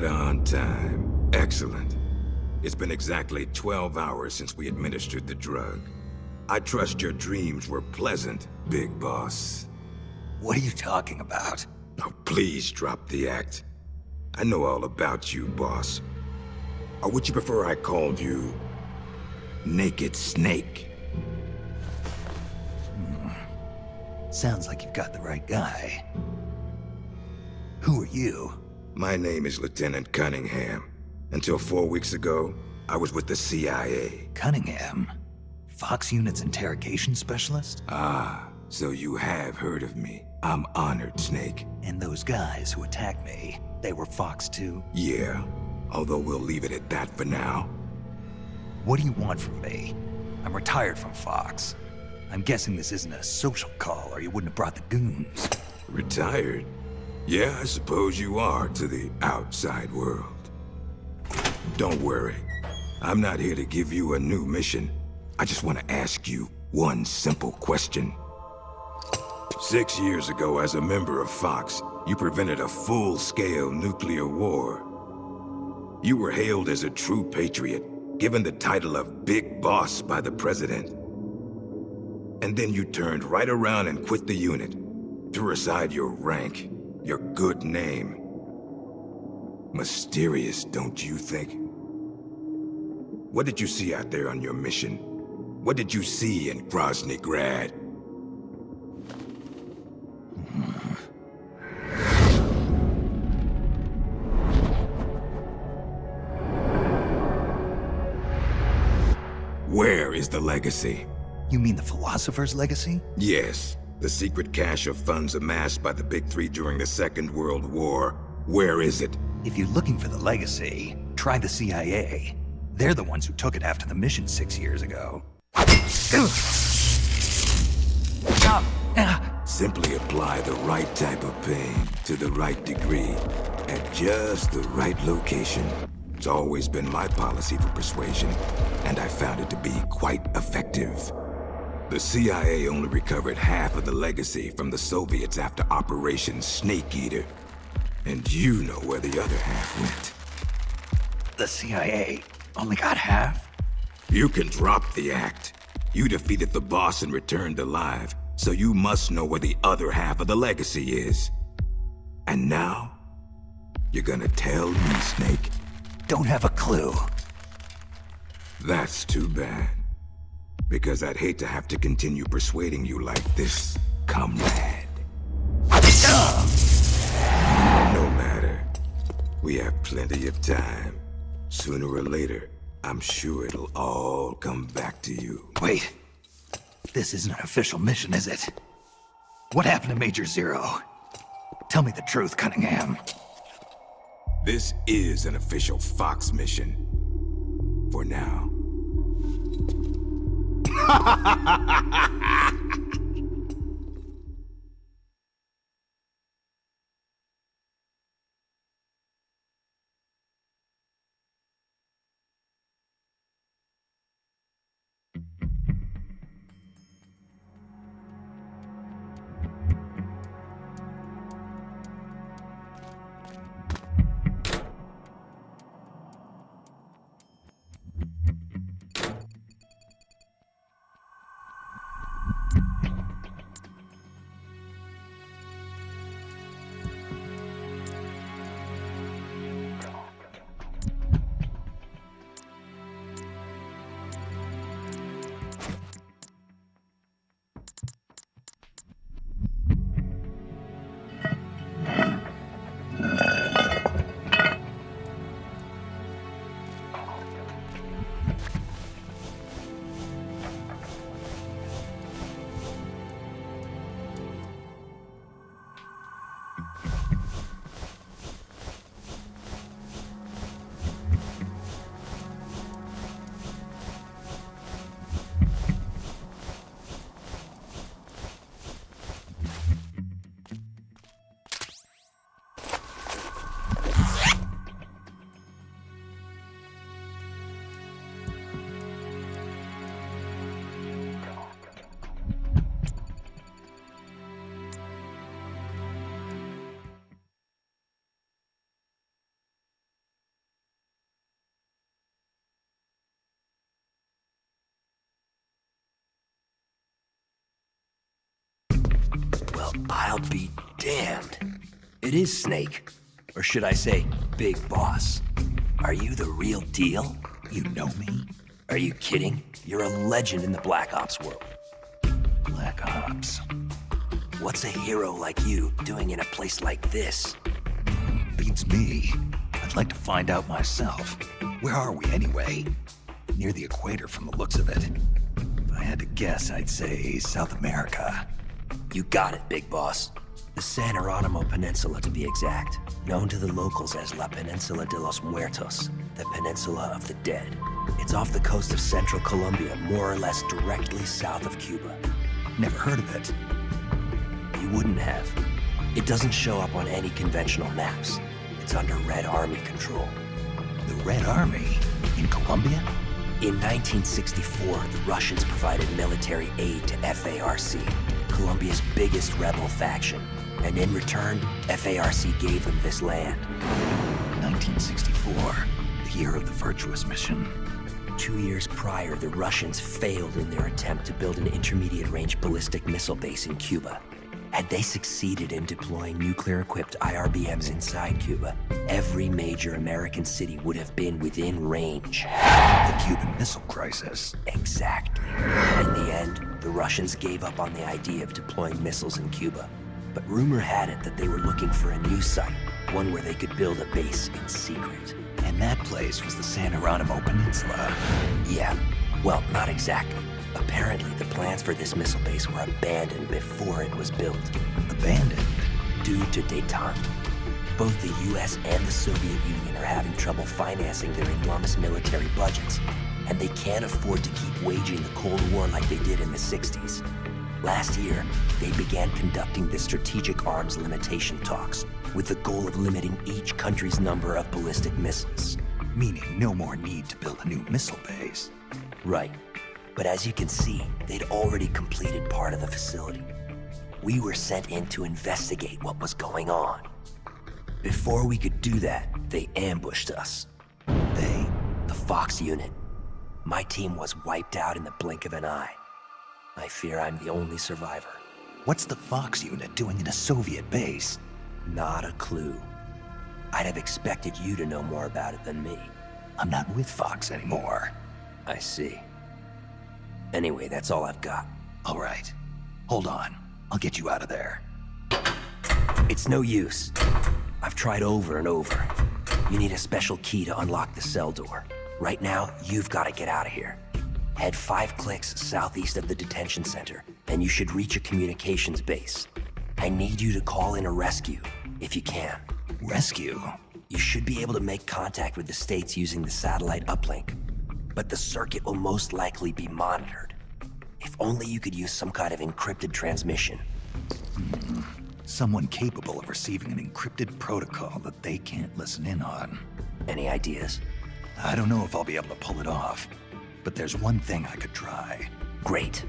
Right on time. Excellent. It's been exactly 12 hours since we administered the drug. I trust your dreams were pleasant, Big Boss. What are you talking about? Oh, please drop the act. I know all about you, boss. Or would you prefer I called you... Naked Snake? Sounds like you've got the right guy. Who are you? My name is Lieutenant Cunningham. Until 4 weeks ago, I was with the CIA. Cunningham? Fox Unit's interrogation specialist? Ah, so you have heard of me. I'm honored, Snake. And those guys who attacked me, they were Fox too? Yeah, although we'll leave it at that for now. What do you want from me? I'm retired from Fox. I'm guessing this isn't a social call, or you wouldn't have brought the goons. Retired? Yeah, I suppose you are to the outside world. Don't worry. I'm not here to give you a new mission. I just want to ask you one simple question. 6 years ago, as a member of Fox, you prevented a full-scale nuclear war. You were hailed as a true patriot, given the title of Big Boss by the President. And then you turned right around and quit the unit, threw aside your rank, your good name. Mysterious, don't you think? What did you see out there on your mission? What did you see in Grozny Grad? Where is the legacy? You mean the Philosopher's Legacy? Yes, the secret cache of funds amassed by the Big Three during the Second World War. Where is it? If you're looking for the legacy, try the CIA. They're the ones who took it after the mission 6 years ago. Simply apply the right type of pain to the right degree at just the right location. It's always been my policy for persuasion, and I found it to be quite effective. The CIA only recovered half of the legacy from the Soviets after Operation Snake Eater. And you know where the other half went. The CIA only got half? You can drop the act. You defeated the boss and returned alive, so you must know where the other half of the legacy is. And now, you're gonna tell me, Snake? Don't have a clue. That's too bad. Because I'd hate to have to continue persuading you like this, comrade. No matter. We have plenty of time. Sooner or later, I'm sure it'll all come back to you. Wait. This isn't an official mission, is it? What happened to Major Zero? Tell me the truth, Cunningham. This is an official Fox mission. For now. I'll be damned. It is Snake. Or should I say, Big Boss. Are you the real deal? You know me? Are you kidding? You're a legend in the Black Ops world. Black Ops. What's a hero like you doing in a place like this? Beats me. I'd like to find out myself. Where are we anyway? Near the equator from the looks of it. If I had to guess, I'd say South America. You got it, Big Boss. The San Geronimo Peninsula, to be exact. Known to the locals as La Peninsula de los Muertos, the Peninsula of the Dead. It's off the coast of central Colombia, more or less directly south of Cuba. Never heard of it. You wouldn't have. It doesn't show up on any conventional maps. It's under Red Army control. The Red Army? In Colombia? In 1964, the Russians provided military aid to FARC, Colombia's biggest rebel faction. And in return, FARC gave them this land. 1964, the year of the Virtuous Mission. 2 years prior, the Russians failed in their attempt to build an intermediate-range ballistic missile base in Cuba. Had they succeeded in deploying nuclear-equipped IRBMs inside Cuba, every major American city would have been within range. The Cuban Missile Crisis. Exactly. In the end, the Russians gave up on the idea of deploying missiles in Cuba. But rumor had it that they were looking for a new site, one where they could build a base in secret. And that place was the San Geronimo Peninsula. Yeah, well, not exactly. Apparently, the plans for this missile base were abandoned before it was built. Abandoned? Due to détente. Both the US and the Soviet Union are having trouble financing their enormous military budgets, and they can't afford to keep waging the Cold War like they did in the 60s. Last year, they began conducting the strategic arms limitation talks, with the goal of limiting each country's number of ballistic missiles. Meaning no more need to build a new missile base. Right. But as you can see, they'd already completed part of the facility. We were sent in to investigate what was going on. Before we could do that, they ambushed us. They? The Fox unit. My team was wiped out in the blink of an eye. I fear I'm the only survivor. What's the Fox unit doing in a Soviet base? Not a clue. I'd have expected you to know more about it than me. I'm not with Fox anymore. I see. Anyway, that's all I've got. All right. Hold on. I'll get you out of there. It's no use. I've tried over and over. You need a special key to unlock the cell door. Right now, you've got to get out of here. Head 5 clicks southeast of the detention center, and you should reach a communications base. I need you to call in a rescue, if you can. Rescue? You should be able to make contact with the States using the satellite uplink, but the circuit will most likely be monitored. If only you could use some kind of encrypted transmission. Someone capable of receiving an encrypted protocol that they can't listen in on. Any ideas? I don't know if I'll be able to pull it off, but there's one thing I could try. Great.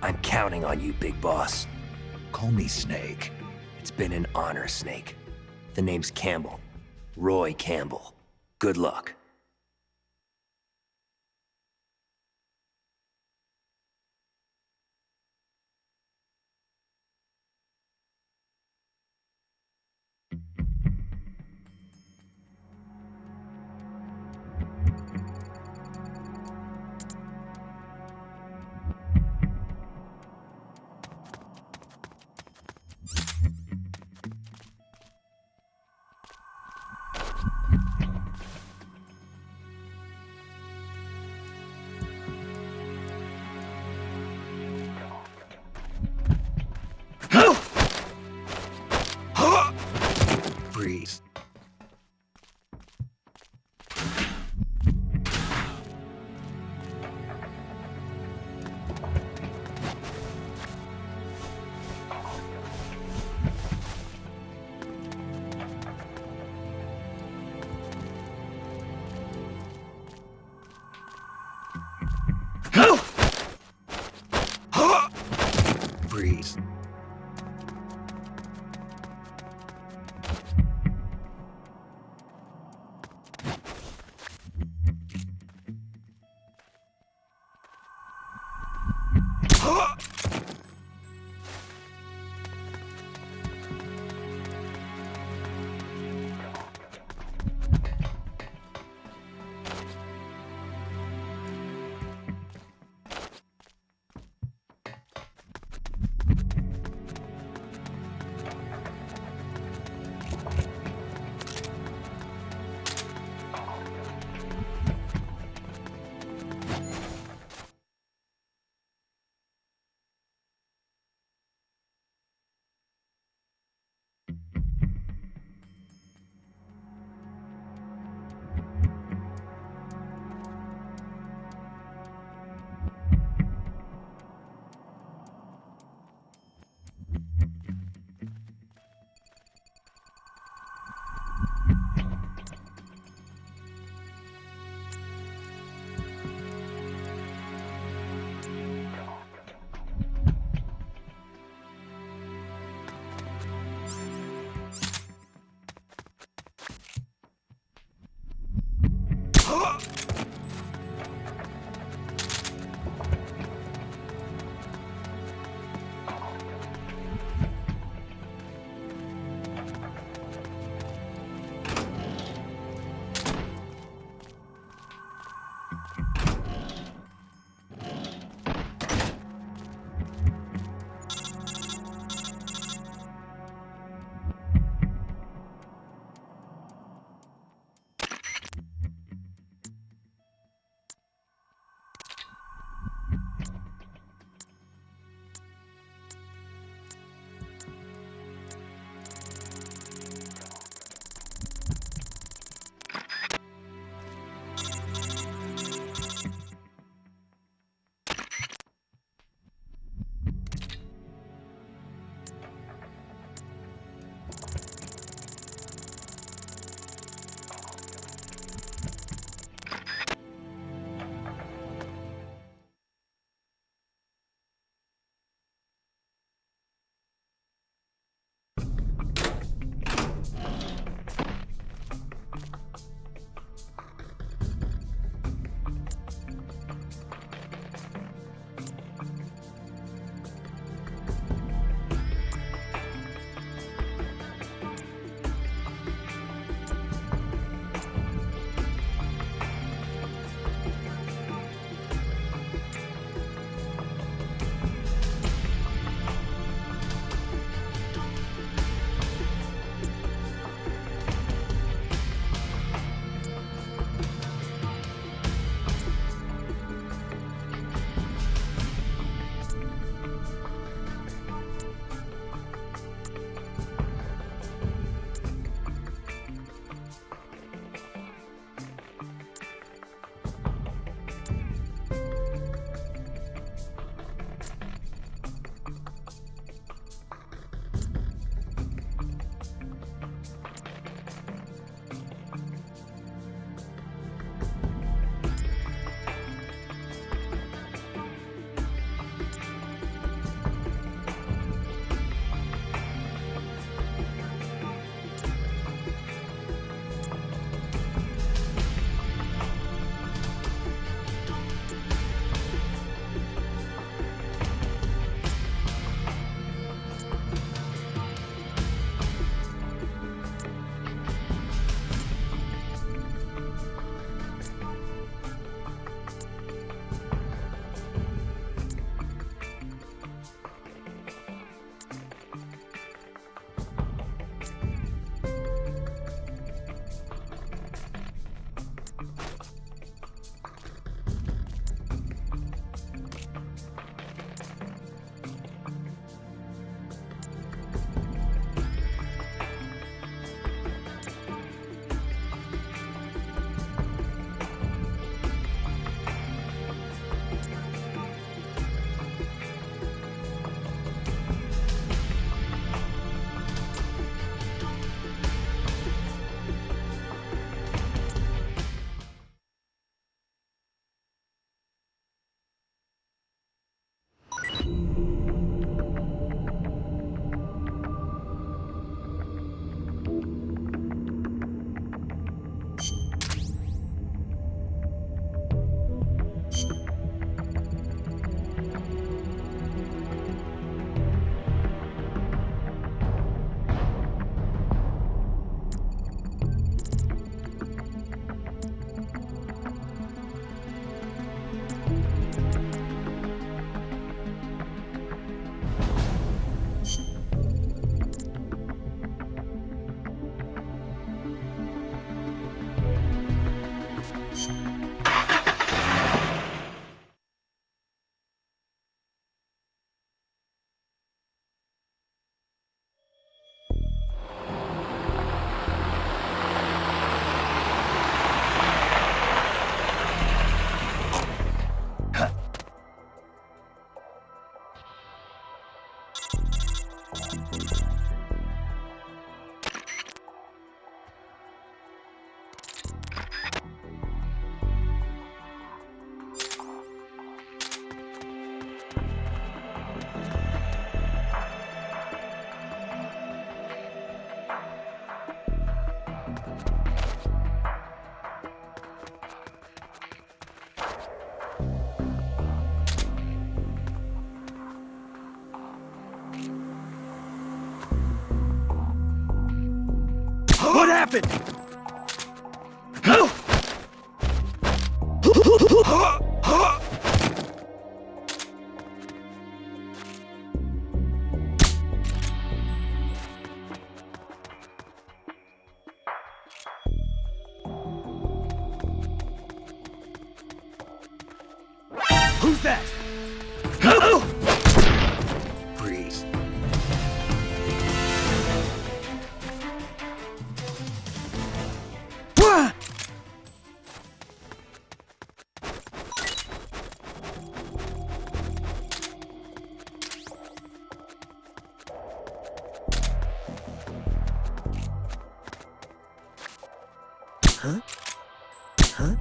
I'm counting on you, Big Boss. Call me Snake. It's been an honor, Snake. The name's Campbell. Roy Campbell. Good luck. Freeze. Freeze. happened? Who's that? Freeze. Huh? Huh?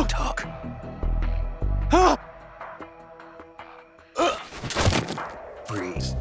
Talk. Freeze.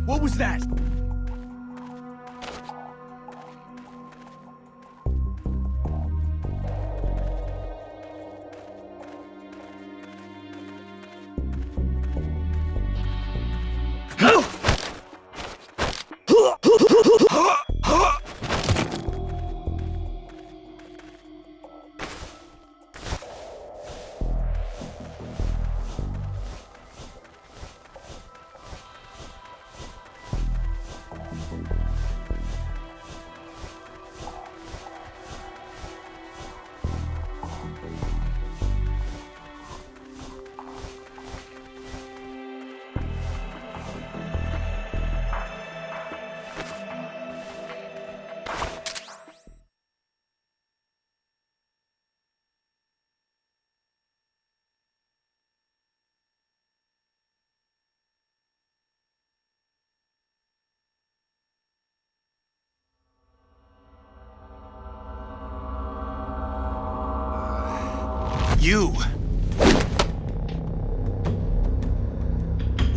What was that?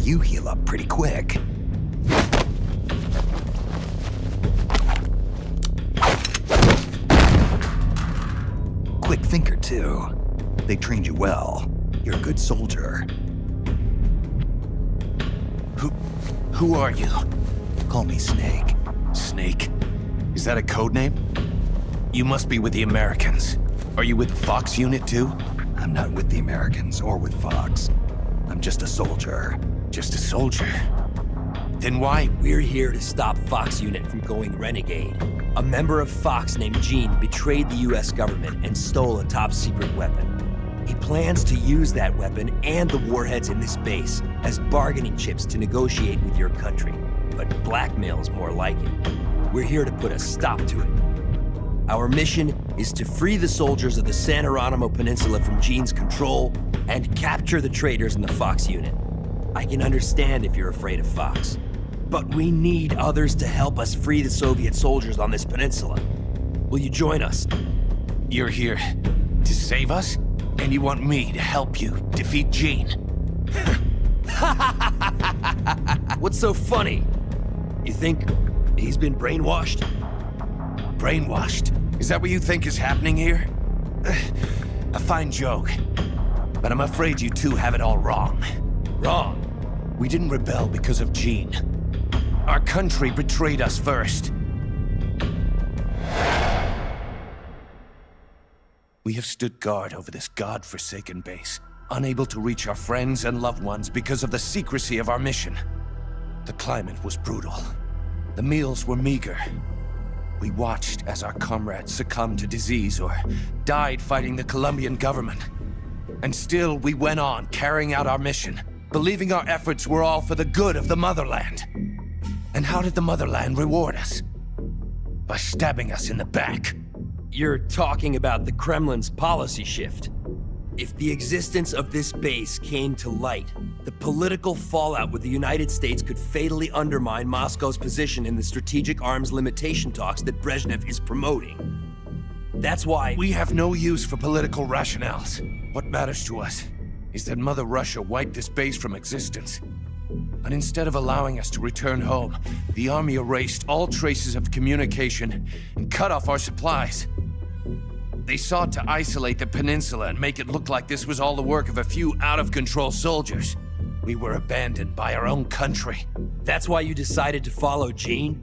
You heal up pretty quick. Quick thinker, too. They trained you well. You're a good soldier. Who are you? Call me Snake. Snake? Is that a code name? You must be with the Americans. Are you with the Fox unit too? I'm not with the Americans or with Fox. I'm just a soldier. Just a soldier? Then why? We're here to stop Fox Unit from going renegade. A member of Fox named Gene betrayed the US government and stole a top-secret weapon. He plans to use that weapon and the warheads in this base as bargaining chips to negotiate with your country. But blackmail's more like it. We're here to put a stop to it. Our mission is to free the soldiers of the San Geronimo Peninsula from Gene's control and capture the traitors in the Fox unit. I can understand if you're afraid of Fox, but we need others to help us free the Soviet soldiers on this peninsula. Will you join us? You're here to save us? And you want me to help you defeat Gene? What's so funny? You think he's been brainwashed? Brainwashed? Is that what you think is happening here? A fine joke. But I'm afraid you two have it all wrong. Wrong? We didn't rebel because of Gene. Our country betrayed us first. We have stood guard over this god-forsaken base, unable to reach our friends and loved ones because of the secrecy of our mission. The climate was brutal. The meals were meager. We watched as our comrades succumbed to disease or died fighting the Colombian government. And still, we went on carrying out our mission, believing our efforts were all for the good of the motherland. And how did the motherland reward us? By stabbing us in the back. You're talking about the Kremlin's policy shift. If the existence of this base came to light, the political fallout with the United States could fatally undermine Moscow's position in the strategic arms limitation talks that Brezhnev is promoting. That's why We have no use for political rationales. What matters to us is that Mother Russia wiped this base from existence. But instead of allowing us to return home, the army erased all traces of communication and cut off our supplies. They sought to isolate the peninsula and make it look like this was all the work of a few out-of-control soldiers. We were abandoned by our own country. That's why you decided to follow Gene?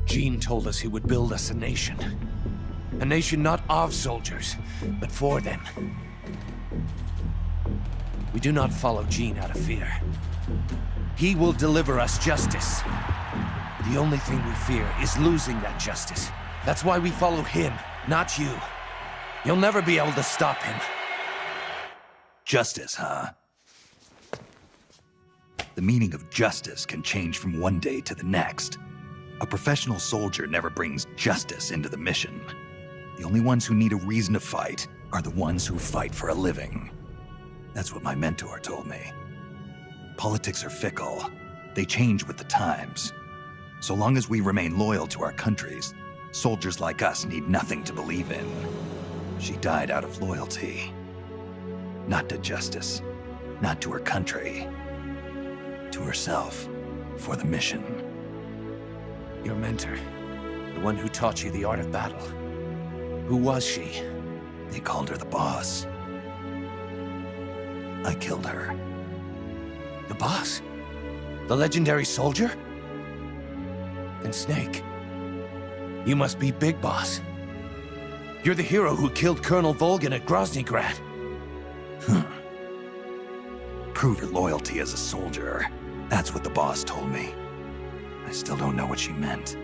Gene told us he would build us a nation. A nation not of soldiers, but for them. We do not follow Gene out of fear. He will deliver us justice. The only thing we fear is losing that justice. That's why we follow him, not you. You'll never be able to stop him. Justice, huh? The meaning of justice can change from one day to the next. A professional soldier never brings justice into the mission. The only ones who need a reason to fight are the ones who fight for a living. That's what my mentor told me. Politics are fickle. They change with the times. So long as we remain loyal to our countries, soldiers like us need nothing to believe in. She died out of loyalty. Not to justice, not to her country. To herself, for the mission. Your mentor, the one who taught you the art of battle. Who was she? They called her the boss. I killed her. The boss? The legendary soldier? Then Snake, you must be Big Boss. You're the hero who killed Colonel Volgin at Groznygrad. Prove your loyalty as a soldier. That's what the boss told me. I still don't know what she meant.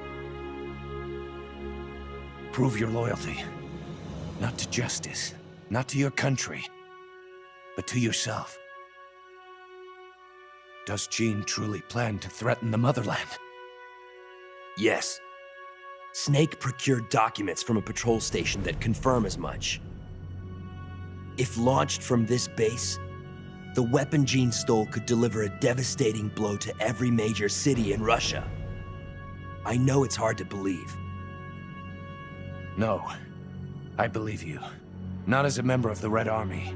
Prove your loyalty. Not to justice, not to your country, but to yourself. Does Gene truly plan to threaten the motherland? Yes. Snake procured documents from a patrol station that confirm as much. If launched from this base, the weapon Gene stole could deliver a devastating blow to every major city in Russia. I know it's hard to believe. No, I believe you. Not as a member of the Red Army,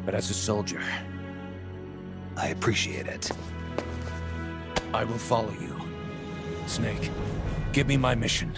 but as a soldier. I appreciate it. I will follow you. Snake, give me my mission.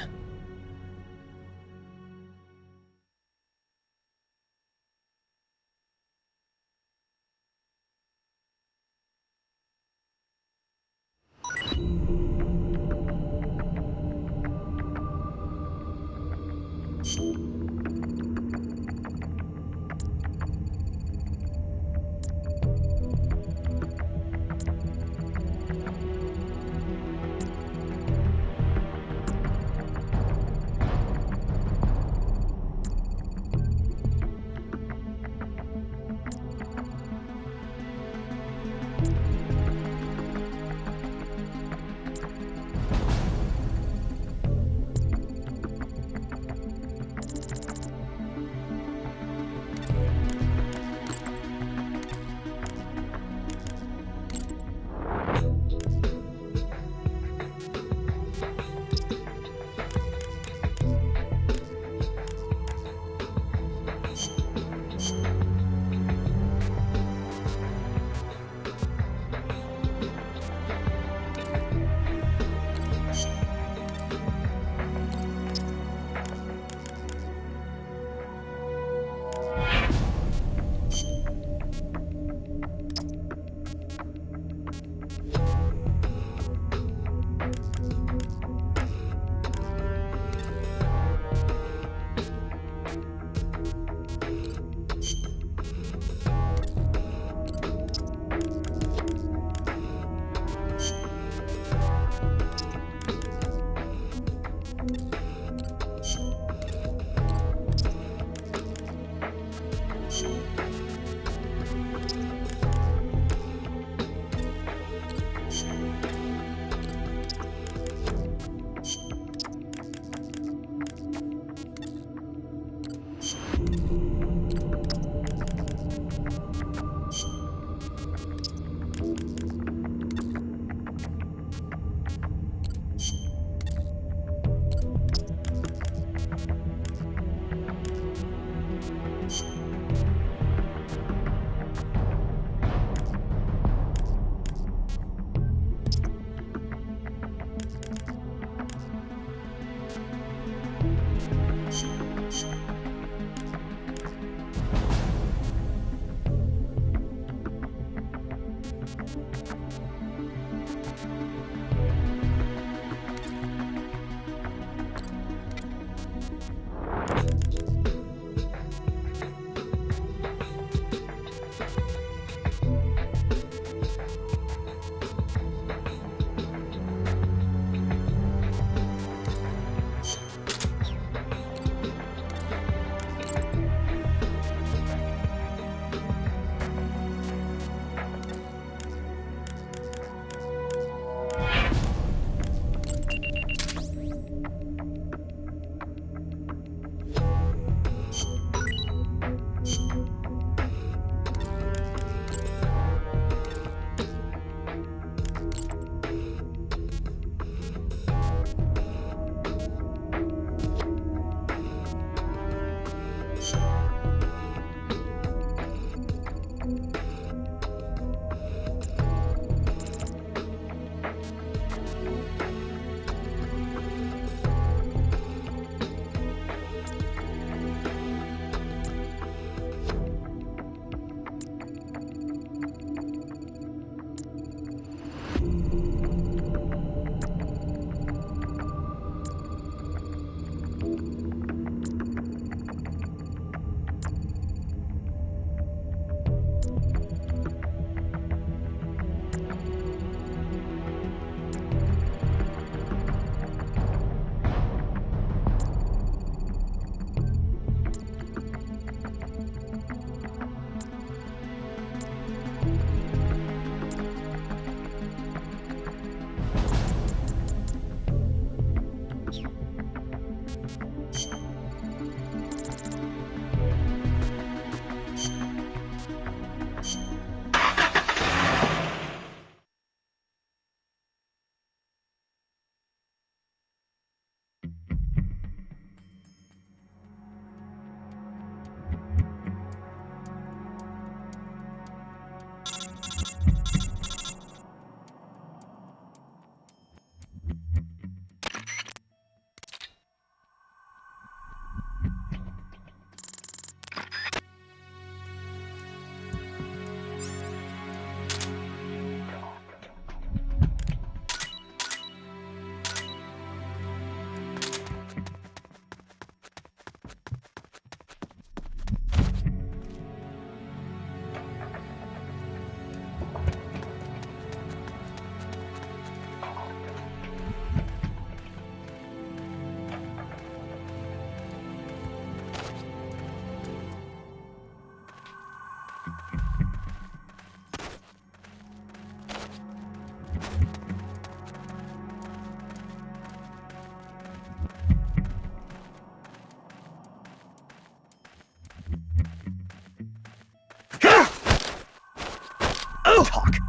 Talk.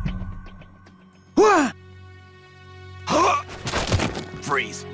Freeze.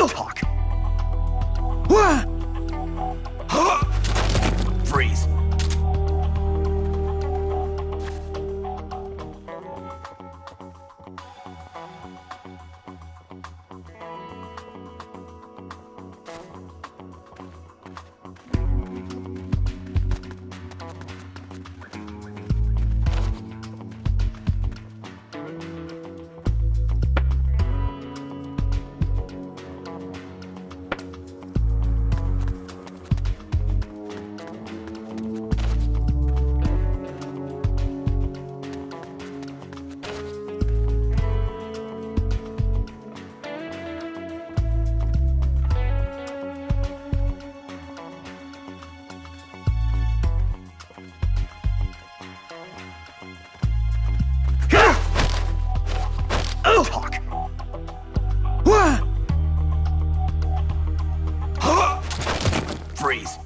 Talk. What? Freeze. Talk. What? Freeze.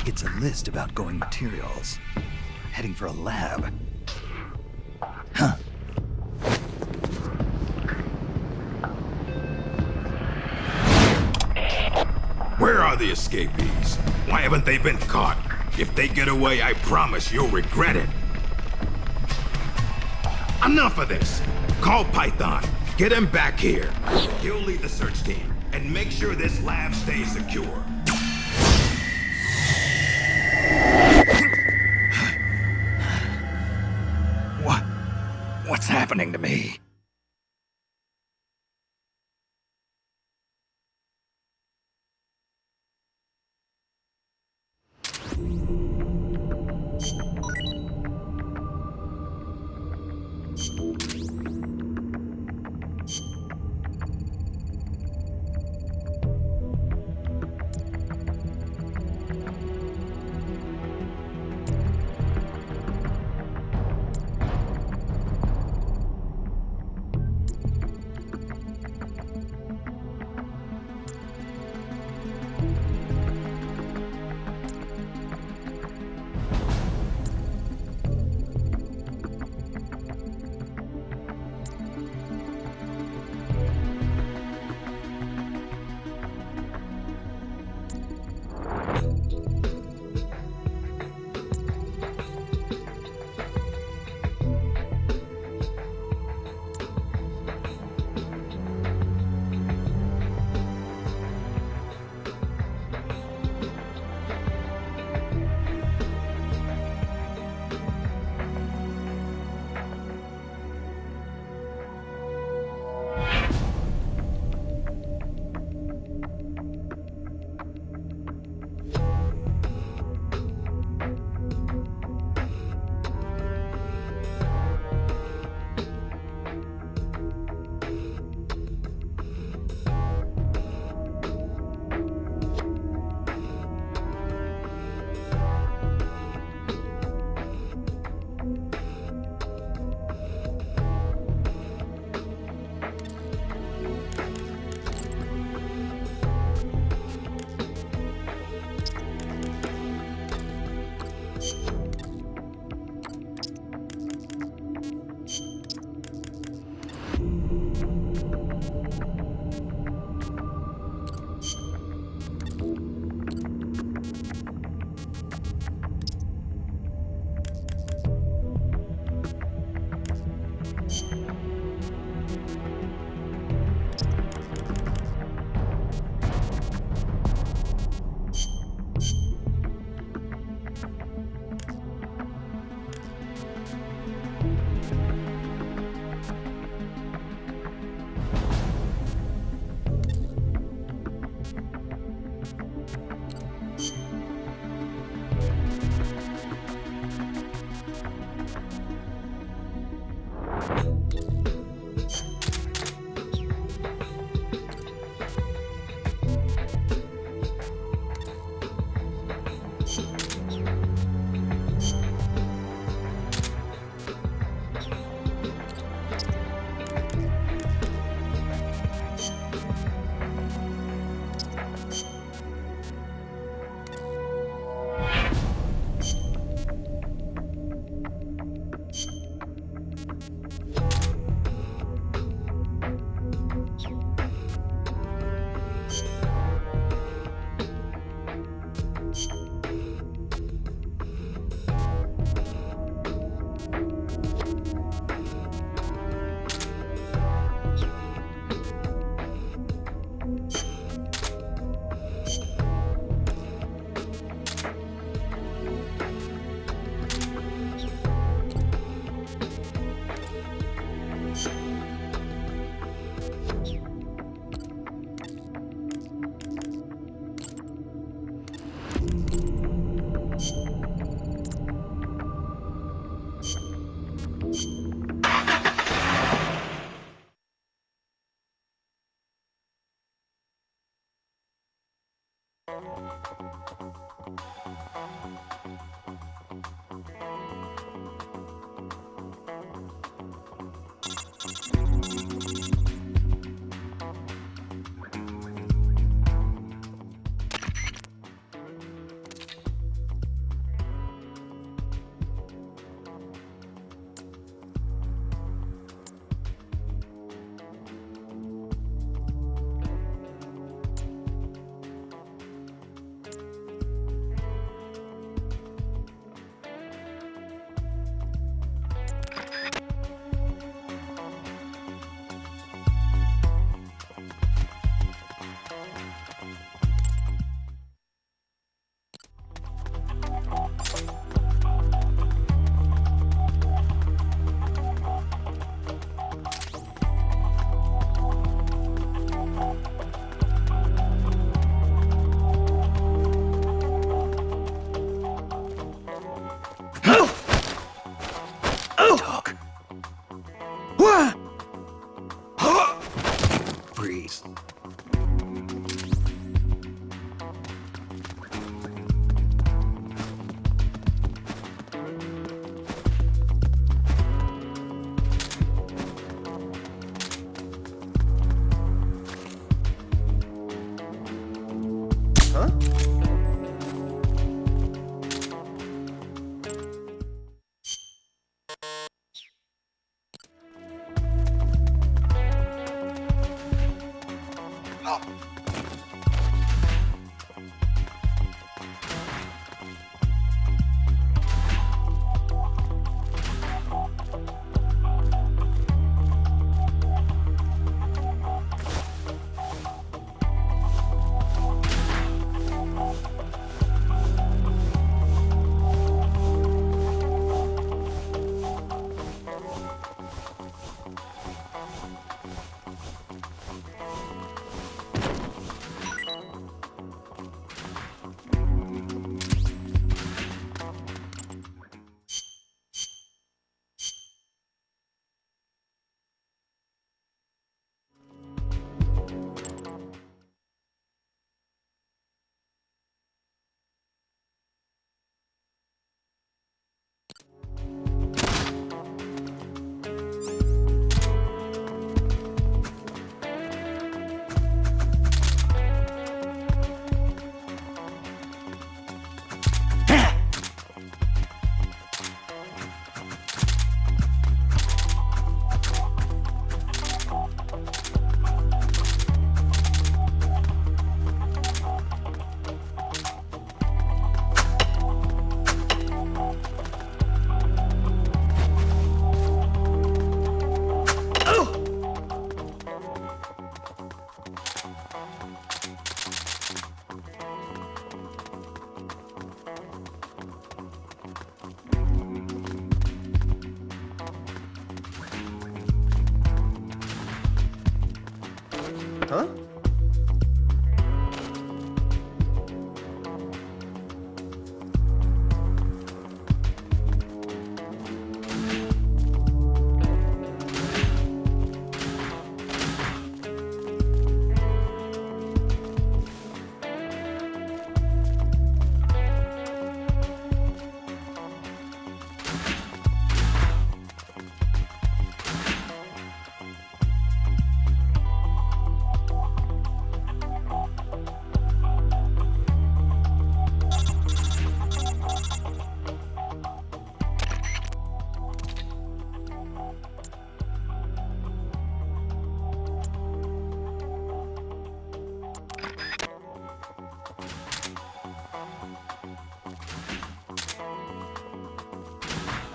It's a list of outgoing materials. Heading for a lab. Huh. Where are the escapees? Why haven't they been caught? If they get away, I promise you'll regret it. Enough of this. Call Python. Get him back here. He'll lead the search team and make sure this lab stays secure. What's happening to me? Talk. Freeze. Huh?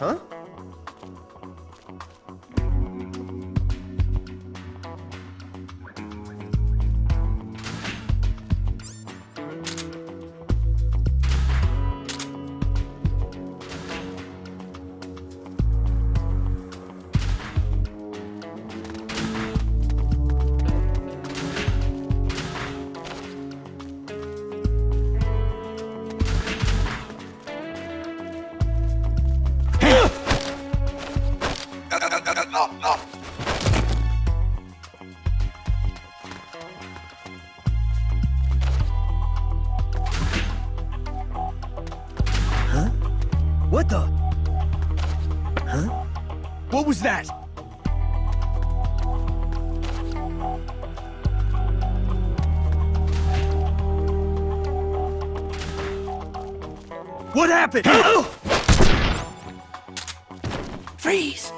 Huh? What the? Huh? What was that? What happened? Freeze!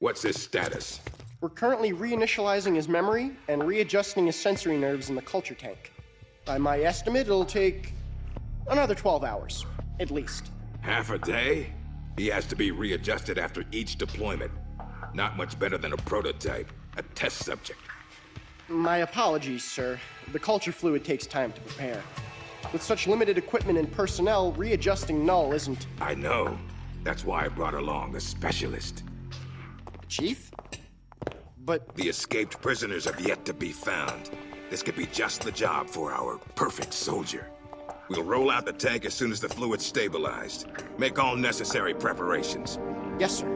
What's his status? We're currently reinitializing his memory and readjusting his sensory nerves in the culture tank. By my estimate, it'll take another 12 hours, at least. Half a day? He has to be readjusted after each deployment. Not much better than a prototype, a test subject. My apologies, sir. The culture fluid takes time to prepare. With such limited equipment and personnel, readjusting Null isn't... I know. That's why I brought along a specialist. Chief? But... The escaped prisoners have yet to be found. This could be just the job for our perfect soldier. We'll roll out the tank as soon as the fluid's stabilized. Make all necessary preparations. Yes, sir.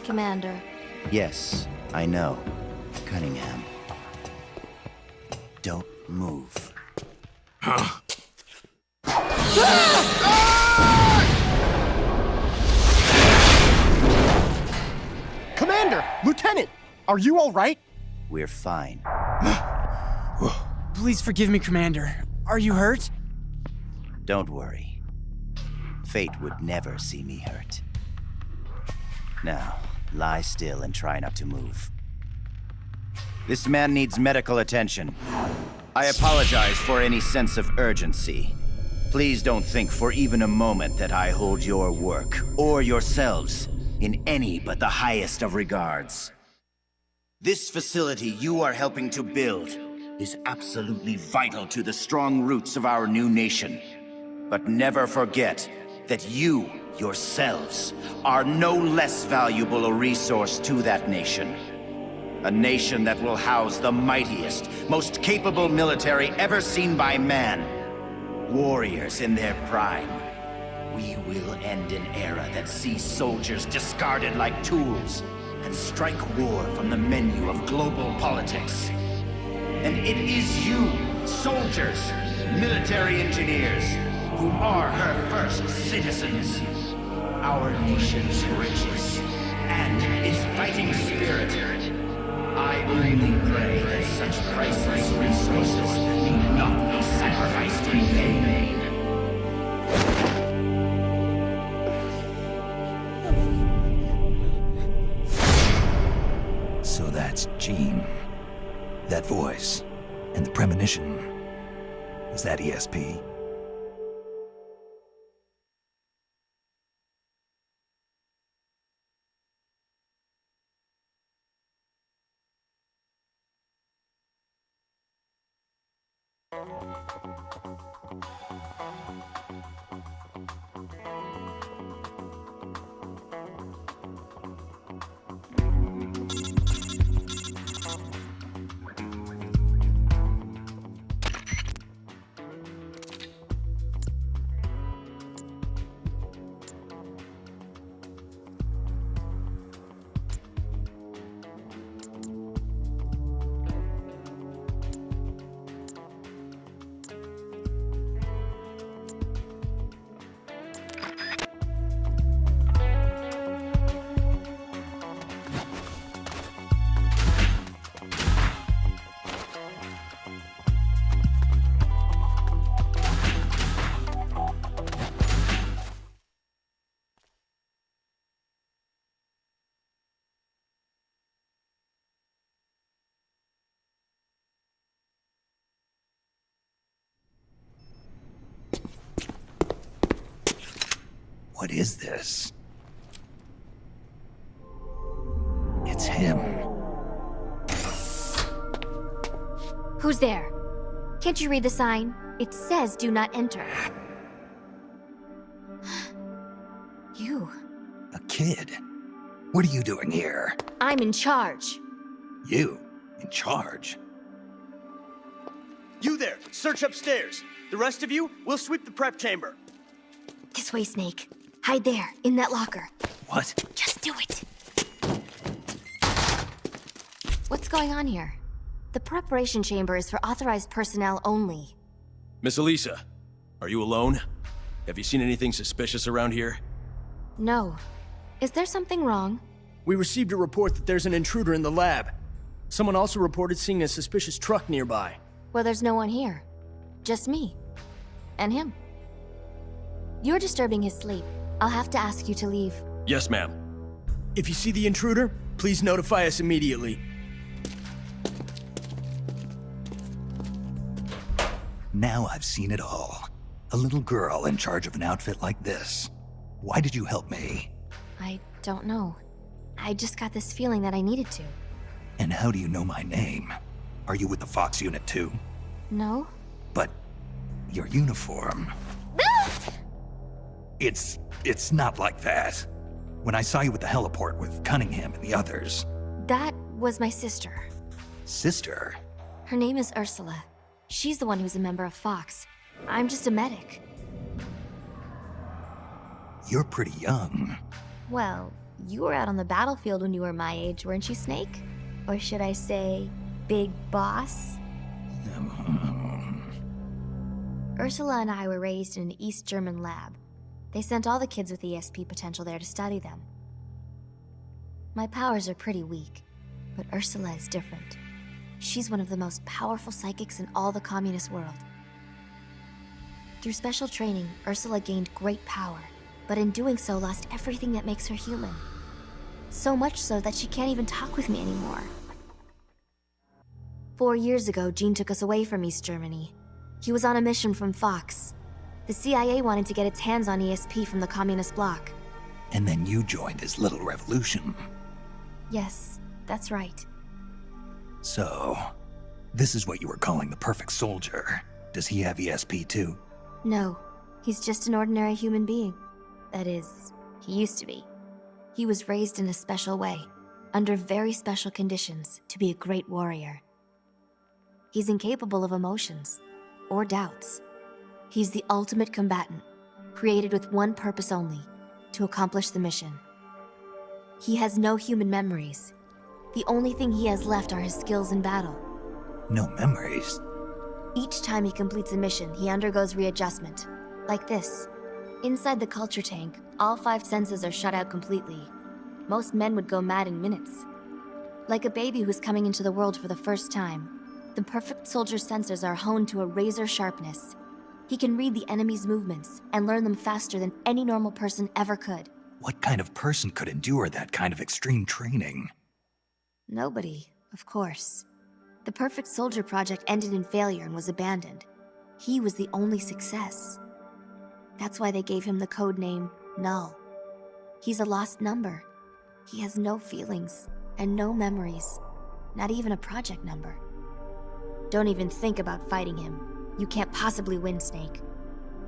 Commander. Yes, I know. Cunningham. Don't move. Huh? Commander! Lieutenant! Are you all right? We're fine. Please forgive me, Commander. Are you hurt? Don't worry. Fate would never see me hurt. Now, lie still and try not to move. This man needs medical attention. I apologize for any sense of urgency. Please don't think for even a moment that I hold your work, or yourselves, in any but the highest of regards. This facility you are helping to build is absolutely vital to the strong roots of our new nation. But never forget that you, yourselves, are no less valuable a resource to that nation. A nation that will house the mightiest, most capable military ever seen by man. Warriors in their prime. We will end an era that sees soldiers discarded like tools and strike war from the menu of global politics. And it is you, soldiers, military engineers, who are her first citizens. Our nation's riches and its fighting spirit. I only pray that such priceless resources need not be sacrificed in vain. So that's Jean. That voice. And the premonition. Is that ESP? What is this? It's him. Who's there? Can't you read the sign? It says do not enter. You. A kid? What are you doing here? I'm in charge. You? In charge? You there, search upstairs. The rest of you, we'll sweep the prep chamber. This way, Snake. Hide there, in that locker. What? Just do it. What's going on here? The preparation chamber is for authorized personnel only. Miss Elisa, are you alone? Have you seen anything suspicious around here? No. Is there something wrong? We received a report that there's an intruder in the lab. Someone also reported seeing a suspicious truck nearby. Well, there's no one here. Just me. And him. You're disturbing his sleep. I'll have to ask you to leave. Yes, ma'am. If you see the intruder, please notify us immediately. Now I've seen it all. A little girl in charge of an outfit like this. Why did you help me? I don't know. I just got this feeling that I needed to. And how do you know my name? Are you with the Fox unit too? No? But your uniform... It's not like that. When I saw you at the heliport with Cunningham and the others... That was my sister. Sister? Her name is Ursula. She's the one who's a member of Fox. I'm just a medic. You're pretty young. Well, you were out on the battlefield when you were my age, weren't you, Snake? Or should I say, Big Boss? Ursula and I were raised in an East German lab. They sent all the kids with ESP potential there to study them. My powers are pretty weak, but Ursula is different. She's one of the most powerful psychics in all the communist world. Through special training, Ursula gained great power, but in doing so lost everything that makes her human. So much so that she can't even talk with me anymore. 4 years ago, Jean took us away from East Germany. He was on a mission from Fox. The CIA wanted to get its hands on ESP from the communist bloc. And then you joined his little revolution. Yes, that's right. So, this is what you were calling the perfect soldier. Does he have ESP too? No, he's just an ordinary human being. That is, he used to be. He was raised in a special way. under very special conditions, to be a great warrior. He's incapable of emotions or doubts. He's the ultimate combatant, created with one purpose only, to accomplish the mission. He has no human memories. The only thing he has left are his skills in battle. No memories? Each time he completes a mission, he undergoes readjustment. Like this. Inside the culture tank, all 5 senses are shut out completely. Most men would go mad in minutes. Like a baby who's coming into the world for the first time, the perfect soldier's sensors are honed to a razor sharpness. He can read the enemy's movements and learn them faster than any normal person ever could. What kind of person could endure that kind of extreme training? Nobody, of course. The Perfect Soldier project ended in failure and was abandoned. He was the only success. That's why they gave him the code name Null. He's a lost number. He has no feelings and no memories, not even a project number. Don't even think about fighting him. You can't possibly win, Snake.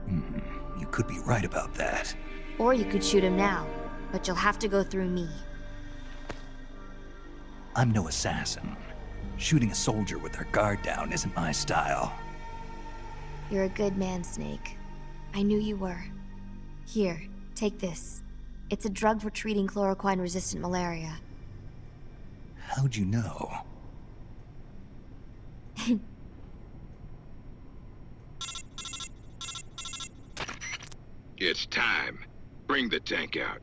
You could be right about that. Or you could shoot him now, but you'll have to go through me. I'm no assassin. Shooting a soldier with their guard down isn't my style. You're a good man, Snake. I knew you were. Here, take this. It's a drug for treating chloroquine-resistant malaria. How'd you know? It's time. Bring the tank out.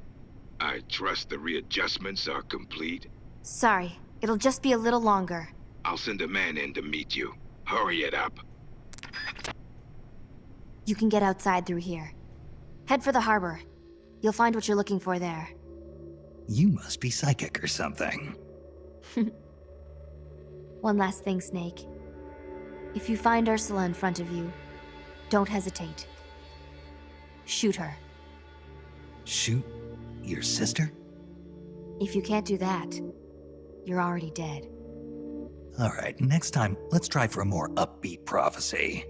I trust the readjustments are complete. Sorry, it'll just be a little longer. I'll send a man in to meet you. Hurry it up. You can get outside through here. Head for the harbor. You'll find what you're looking for there. You must be psychic or something. One last thing, Snake. If you find Ursula in front of you, don't hesitate. Shoot her. Shoot your sister? If you can't do that, you're already dead. All right, next time, let's try for a more upbeat prophecy.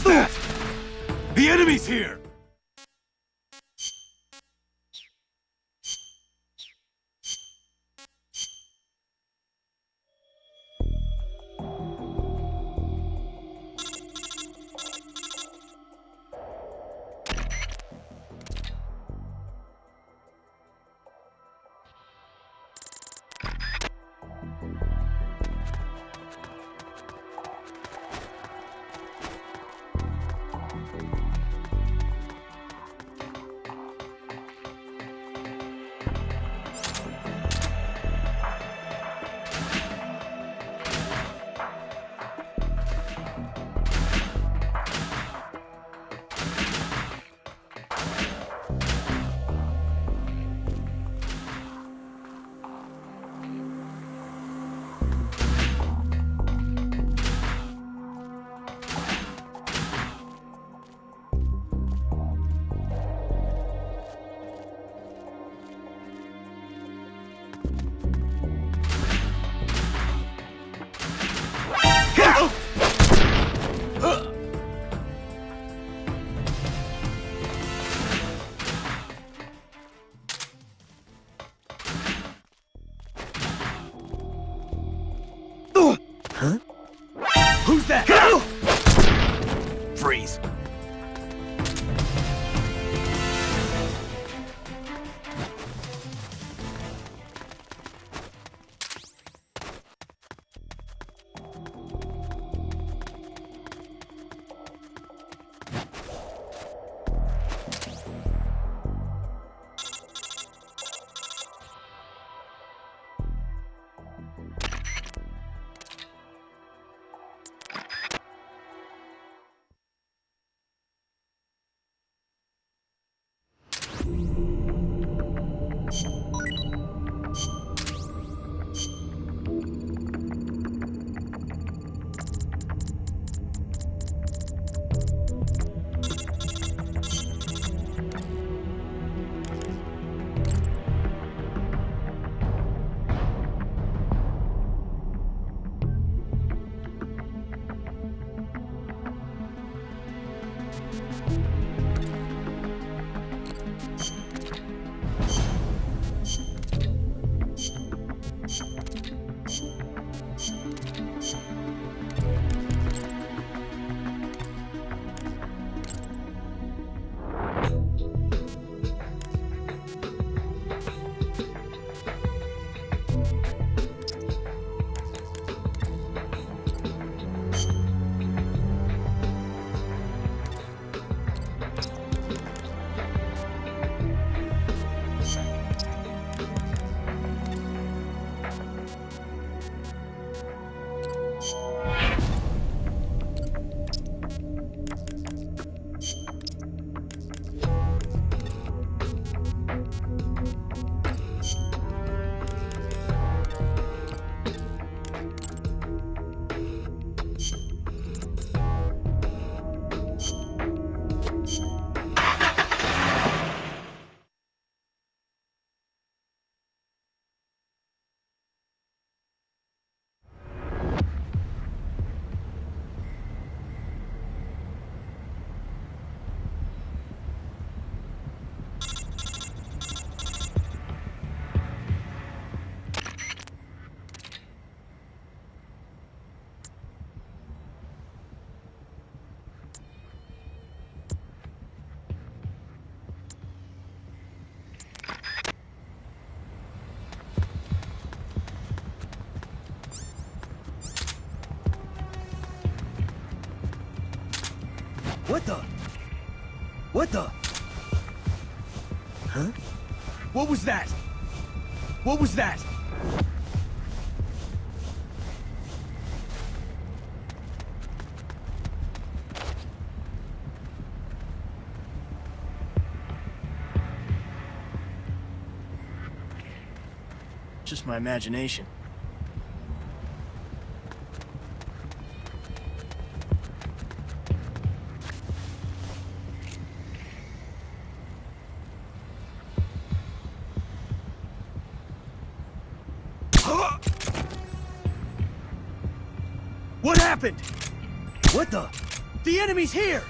that? The enemy's here! Who's that? Freeze. What the? What the? Huh? What was that? What was that? Just my imagination. What happened? What the? The enemy's here!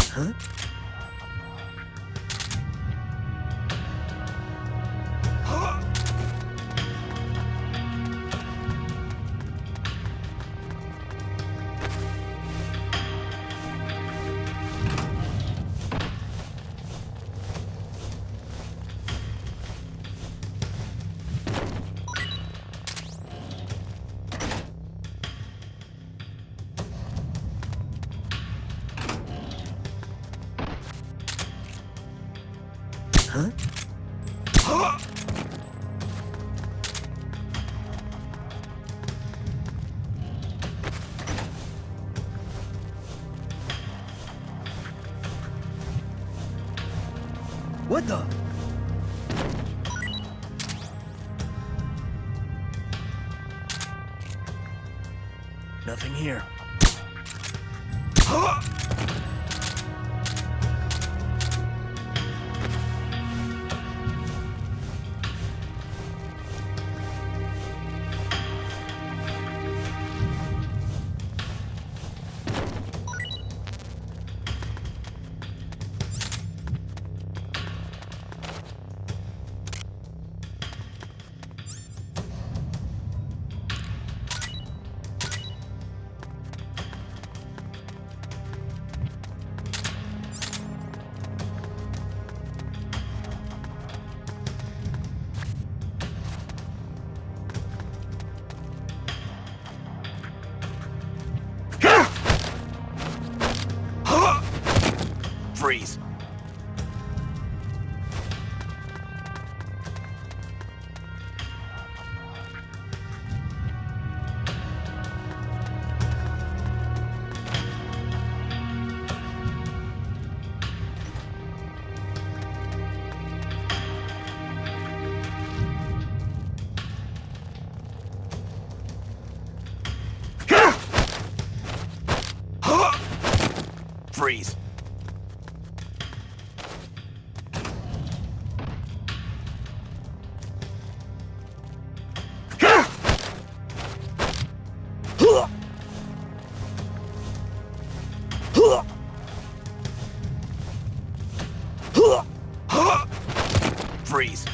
Huh? What the? Nothing here. Freeze. Freeze. Freeze.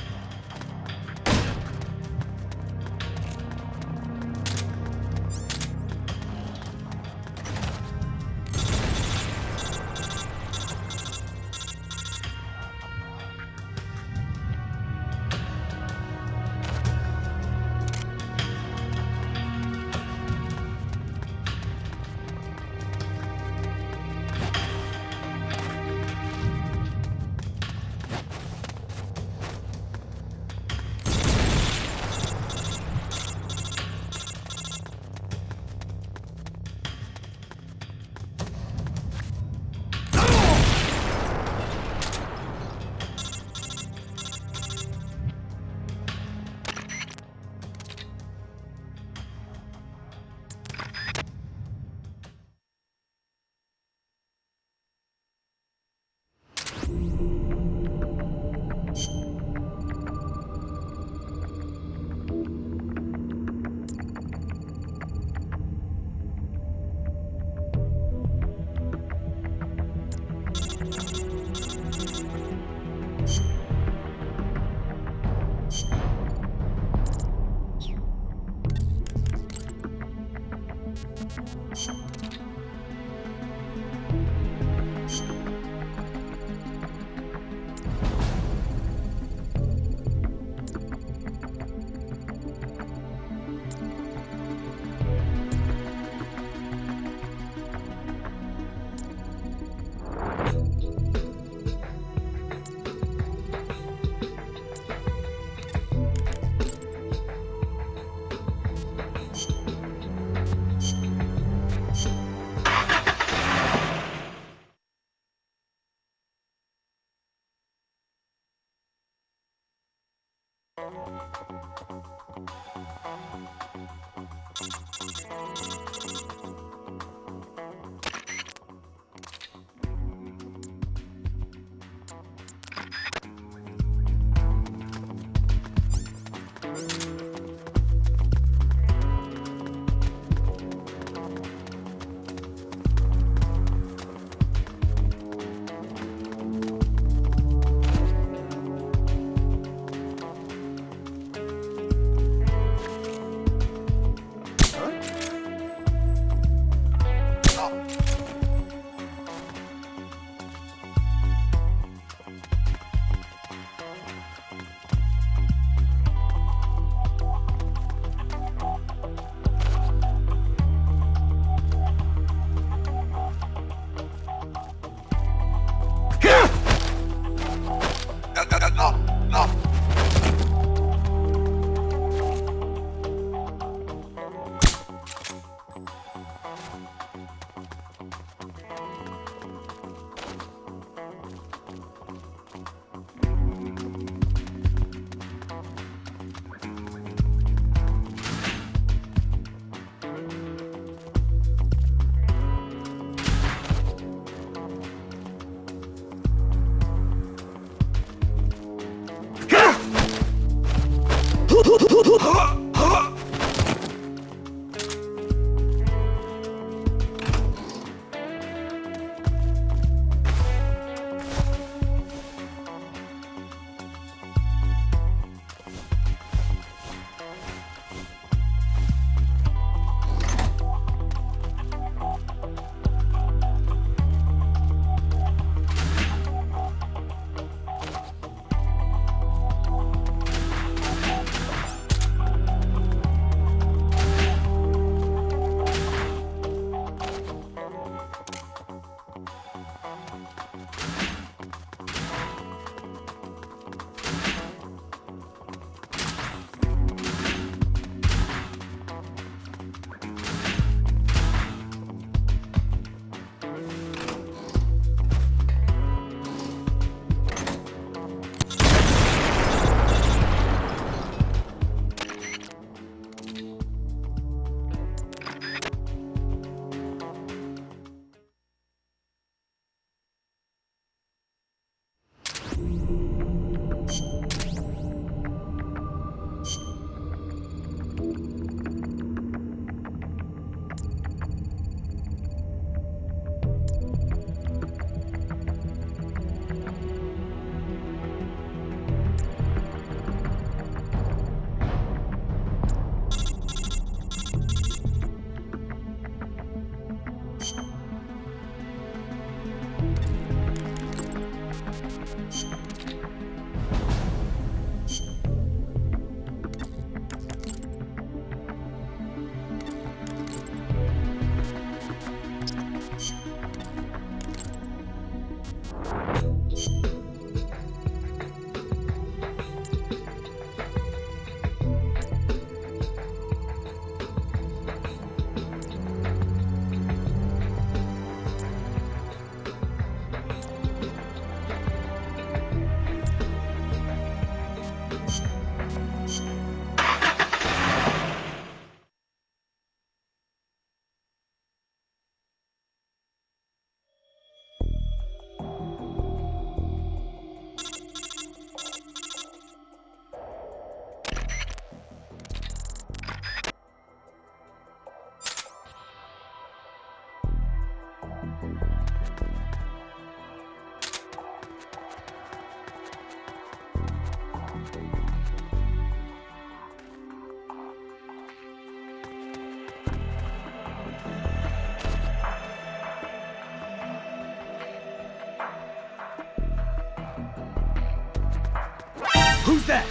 Who's that?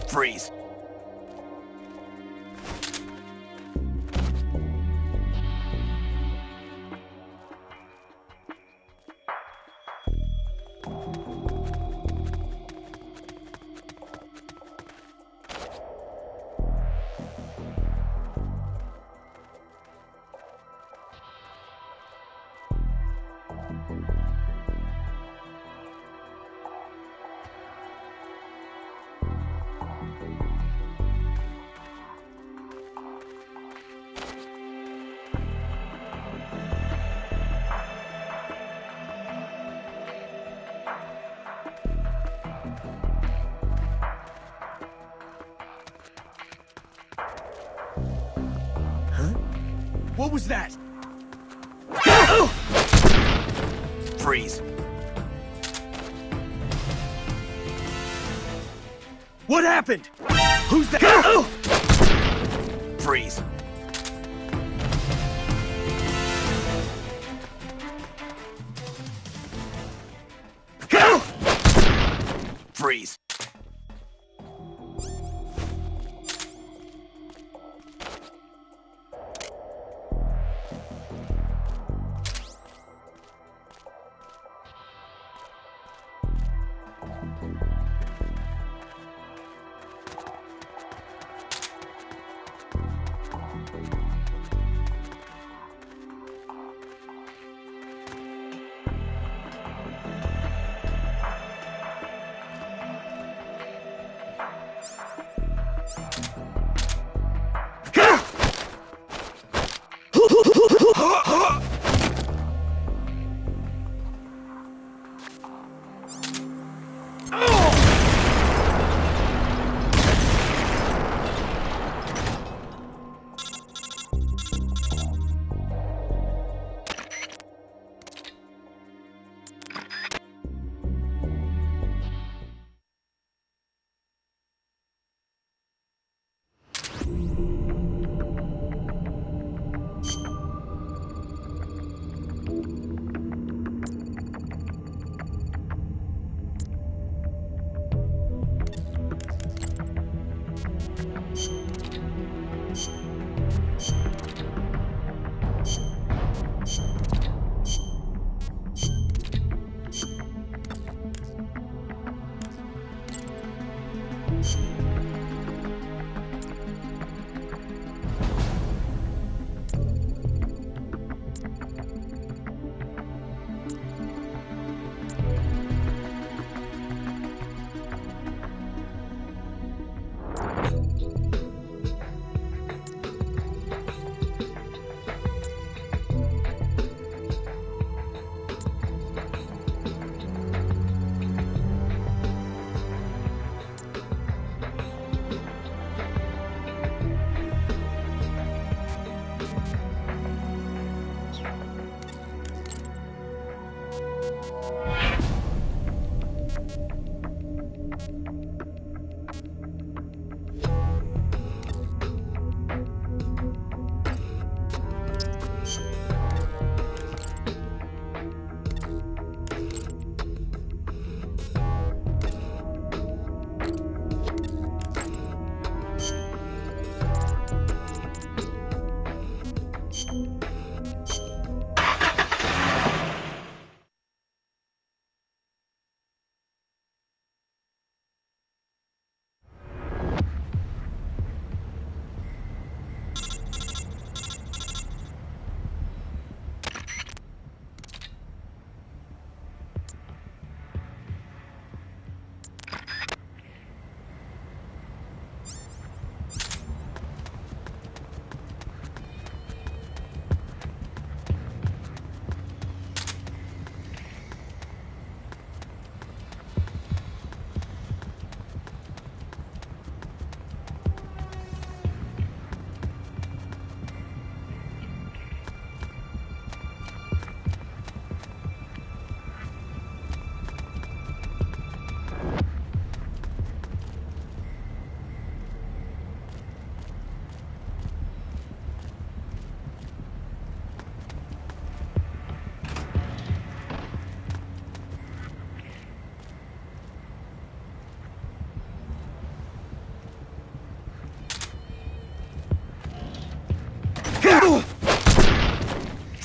Freeze. What was that? Freeze. What happened? Who's that? Freeze. Freeze.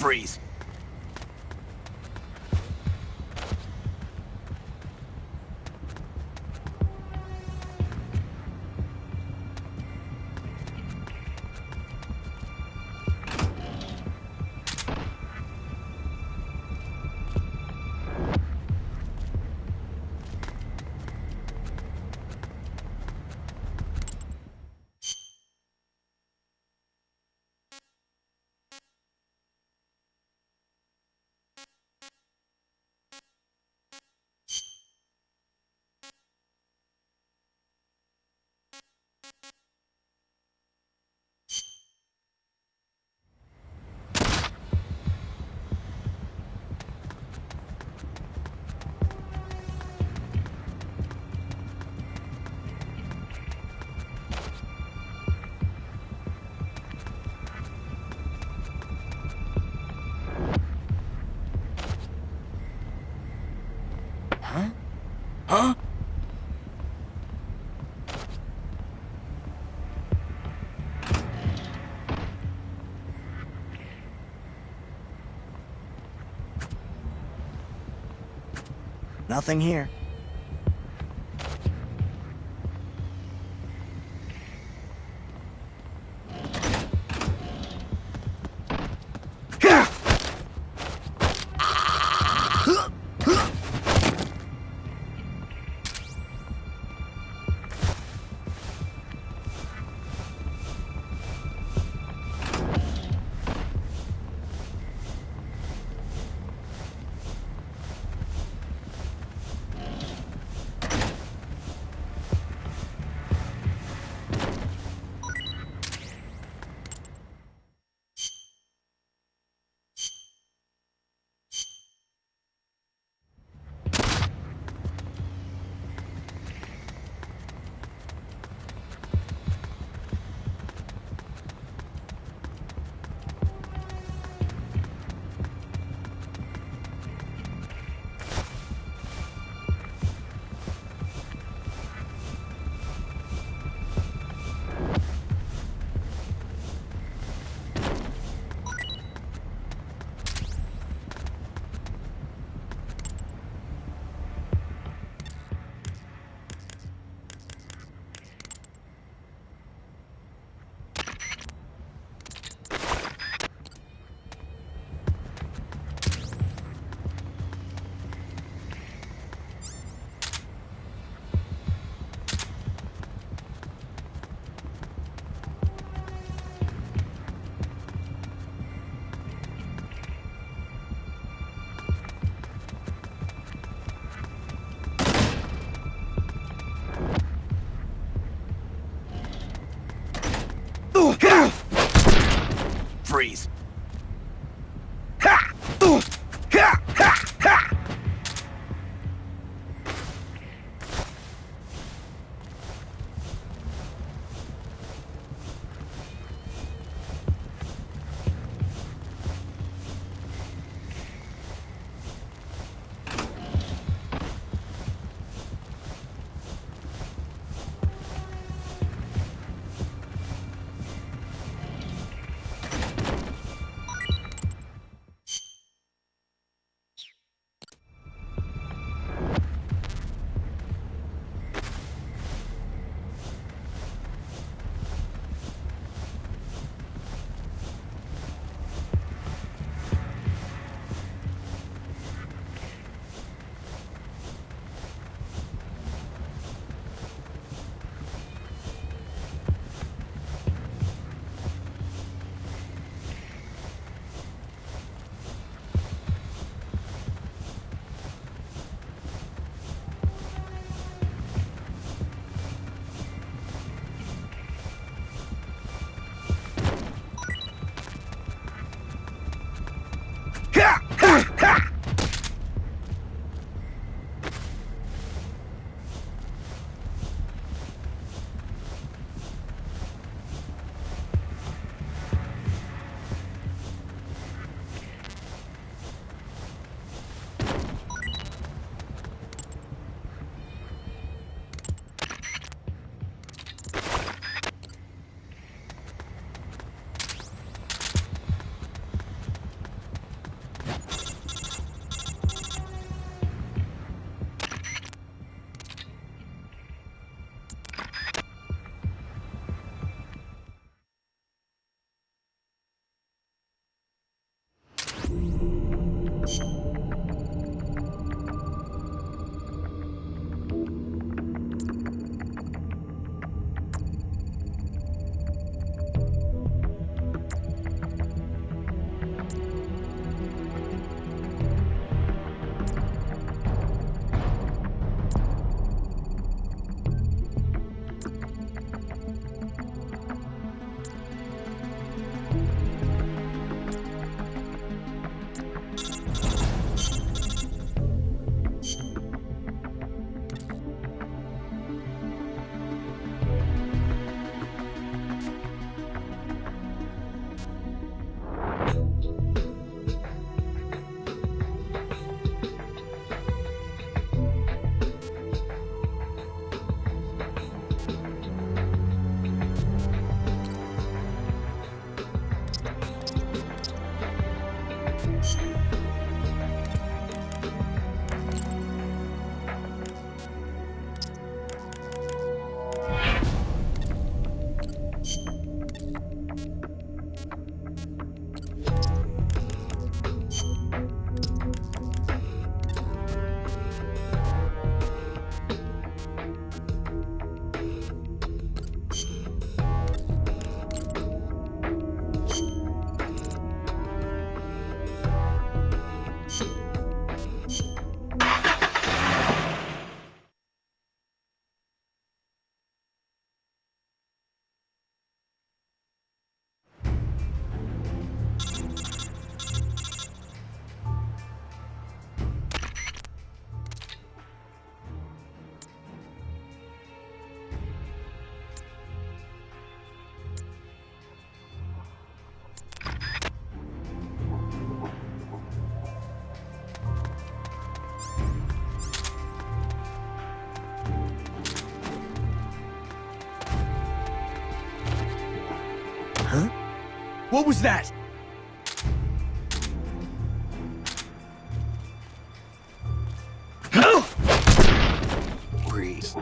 Freeze. Huh? Nothing here. What was that? Breeze.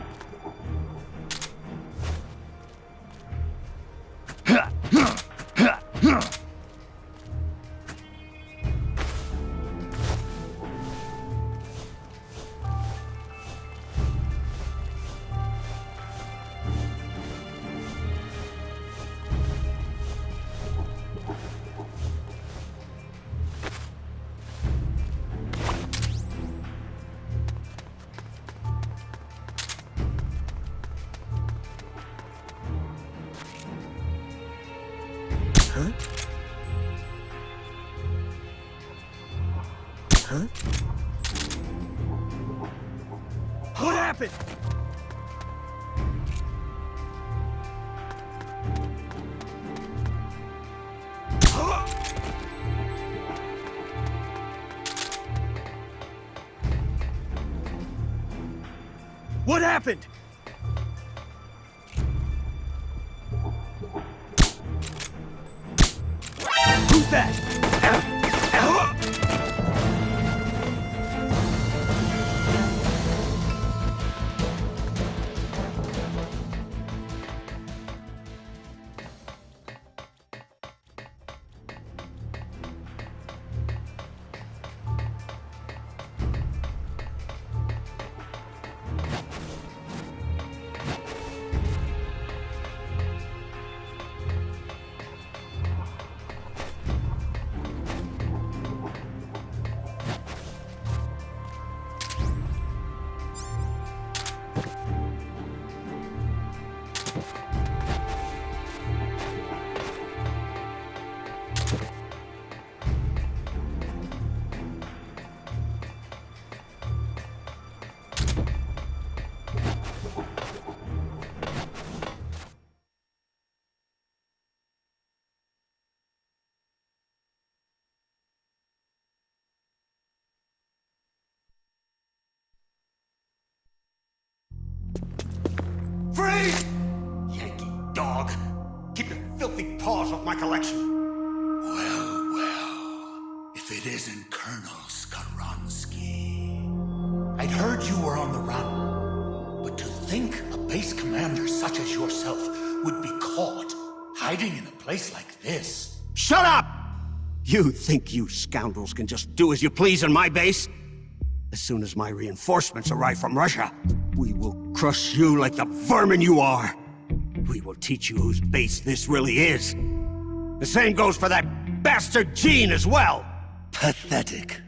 What happened? What happened? Who's that? Freeze! Yankee dog. Keep your filthy paws off my collection. Well, well. If it isn't Colonel Skaronsky. I'd heard you were on the run. But to think a base commander such as yourself would be caught hiding in a place like this. Shut up! You think you scoundrels can just do as you please on my base? As soon as my reinforcements arrive from Russia, we will crush you like the vermin you are. We will teach you whose base this really is. The same goes for that bastard Gene as well. Pathetic.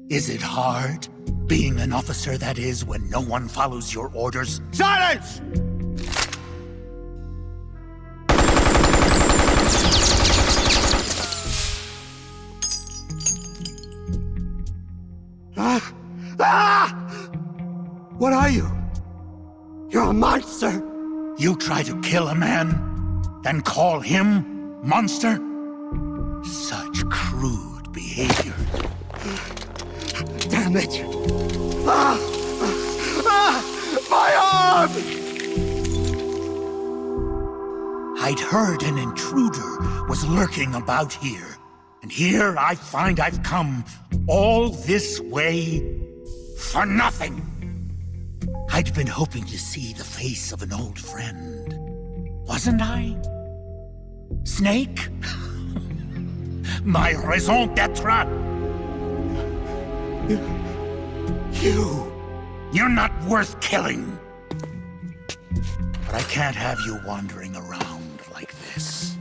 Is it hard, being an officer that is, when no one follows your orders? Silence! What are you? You're a monster! You try to kill a man, then call him monster? Such crude behavior. Damn it! My arm! I'd heard an intruder was lurking about here. And here I find I've come all this way for nothing. I'd been hoping to see the face of an old friend. Wasn't I? Snake? My raison d'etre? You're not worth killing. But I can't have you wandering around like this.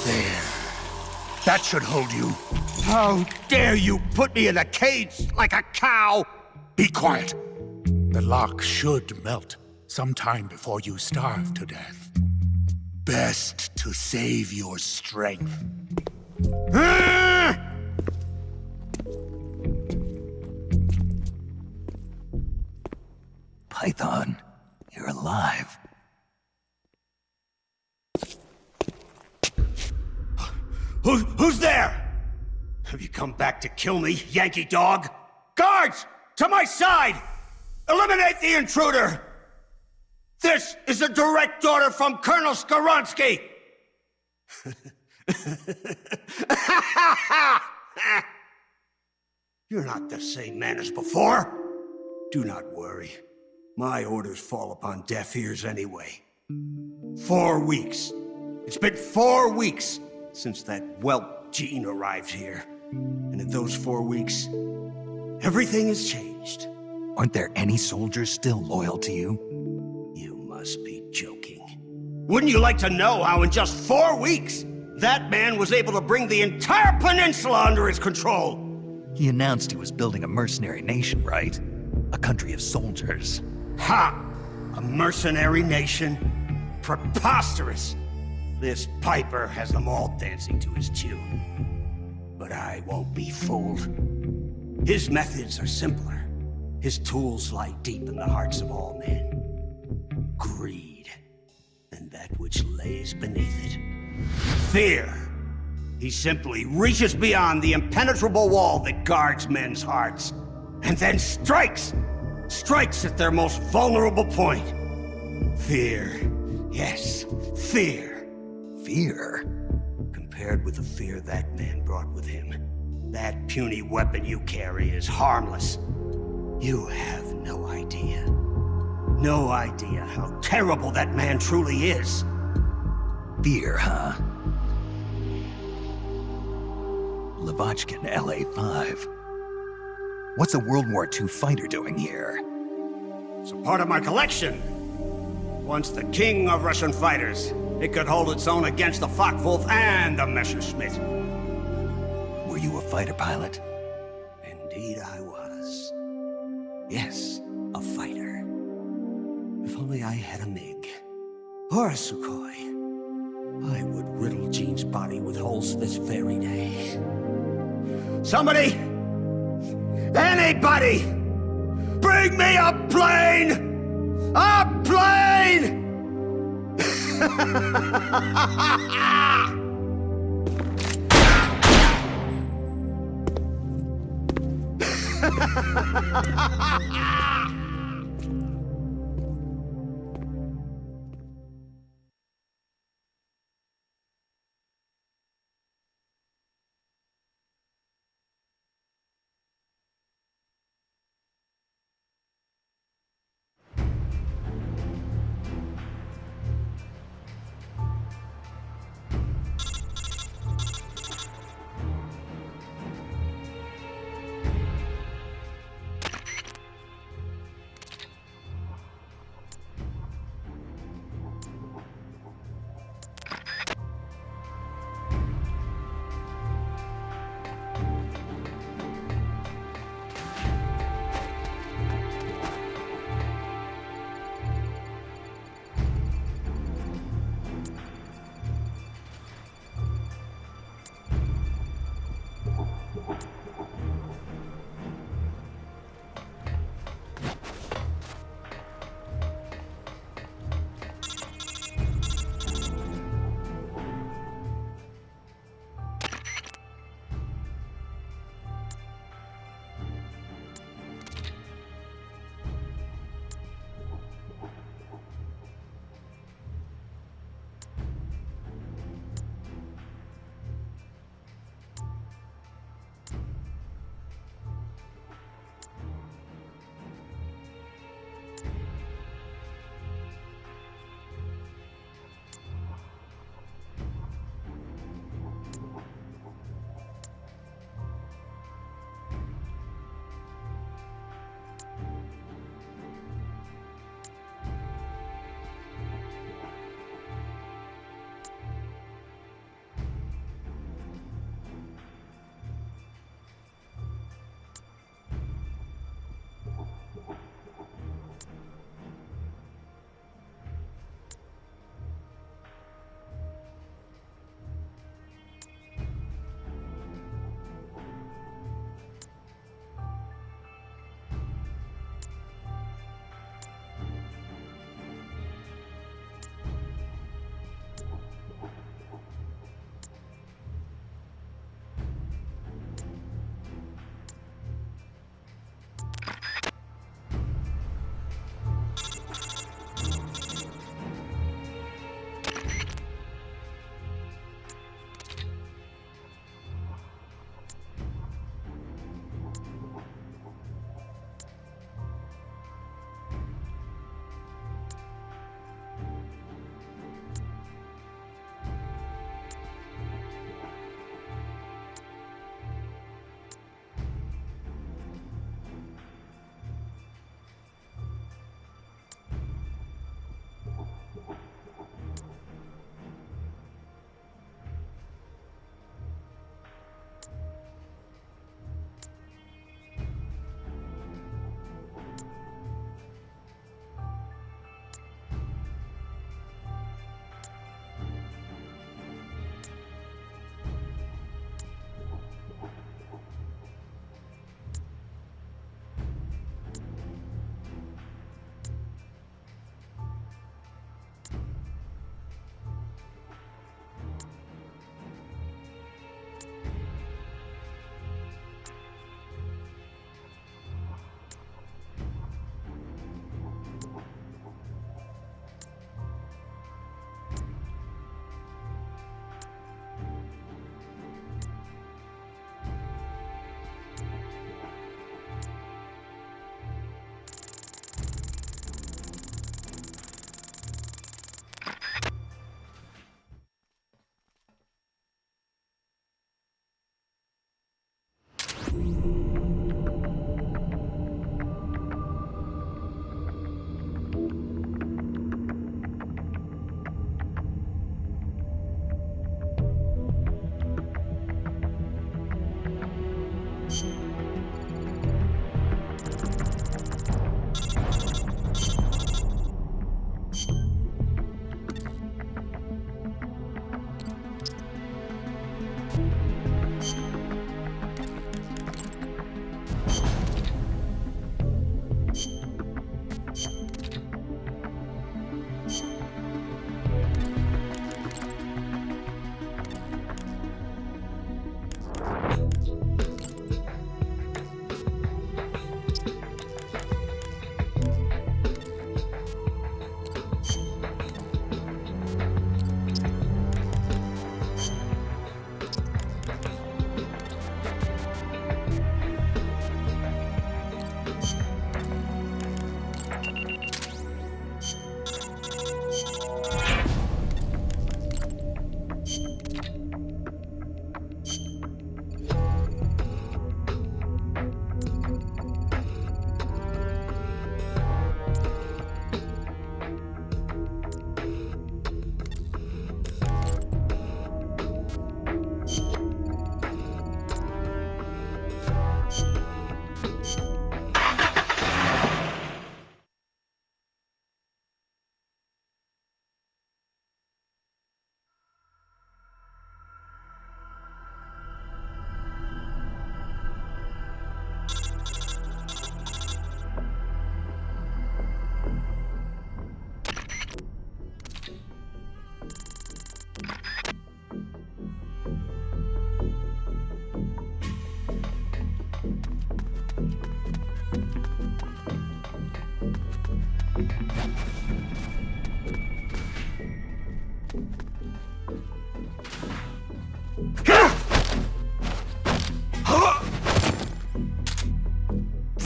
There. That should hold you. How dare you put me in a cage like a cow! Be quiet. The lock should melt sometime before you starve to death. Best to save your strength. Python, you're alive. Who's there? Have you come back to kill me, Yankee dog? Guards! To my side! Eliminate the intruder! This is a direct order from Colonel Skoronsky! You're not the same man as before. Do not worry. My orders fall upon deaf ears anyway. 4 weeks. It's been 4 weeks since that whelp Jean arrived here. And in those 4 weeks, everything has changed. Aren't there any soldiers still loyal to you? You must be joking. Wouldn't you like to know how in just 4 weeks, that man was able to bring the entire peninsula under his control? He announced he was building a mercenary nation, right? A country of soldiers. Ha! A mercenary nation? Preposterous! This piper has them all dancing to his tune. But I won't be fooled. His methods are simpler. His tools lie deep in the hearts of all men. Greed, and that which lays beneath it. Fear. He simply reaches beyond the impenetrable wall that guards men's hearts, and then strikes! Strikes at their most vulnerable point. Fear. Yes, fear. Fear? Compared with the fear that man brought with him, that puny weapon you carry is harmless. You have no idea. No idea how terrible that man truly is. Fear, huh? Lavochkin, LA-5. What's a World War II fighter doing here? It's a part of my collection. Once the king of Russian fighters, it could hold its own against the Focke-Wulf and the Messerschmitt. Were you a fighter pilot? Indeed I was. Yes, a fighter. If only I had a MiG. Or a Sukhoi. I would riddle Jean's body with holes this very day. Somebody! Anybody! Bring me a plane! A plane!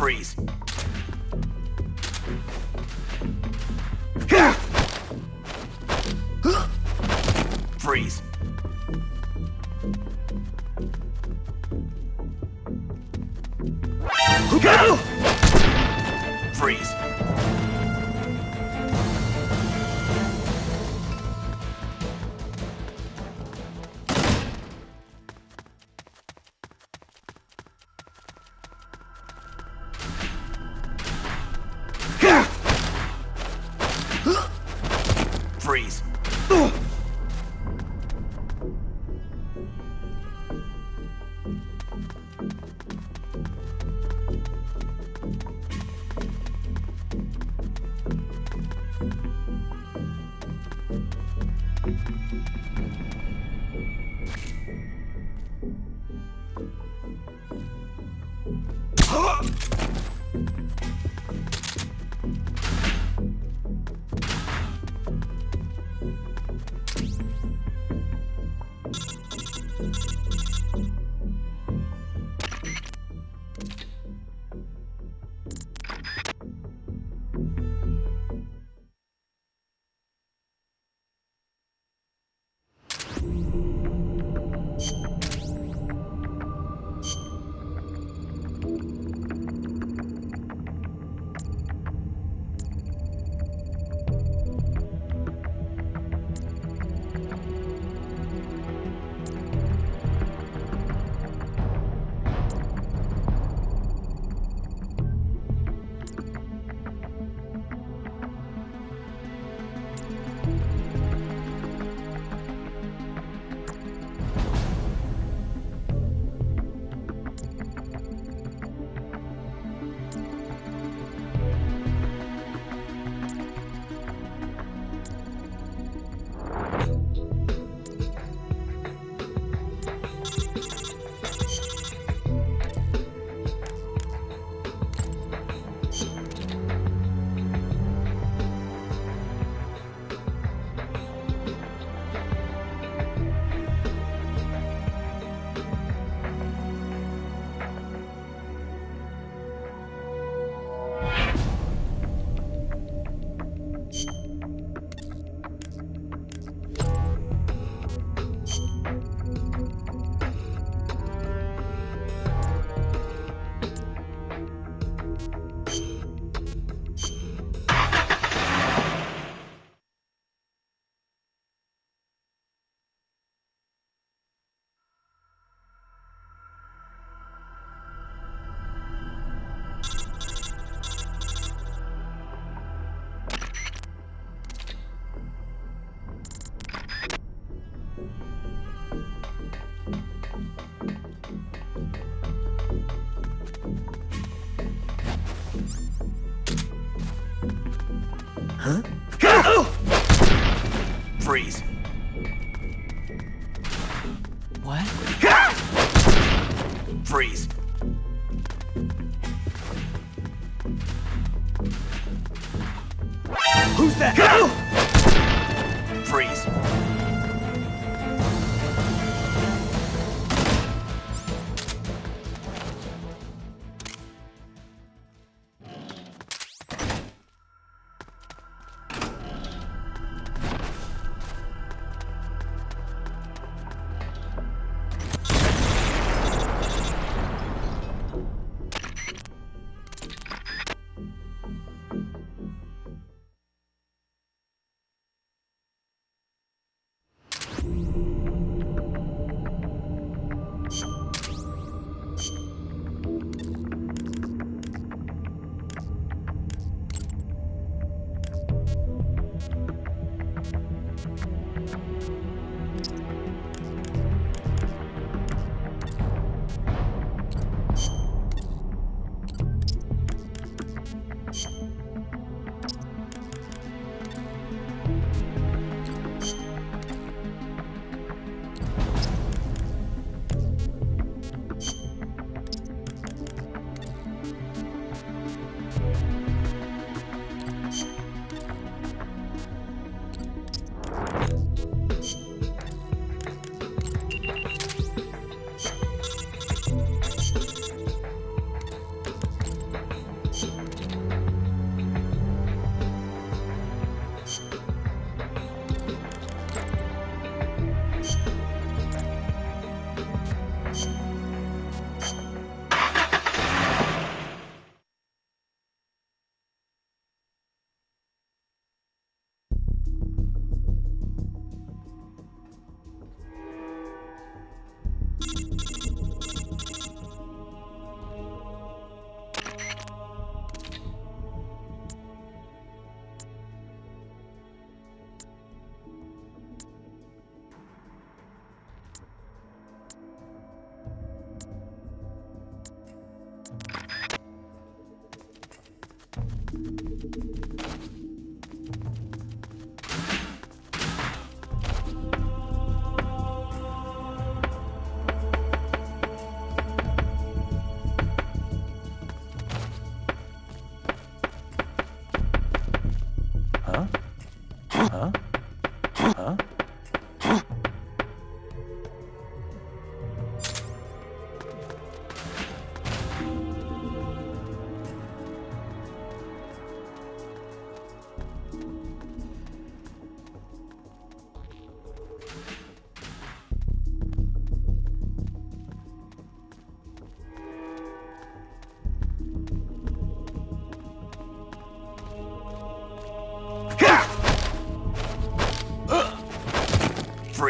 Freeze. Freeze. Freeze. Freeze. Huh? Freeze. What? Freeze. Who's that? Freeze.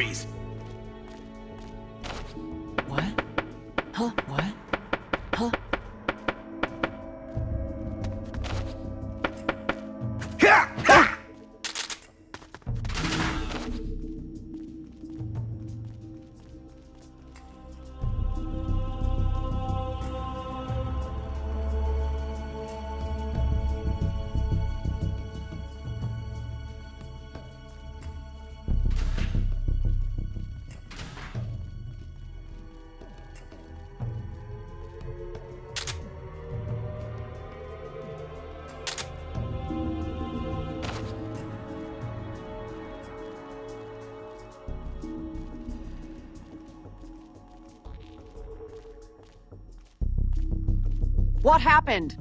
Freeze. What? Huh? What? Huh? What happened?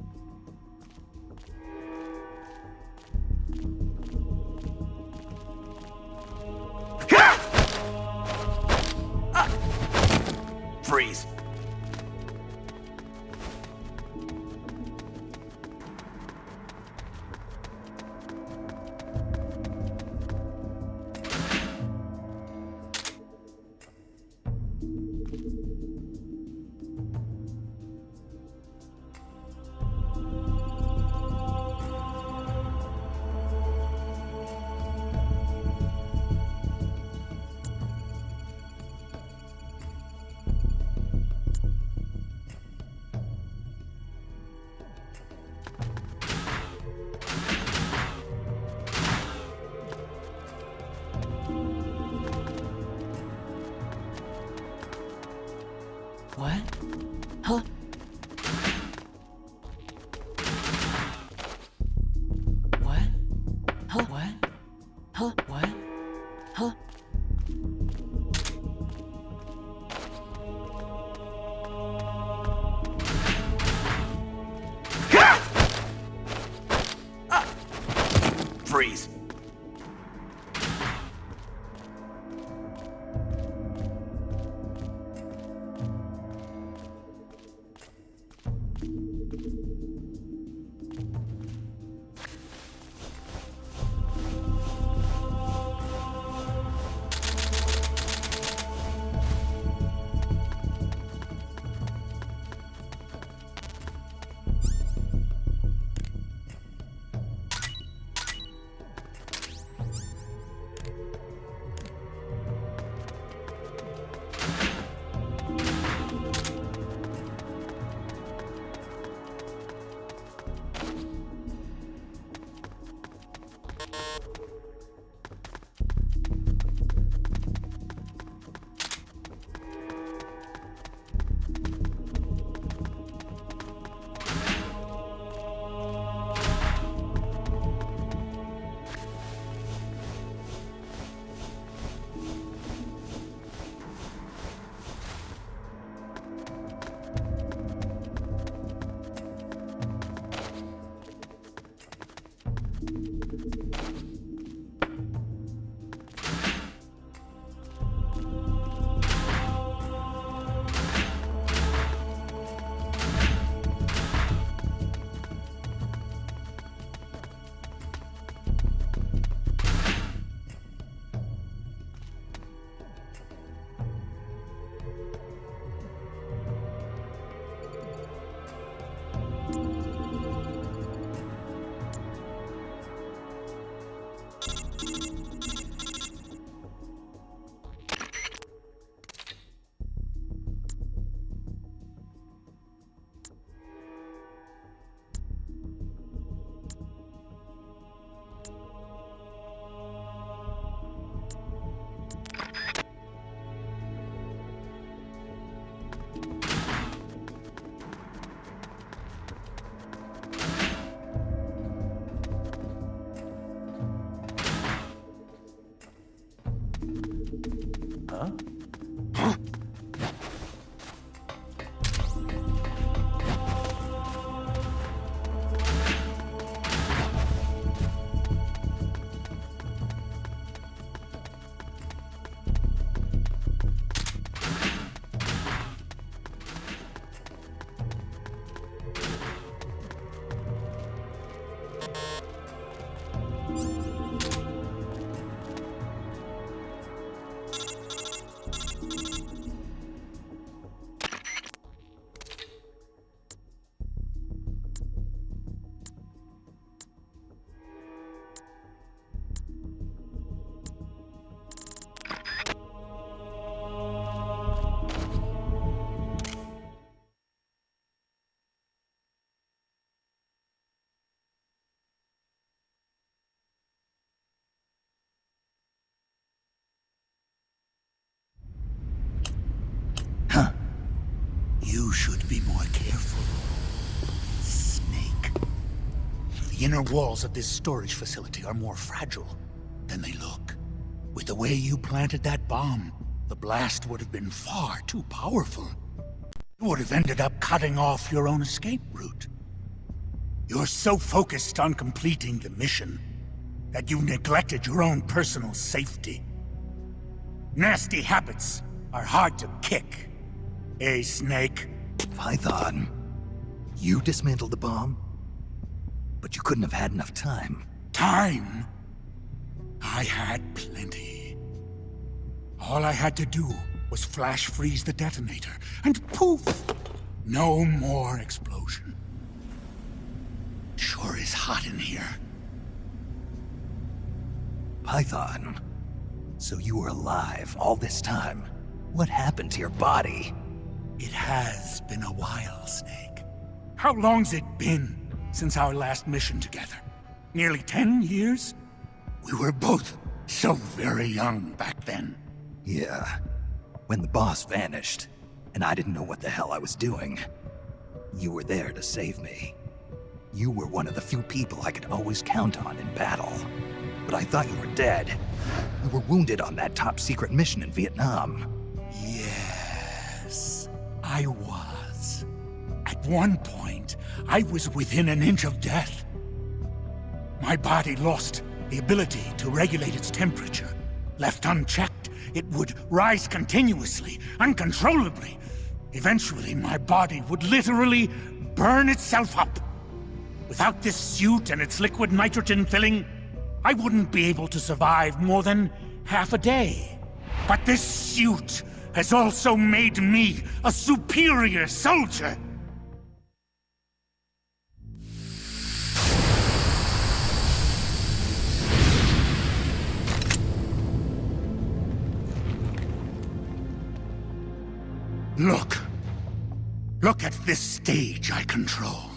Freeze. What? Huh? What? Huh? What? Huh? What? Huh? Freeze. You should be more careful, Snake. The inner walls of this storage facility are more fragile than they look. With the way you planted that bomb, the blast would have been far too powerful. You would have ended up cutting off your own escape route. You're so focused on completing the mission that you neglected your own personal safety. Nasty habits are hard to kick. Eh, Snake? Python, you dismantled the bomb? But you couldn't have had enough time. Time? I had plenty. All I had to do was flash freeze the detonator, and poof! No more explosion. Sure is hot in here. Python, so you were alive all this time. What happened to your body? It has been a while, Snake. How long's it been since our last mission together? Nearly 10 years? We were both so very young back then. Yeah. When the boss vanished, and I didn't know what the hell I was doing, you were there to save me. You were one of the few people I could always count on in battle. But I thought you were dead. You were wounded on that top-secret mission in Vietnam. Yes, I was. At one point, I was within an inch of death. My body lost the ability to regulate its temperature. Left unchecked, it would rise continuously, uncontrollably. Eventually, my body would literally burn itself up. Without this suit and its liquid nitrogen filling, I wouldn't be able to survive more than half a day. But this suit has also made me a superior soldier. Look. Look at this stage I control.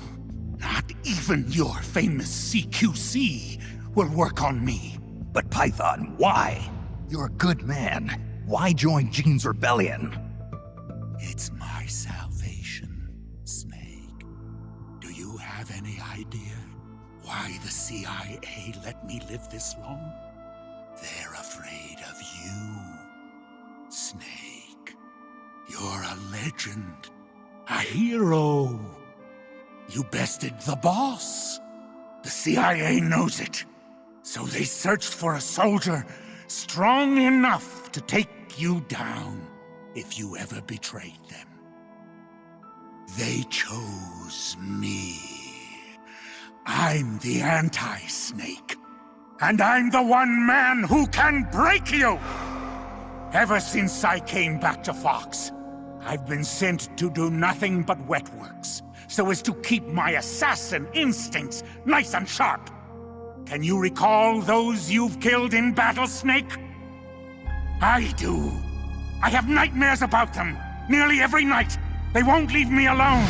Not even your famous CQC will work on me. But Python, why? You're a good man. Why join Gene's rebellion? It's my salvation, Snake. Do you have any idea why the CIA let me live this long? They're afraid of you, Snake. You're a legend. A hero. You bested the boss. The CIA knows it. So they searched for a soldier strong enough to take you down if you ever betrayed them. They chose me. I'm the anti-Snake. And I'm the one man who can break you! Ever since I came back to Fox, I've been sent to do nothing but wet works, so as to keep my assassin instincts nice and sharp. Can you recall those you've killed in battle, Snake? I do. I have nightmares about them, nearly every night. They won't leave me alone.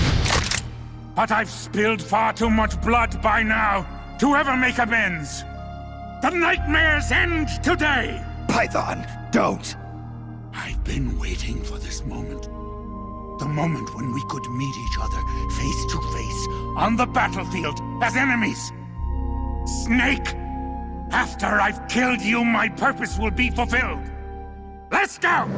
But I've spilled far too much blood by now to ever make amends. The nightmares end today! Python, don't! I've been waiting for this moment. The moment when we could meet each other face to face on the battlefield as enemies. Snake! After I've killed you, my purpose will be fulfilled. Let's go!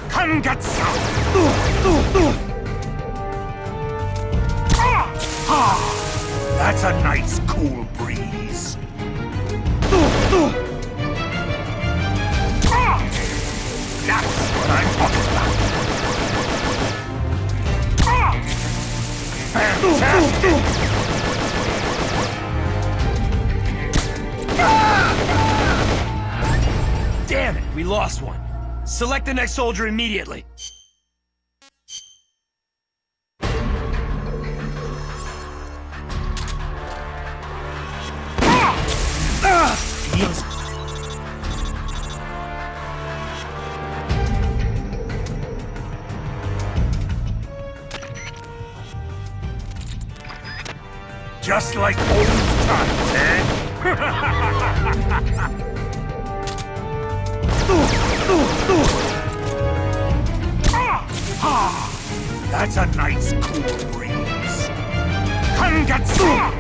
Come get some! That's a nice cool breeze. That's what I'm talking about. Fantastic! Damn it, we lost one. Select the next soldier immediately. Just like old times, eh? That's a nice cool breeze. Come get some!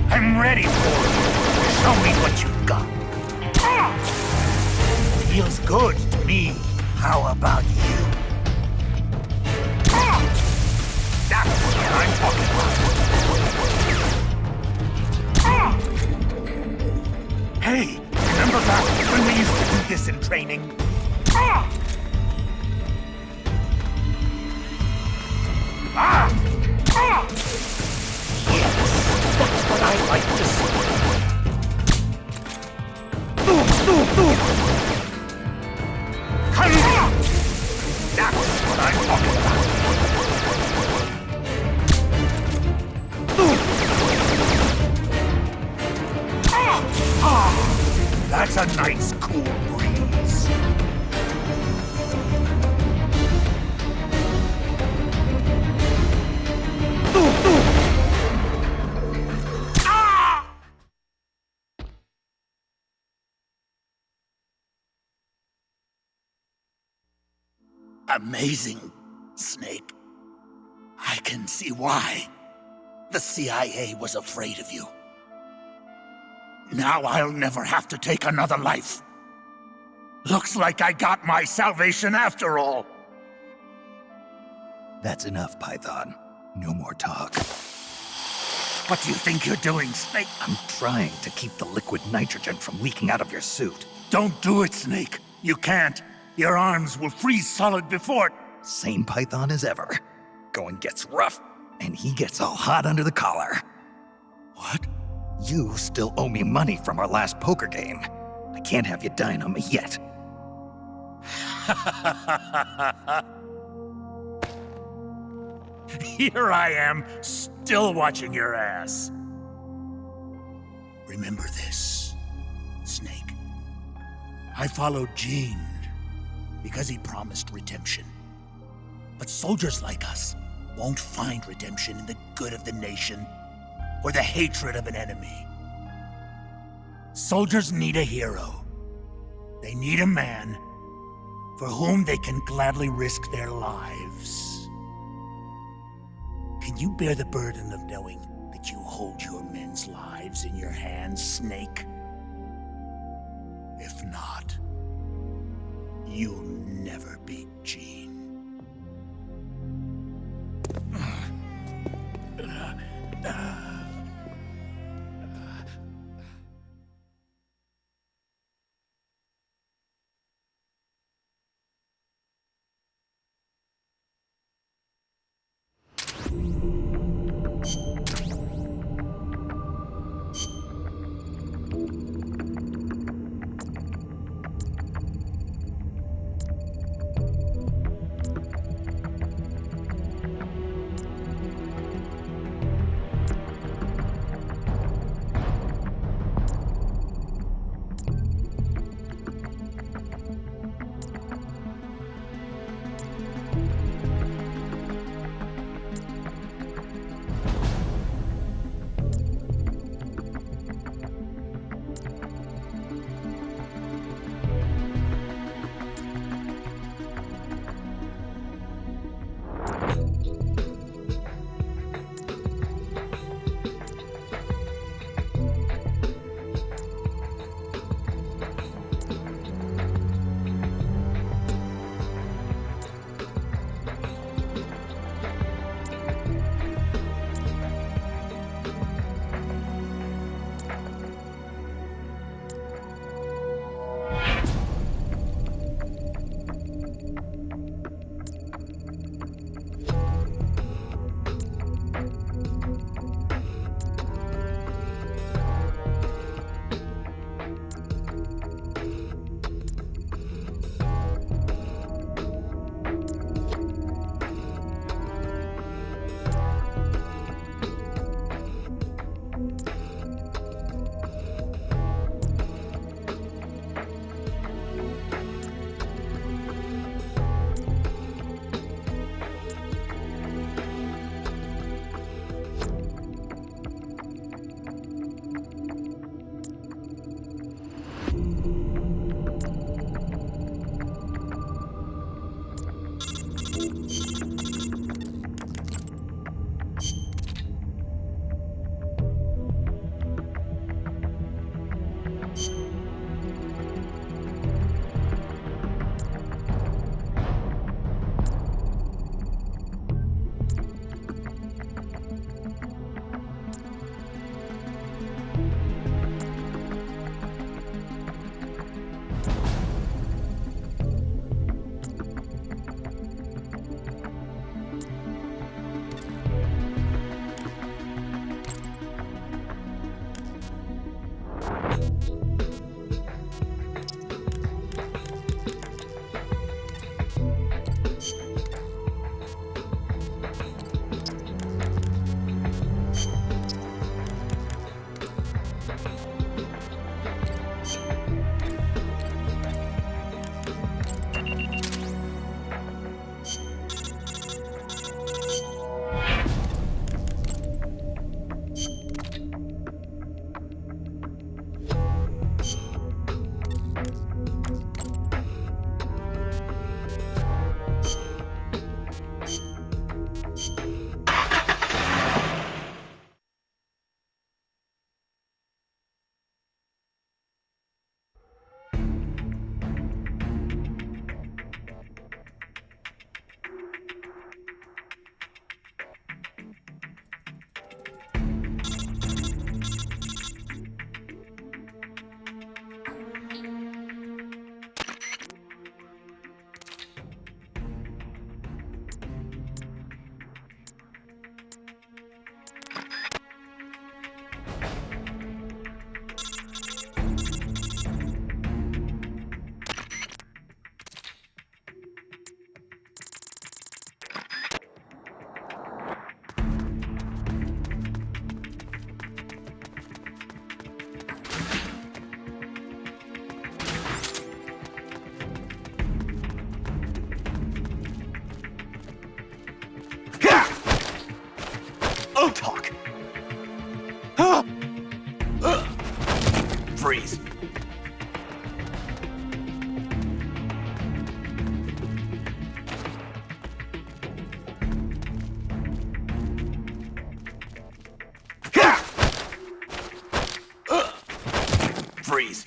I'm ready for it. Show me what you've got. Feels good to me. How about you? That's what I'm talking about. Hey, remember back when we used to do this in training? Yes, that's what I like to see. Come here! That's what I'm talking about. That's a nice cool breeze. Amazing, Snake. I can see why the CIA was afraid of you. Now I'll never have to take another life. Looks like I got my salvation after all. That's enough, Python. No more talk. What do you think you're doing, Snake? I'm trying to keep the liquid nitrogen from leaking out of your suit. Don't do it, Snake. You can't. Your arms will freeze solid before it. Same Python as ever. Going gets rough, and he gets all hot under the collar. What? You still owe me money from our last poker game. I can't have you dying on me yet. Here I am, still watching your ass. Remember this, Snake. I followed Gene because he promised redemption. But soldiers like us won't find redemption in the good of the nation or the hatred of an enemy. Soldiers need a hero. They need a man for whom they can gladly risk their lives. Can you bear the burden of knowing that you hold your men's lives in your hands, Snake? If not, you'll never beat Gene. Talk. Freeze. Freeze.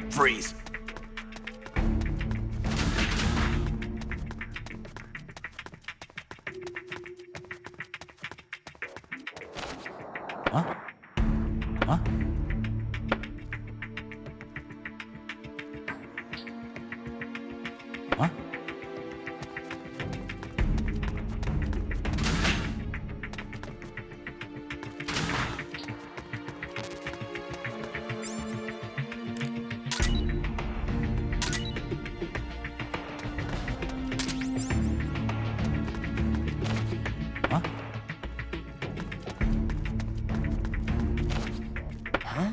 Freeze. Huh? Huh? Huh? Huh?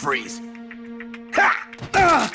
freeze. Ha! Ah!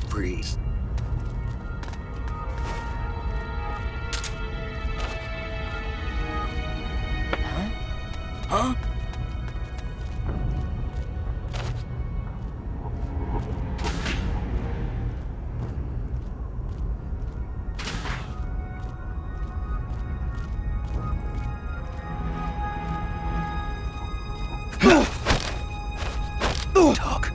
Freeze. Huh? Talk.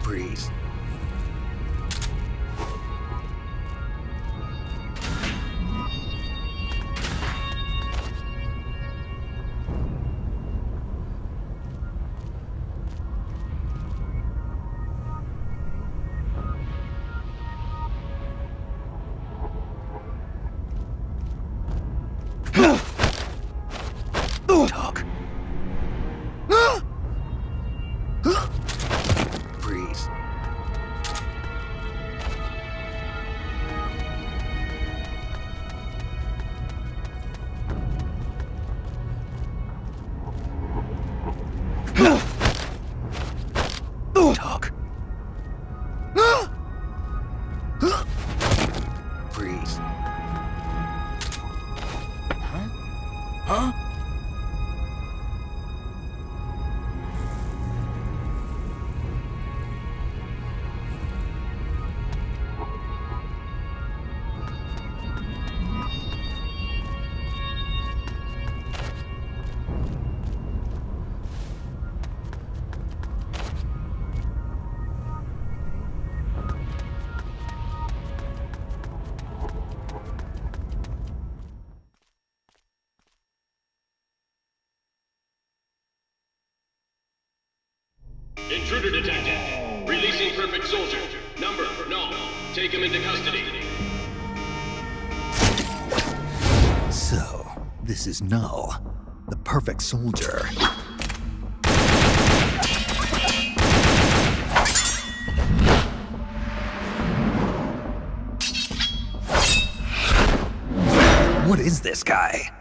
Freeze. Talk. Freeze. Talk. Freeze. Huh? Intruder detected. Releasing perfect soldier. Number, no. Take him into custody. So, this is Null, the perfect soldier. What is this guy?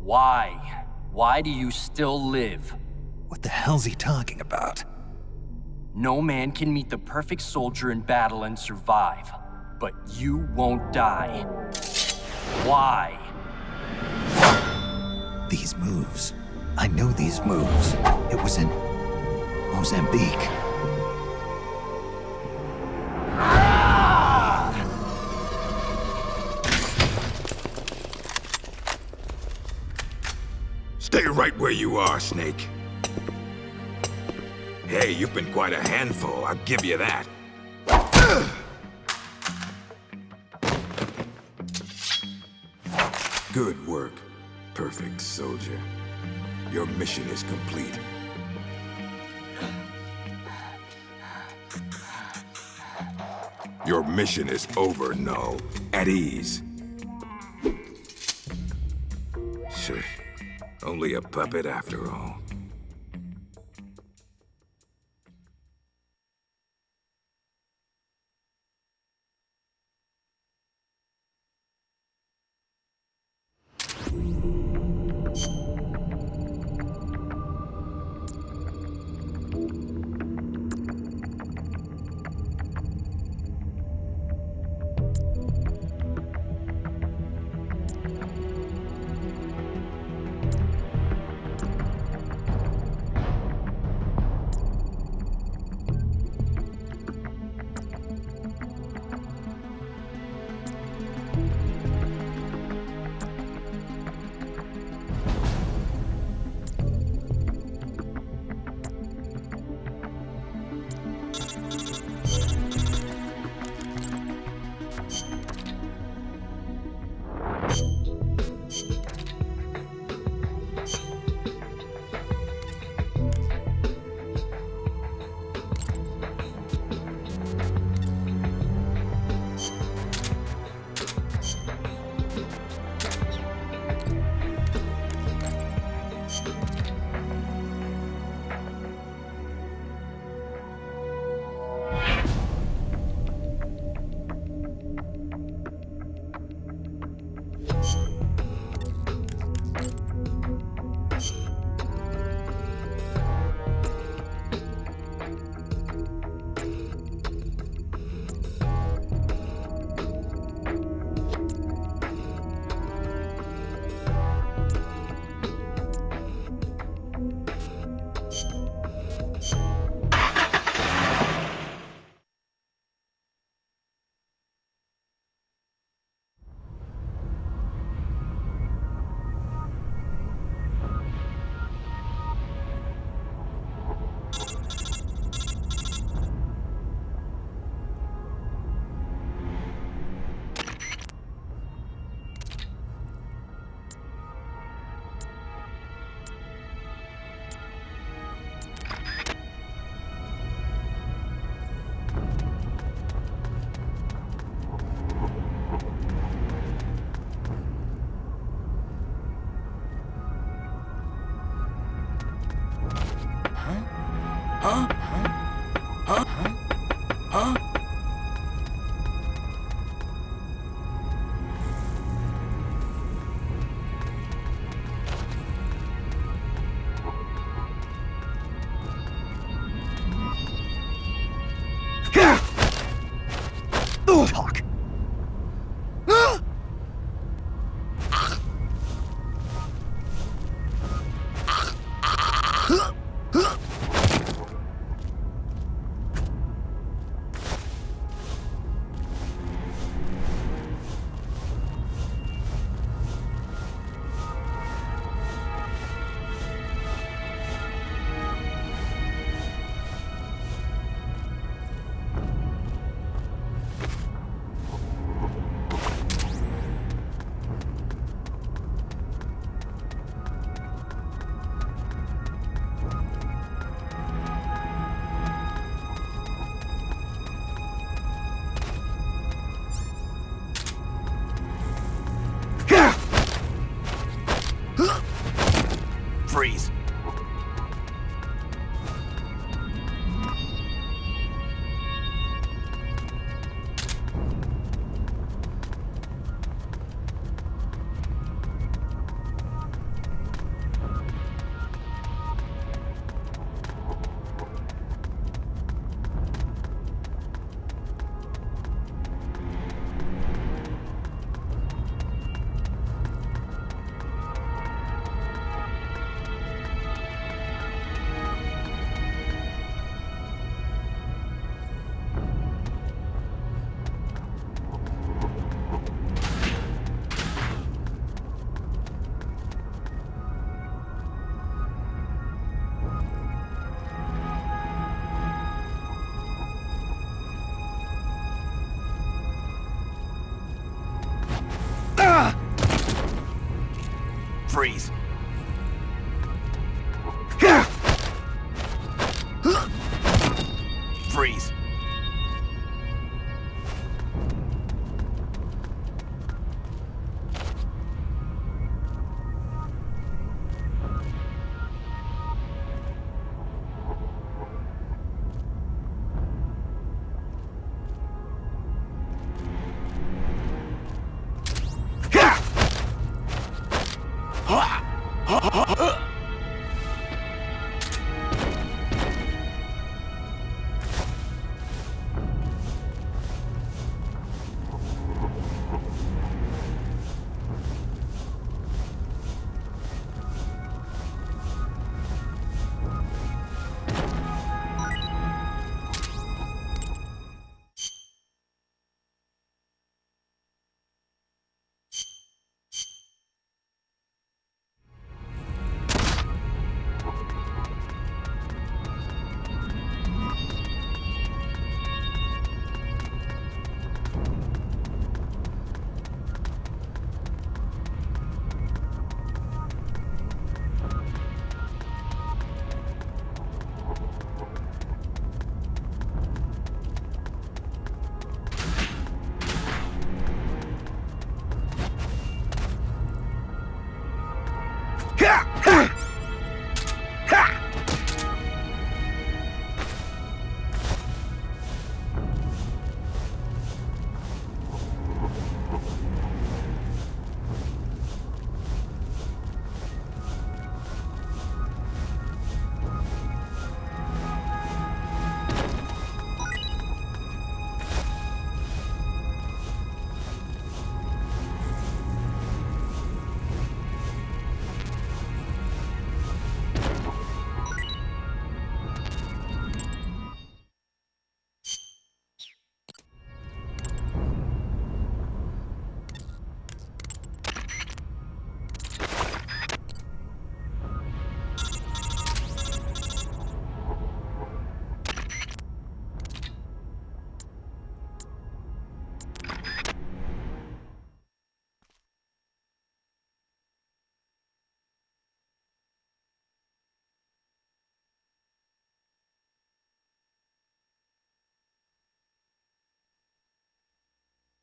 Why? Why do you still live? What the hell's he talking about? No man can meet the perfect soldier in battle and survive, but you won't die. Why? These moves. I know these moves. It was in Mozambique. Stay right where you are, Snake. Hey, you've been quite a handful, I'll give you that. Good work, perfect soldier. Your mission is complete. Your mission is over, Null. At ease. Sure. Only a puppet after all. Talk. Freeze. Freeze. Freeze.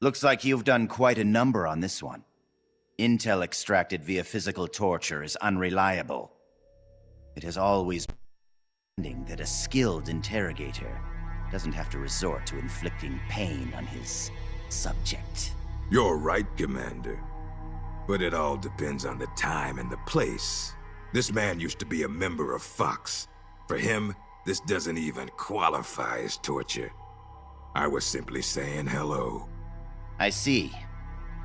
Looks like you've done quite a number on this one. Intel extracted via physical torture is unreliable. It has always that a skilled interrogator doesn't have to resort to inflicting pain on his subject. You're right, Commander. But it all depends on the time and the place. This man used to be a member of Fox. For him, this doesn't even qualify as torture. I was simply saying hello. I see.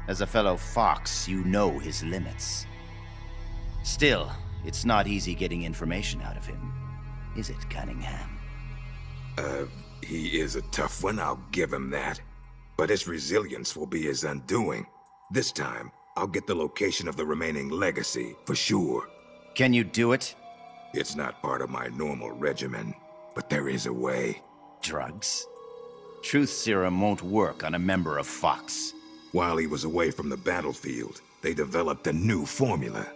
As a fellow Fox, you know his limits. Still, it's not easy getting information out of him, is it, Cunningham? He is a tough one, I'll give him that. But his resilience will be his undoing. This time, I'll get the location of the remaining legacy, for sure. Can you do it? It's not part of my normal regimen, but there is a way. Drugs? Truth serum won't work on a member of Fox. While he was away from the battlefield, they developed a new formula.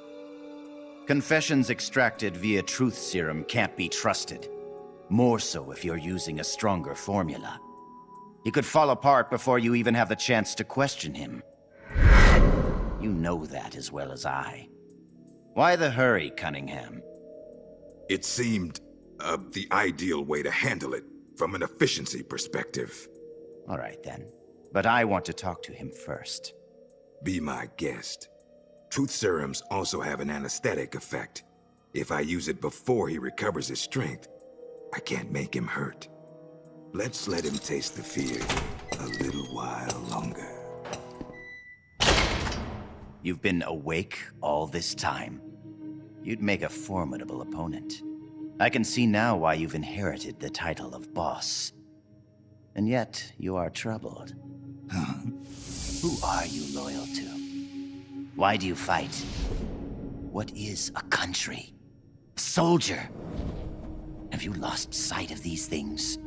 Confessions extracted via truth serum can't be trusted. More so if you're using a stronger formula. He could fall apart before you even have the chance to question him. You know that as well as I. Why the hurry, Cunningham? It seemed the ideal way to handle it, from an efficiency perspective. All right then. But I want to talk to him first. Be my guest. Truth serums also have an anesthetic effect. If I use it before he recovers his strength, I can't make him hurt. Let's let him taste the fear a little while longer. You've been awake all this time. You'd make a formidable opponent. I can see now why you've inherited the title of boss. And yet, you are troubled. Who are you loyal to? Why do you fight? What is a country? A soldier? Have you lost sight of these things?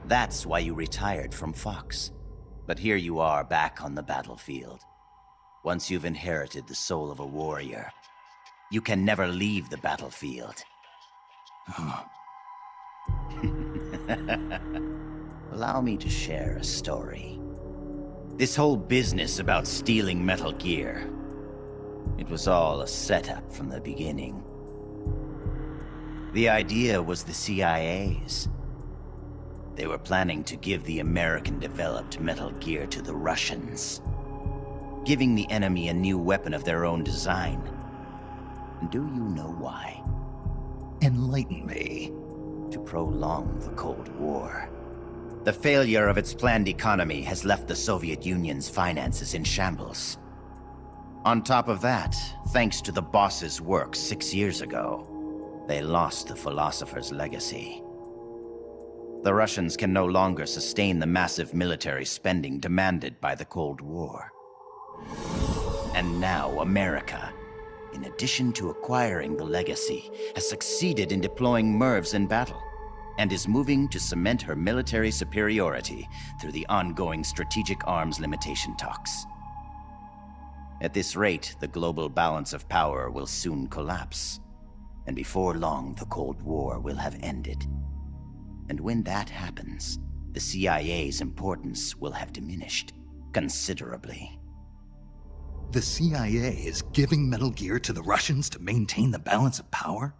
That's why you retired from Fox. But here you are back on the battlefield. Once you've inherited the soul of a warrior, you can never leave the battlefield. Allow me to share a story. This whole business about stealing Metal Gear, it was all a setup from the beginning. The idea was the CIA's. They were planning to give the American-developed Metal Gear to the Russians, giving the enemy a new weapon of their own design. Do you know why? Enlighten me. To prolong the Cold War. The failure of its planned economy has left the Soviet Union's finances in shambles. On top of that, thanks to the boss's work 6 years ago, they lost the philosopher's legacy. The Russians can no longer sustain the massive military spending demanded by the Cold War. And now America, in addition to acquiring the legacy, has succeeded in deploying MIRVs in battle, and is moving to cement her military superiority through the ongoing strategic arms limitation talks. At this rate, the global balance of power will soon collapse, and before long the Cold War will have ended. And when that happens, the CIA's importance will have diminished considerably. The CIA is giving Metal Gear to the Russians to maintain the balance of power?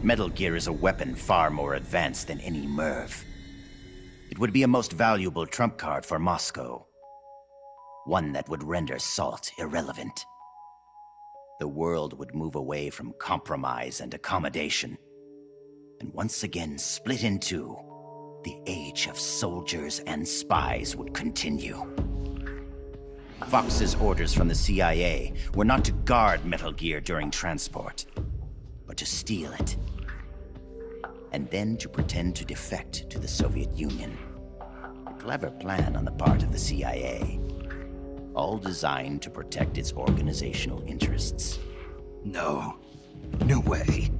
Metal Gear is a weapon far more advanced than any MIRV. It would be a most valuable trump card for Moscow. One that would render SALT irrelevant. The world would move away from compromise and accommodation, and once again split in two. The age of soldiers and spies would continue. Fox's orders from the CIA were not to guard Metal Gear during transport, but to steal it, and then to pretend to defect to the Soviet Union. A clever plan on the part of the CIA, all designed to protect its organizational interests. No. No way.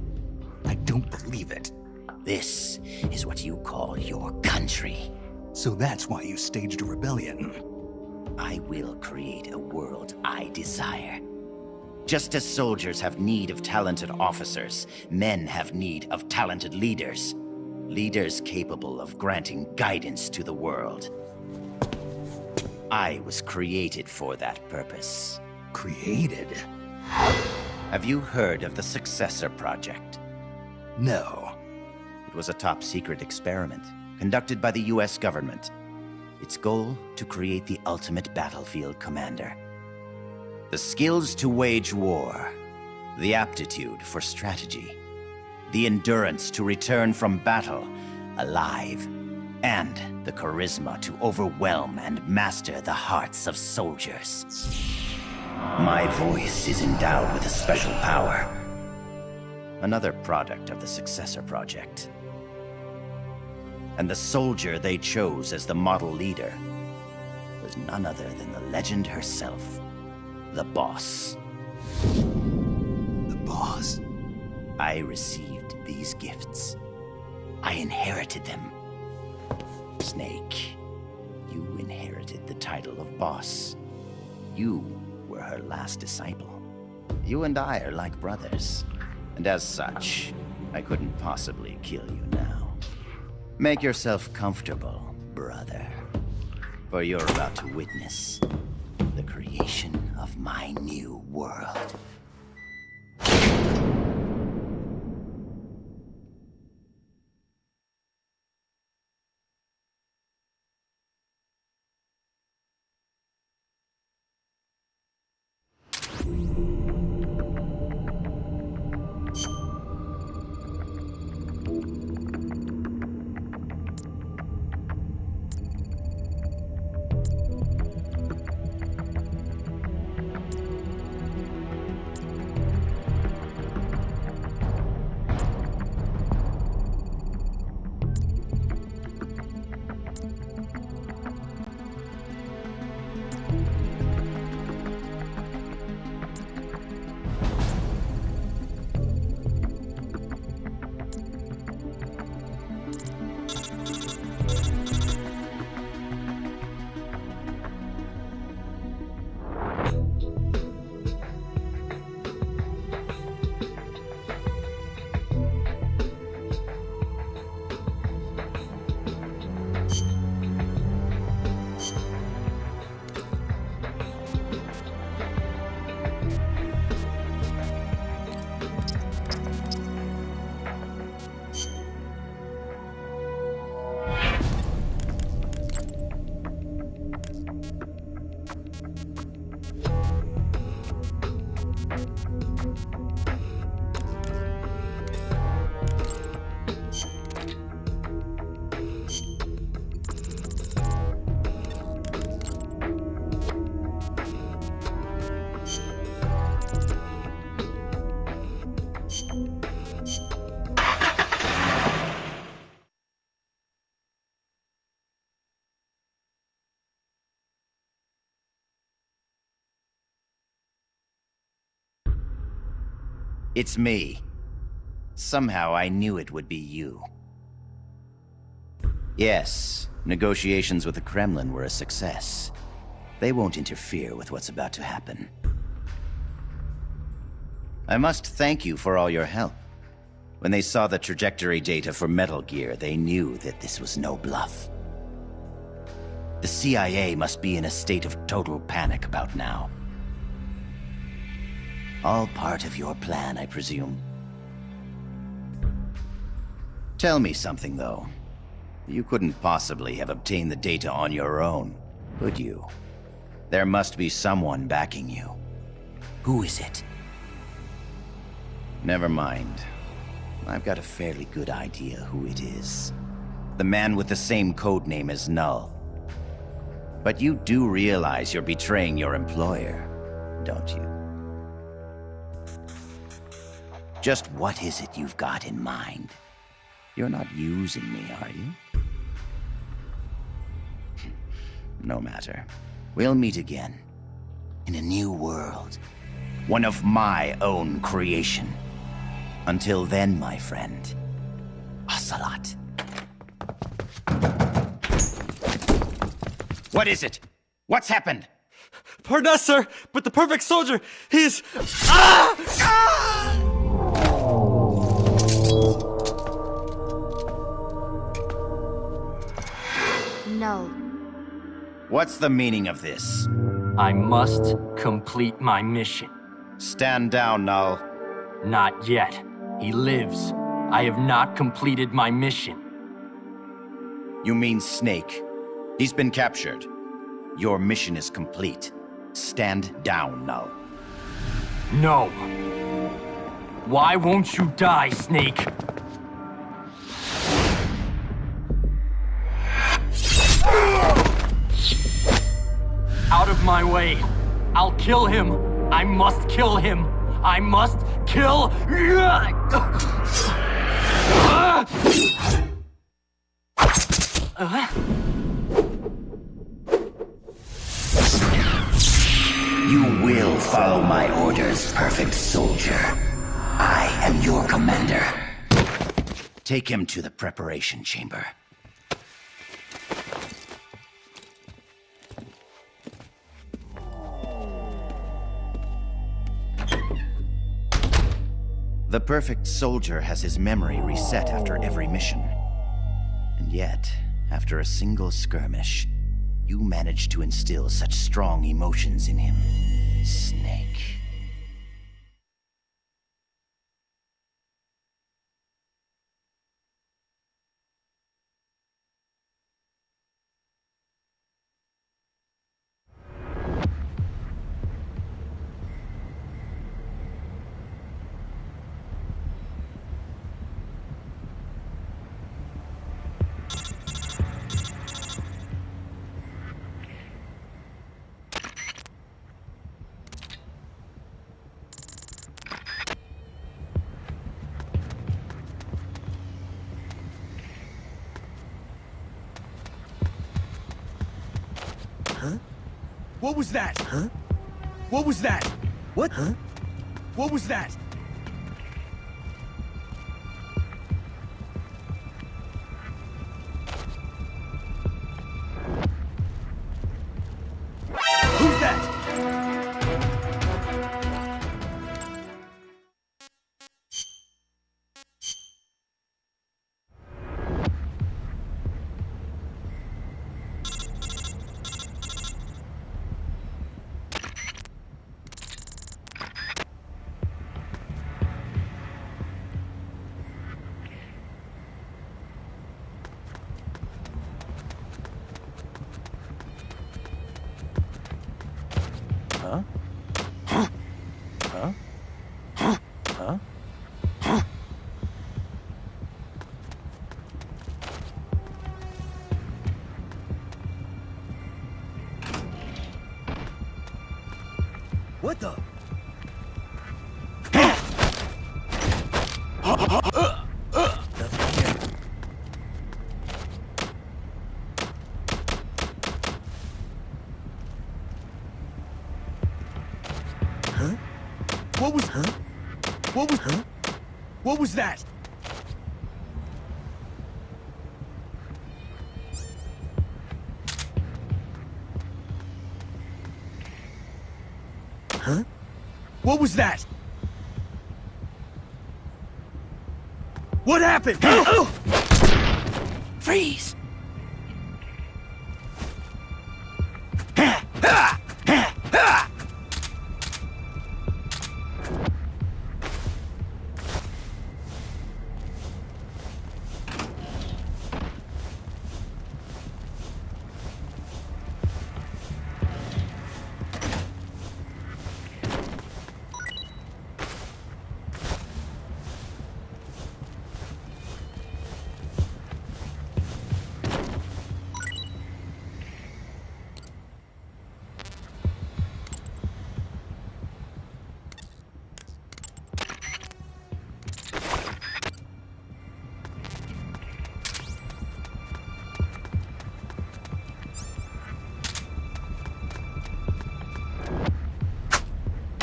I don't believe it. This is what you call your country. So that's why you staged a rebellion. I will create a world I desire. Just as soldiers have need of talented officers, men have need of talented leaders. Leaders capable of granting guidance to the world. I was created for that purpose. Created? Have you heard of the Successor Project? No. It was a top-secret experiment conducted by the US government. Its goal, to create the ultimate battlefield commander. The skills to wage war, the aptitude for strategy, the endurance to return from battle alive, and the charisma to overwhelm and master the hearts of soldiers. My voice is endowed with a special power. Another product of the Successor Project. And the soldier they chose as the model leader was none other than the legend herself, the Boss. The Boss? I received these gifts. I inherited them. Snake, you inherited the title of Boss. You were her last disciple. You and I are like brothers, and as such, I couldn't possibly kill you now. Make yourself comfortable, brother, for you're about to witness the creation of my new world. It's me. Somehow I knew it would be you. Yes, negotiations with the Kremlin were a success. They won't interfere with what's about to happen. I must thank you for all your help. When they saw the trajectory data for Metal Gear, they knew that this was no bluff. The CIA must be in a state of total panic about now. All part of your plan, I presume. Tell me something, though. You couldn't possibly have obtained the data on your own, could you? There must be someone backing you. Who is it? Never mind. I've got a fairly good idea who it is. The man with the same codename as Null. But you do realize you're betraying your employer, don't you? Just what is it you've got in mind? You're not using me, are you? No matter. We'll meet again. In a new world. One of my own creation. Until then, my friend. Ocelot. What is it? What's happened? Pardon us, sir, but the perfect soldier, he's... Ah! Ah! No. What's the meaning of this? I must complete my mission. Stand down, Null. Not yet. He lives. I have not completed my mission. You mean Snake. He's been captured. Your mission is complete. Stand down, Null. No. Why won't you die, Snake? Out of my way. I'll kill him. I must kill him. I must kill... You will follow my orders, perfect soldier. I am your commander. Take him to the preparation chamber. The perfect soldier has his memory reset after every mission. And yet, after a single skirmish, you managed to instill such strong emotions in him, Snake. What was that? Huh? What was that? What? Huh? What was that? Who's that? Huh? Huh? Huh? Huh? Huh? Huh? What the? What was... Huh? What was... Huh? What was that? Huh? What was that? What happened? Oh! Freeze!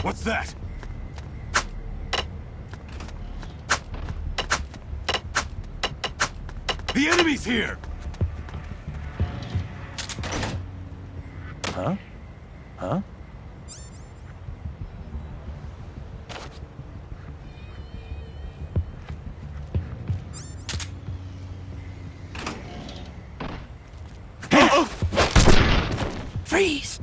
What's that? The enemy's here! Huh? Huh? Freeze!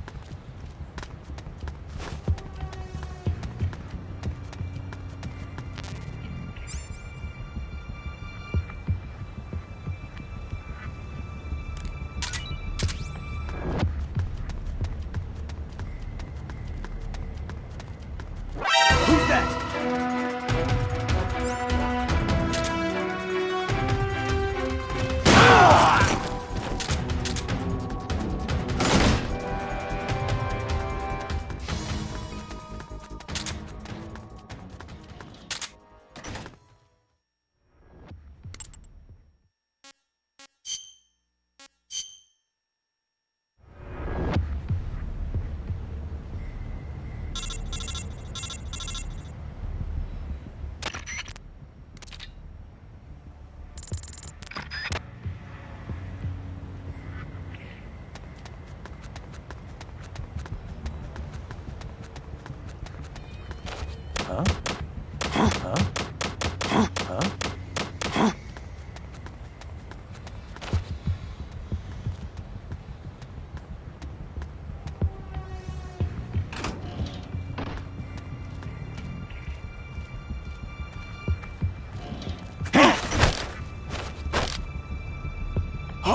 Huh?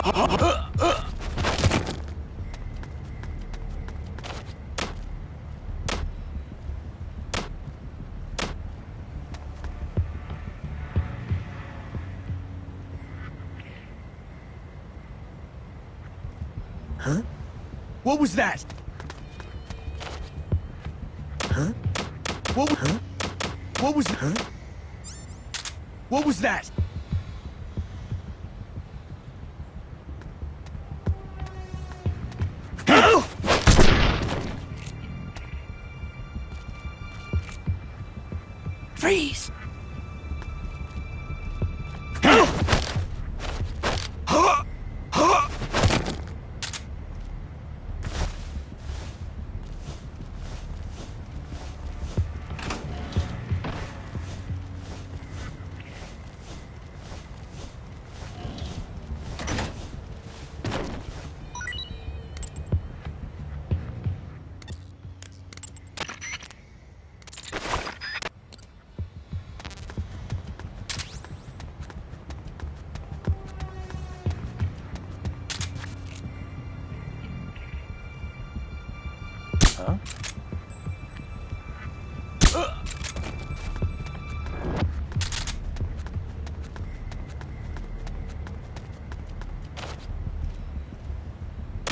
What was that? Huh? Huh? What was... Huh? What was that? Freeze! Huh?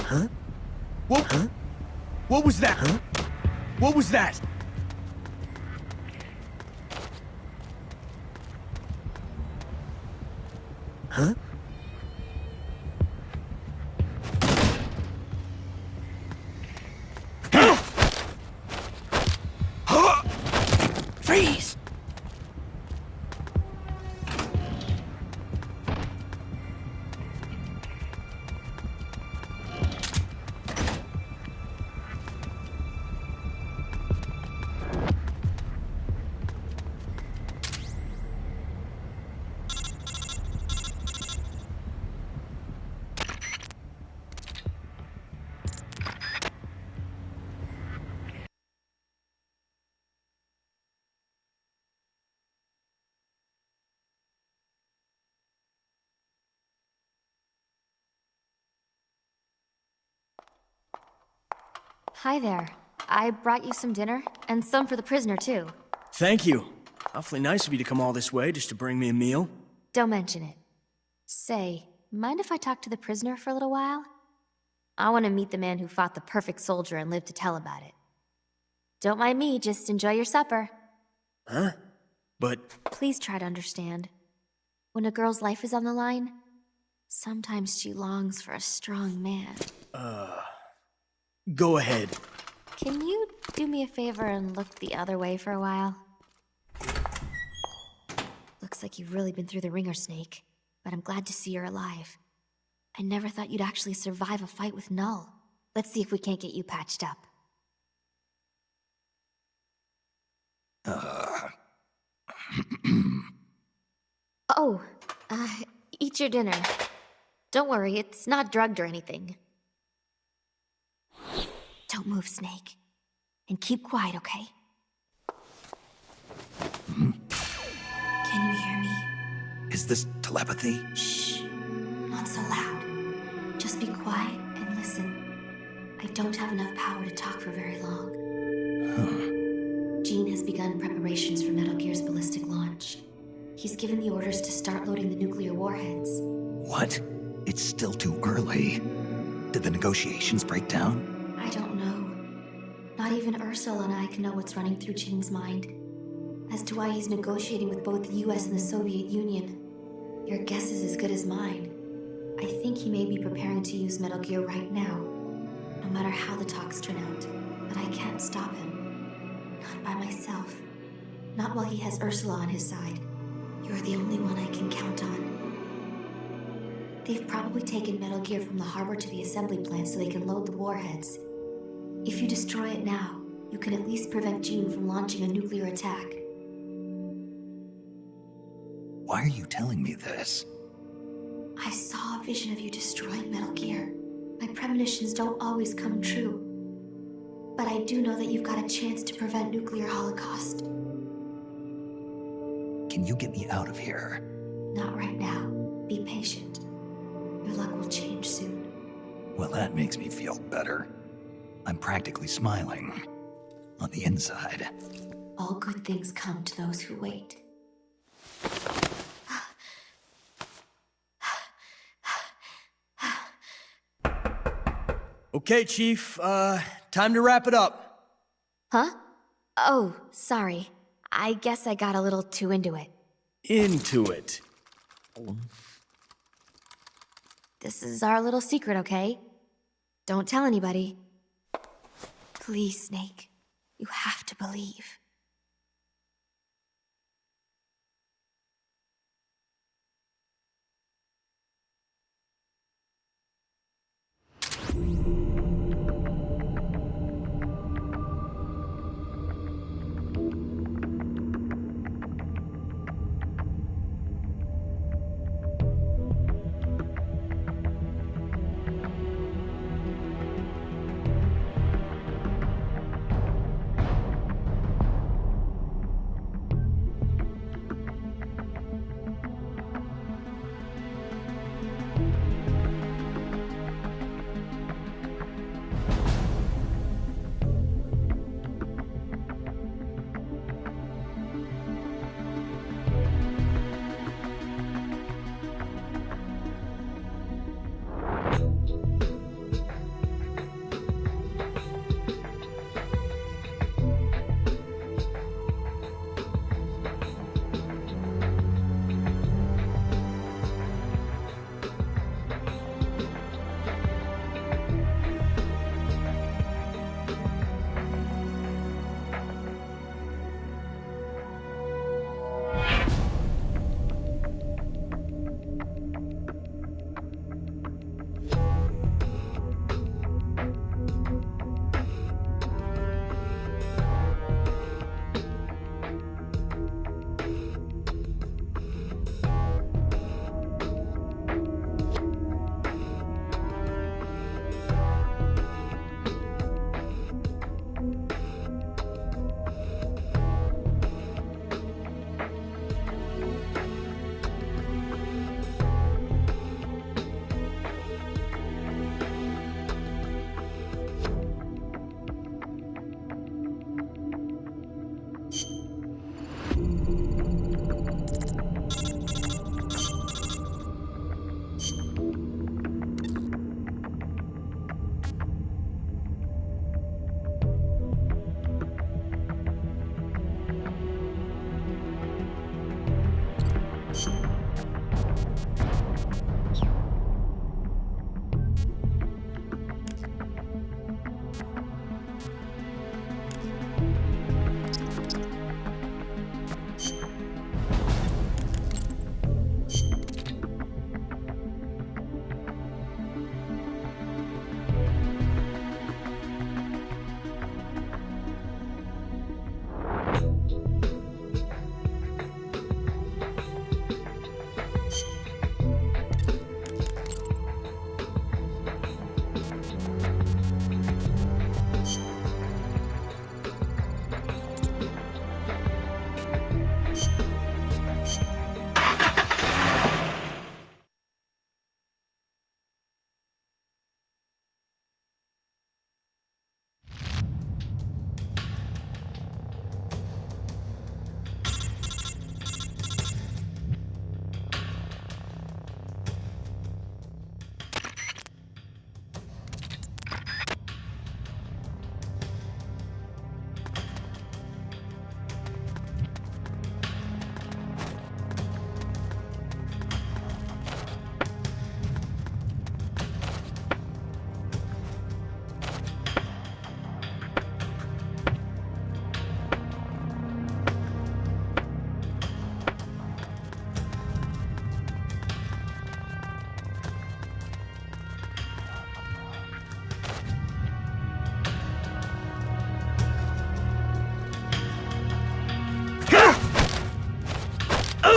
Huh? What? Huh? What was that? Huh? What was that? Huh? Freeze! Hi there. I brought you some dinner, and some for the prisoner, too. Thank you. Awfully nice of you to come all this way just to bring me a meal. Don't mention it. Say, mind if I talk to the prisoner for a little while? I want to meet the man who fought the perfect soldier and lived to tell about it. Don't mind me, just enjoy your supper. Huh? But... Please try to understand. When a girl's life is on the line, sometimes she longs for a strong man. Go ahead. Can you do me a favor and look the other way for a while? Looks like you've really been through the ringer, Snake, but I'm glad to see you're alive. I never thought you'd actually survive a fight with Null. Let's see if we can't get you patched up. Oh, eat your dinner. Don't worry, it's not drugged or anything. Don't move, Snake. And keep quiet, okay? Can you hear me? Is this telepathy? Shh. Not so loud. Just be quiet and listen. I don't have enough power to talk for very long. Gene has begun preparations for Metal Gear's ballistic launch. He's given the orders to start loading the nuclear warheads. What? It's still too early. Did the negotiations break down? I don't know. Not even Ursula and I can know what's running through Gene's mind. As to why he's negotiating with both the US and the Soviet Union, your guess is as good as mine. I think he may be preparing to use Metal Gear right now, no matter how the talks turn out. But I can't stop him. Not by myself. Not while he has Ursula on his side. You're the only one I can count on. They've probably taken Metal Gear from the harbor to the assembly plant so they can load the warheads. If you destroy it now, you can at least prevent Gene from launching a nuclear attack. Why are you telling me this? I saw a vision of you destroying Metal Gear. My premonitions don't always come true. But I do know that you've got a chance to prevent nuclear holocaust. Can you get me out of here? Not right now. Be patient. Your luck will change soon. Well, that makes me feel better. I'm practically smiling. On the inside. All good things come to those who wait. Okay, Chief, time to wrap it up. Huh? Oh, sorry. I guess I got a little too into it. Into it. This is our little secret, okay? Don't tell anybody. Please, Snake. You have to believe.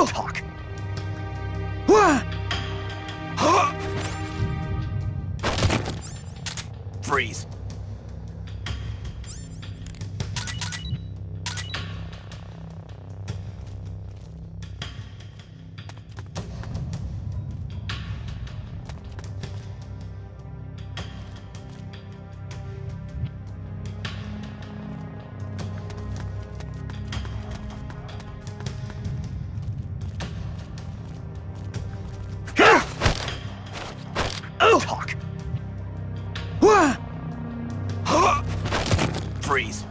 Talk. Freeze. Freeze.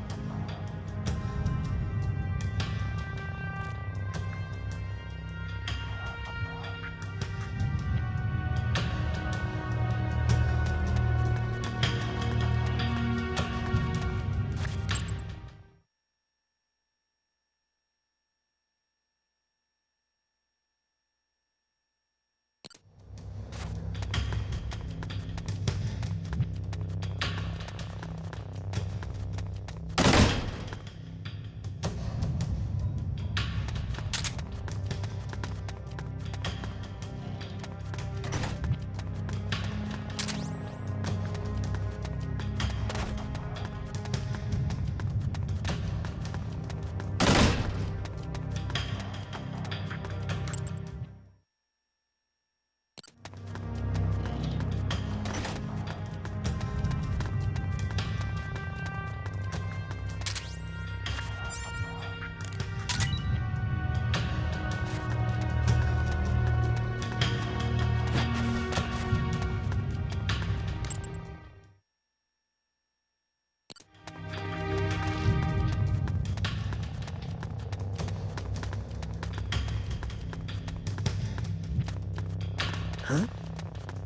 Huh?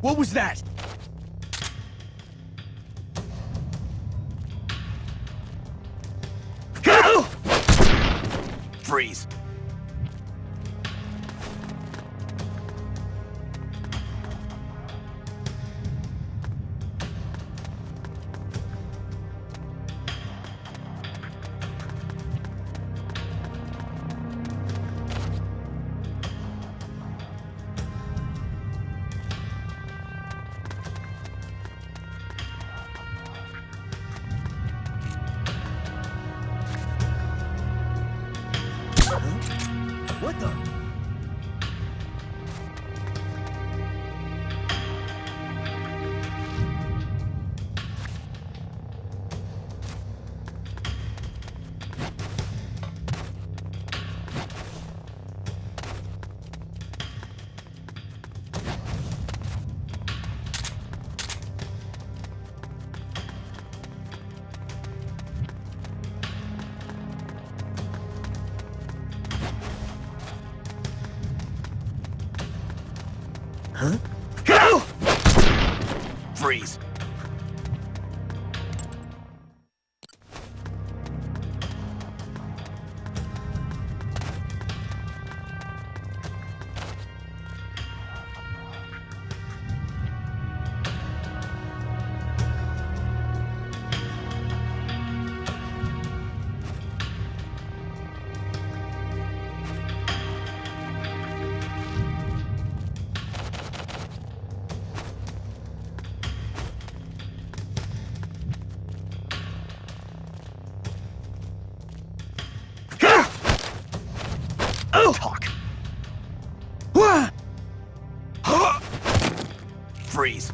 What was that? Freeze. What the? Huh? Go! Freeze. Talk. Freeze.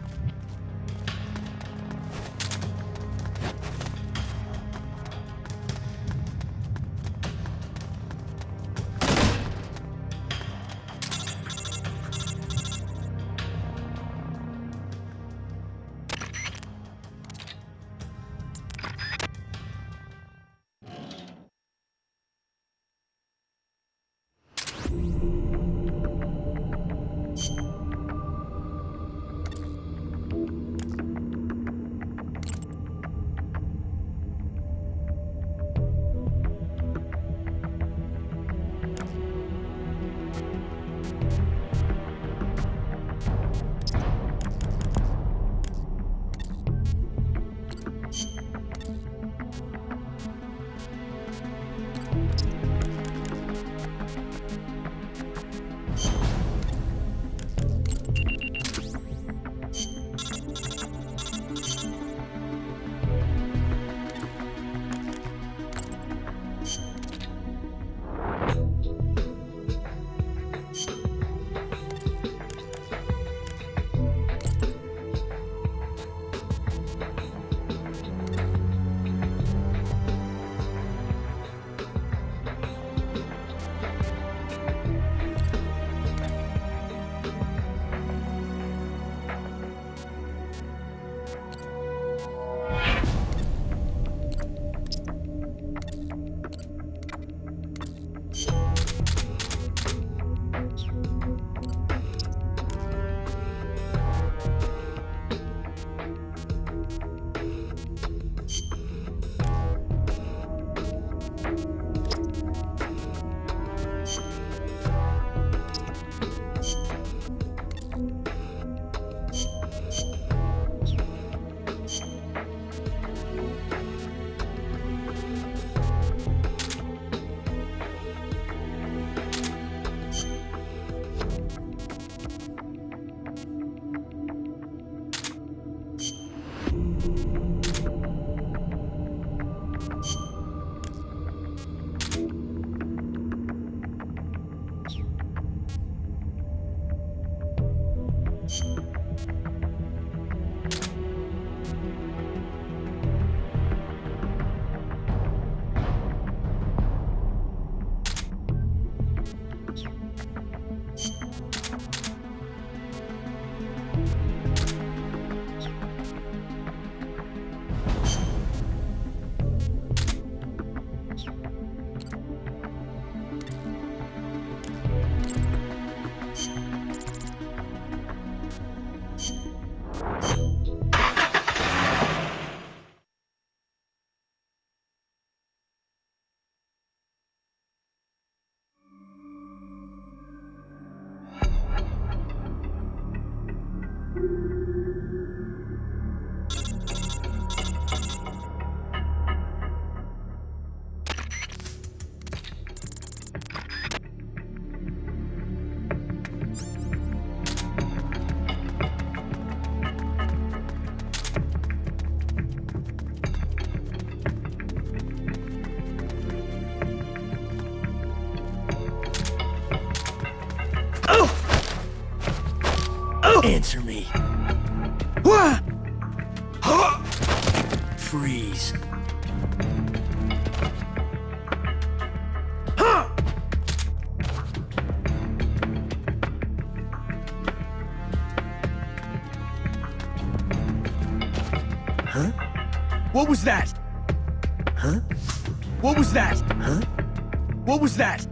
Answer me. What? Freeze. Huh? What was that? Huh? What was that? Huh? What was that?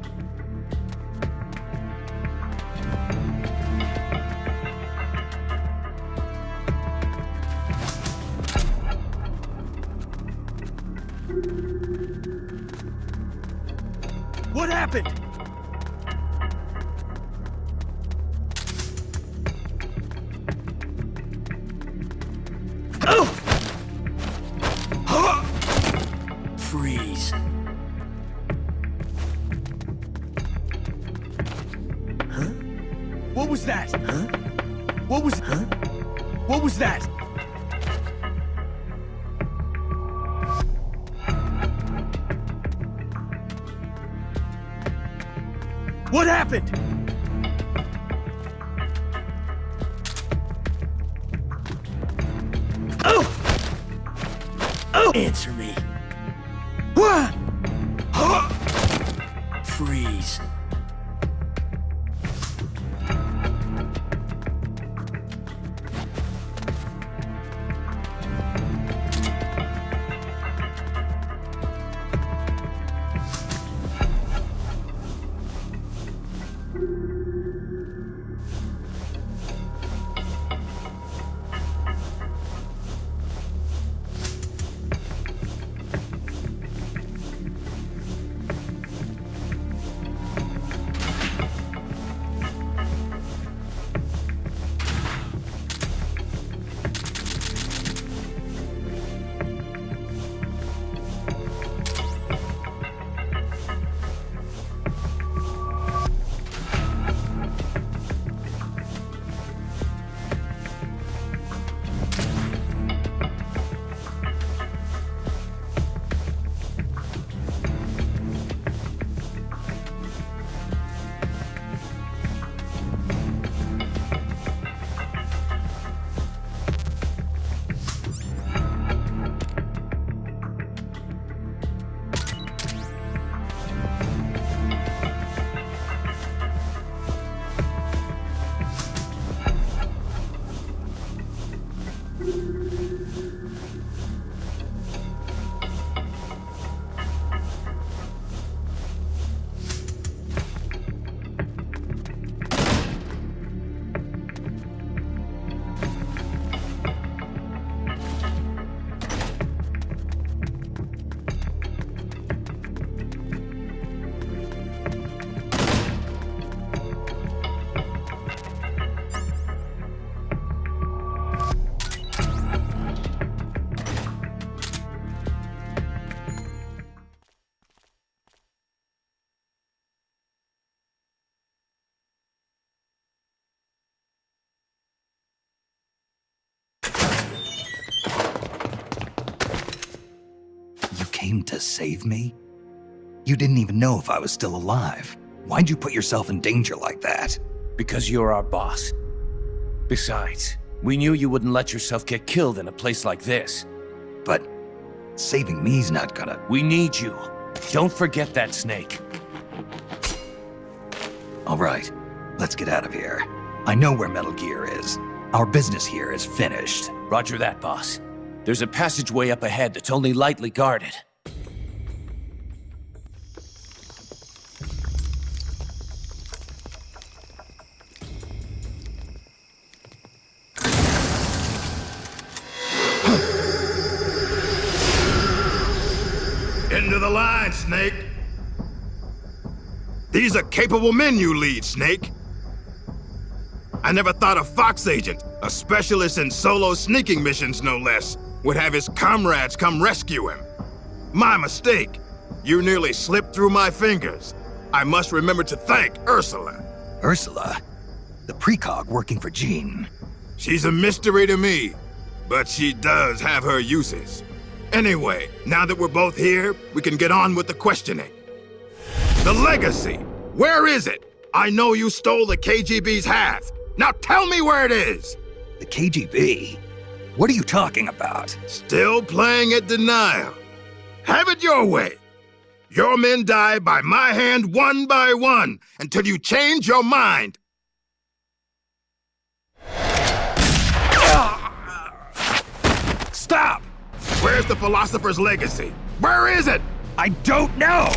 What happened? Freeze. Huh? What was that? Huh? What was... Huh? What was that? What happened? Oh! Answer me. What? Freeze. Came to save me? You didn't even know if I was still alive. Why'd you put yourself in danger like that? Because you're our boss. Besides, we knew you wouldn't let yourself get killed in a place like this. But saving me's not gonna... We need you. Don't forget that, Snake. All right, let's get out of here. I know where Metal Gear is. Our business here is finished. Roger that, boss. There's a passageway up ahead that's only lightly guarded. Into the line, Snake. These are capable men you lead, Snake. I never thought a Fox agent, a specialist in solo sneaking missions no less, would have his comrades come rescue him. My mistake. You nearly slipped through my fingers. I must remember to thank Ursula. Ursula? The precog working for Jean. She's a mystery to me, but she does have her uses. Anyway, now that we're both here, we can get on with the questioning. The legacy, where is it? I know you stole the KGB's half. Now tell me where it is! The KGB? What are you talking about? Still playing at denial. Have it your way. Your men die by my hand one by one until you change your mind. Stop! Where's the philosopher's legacy? Where is it? I don't know!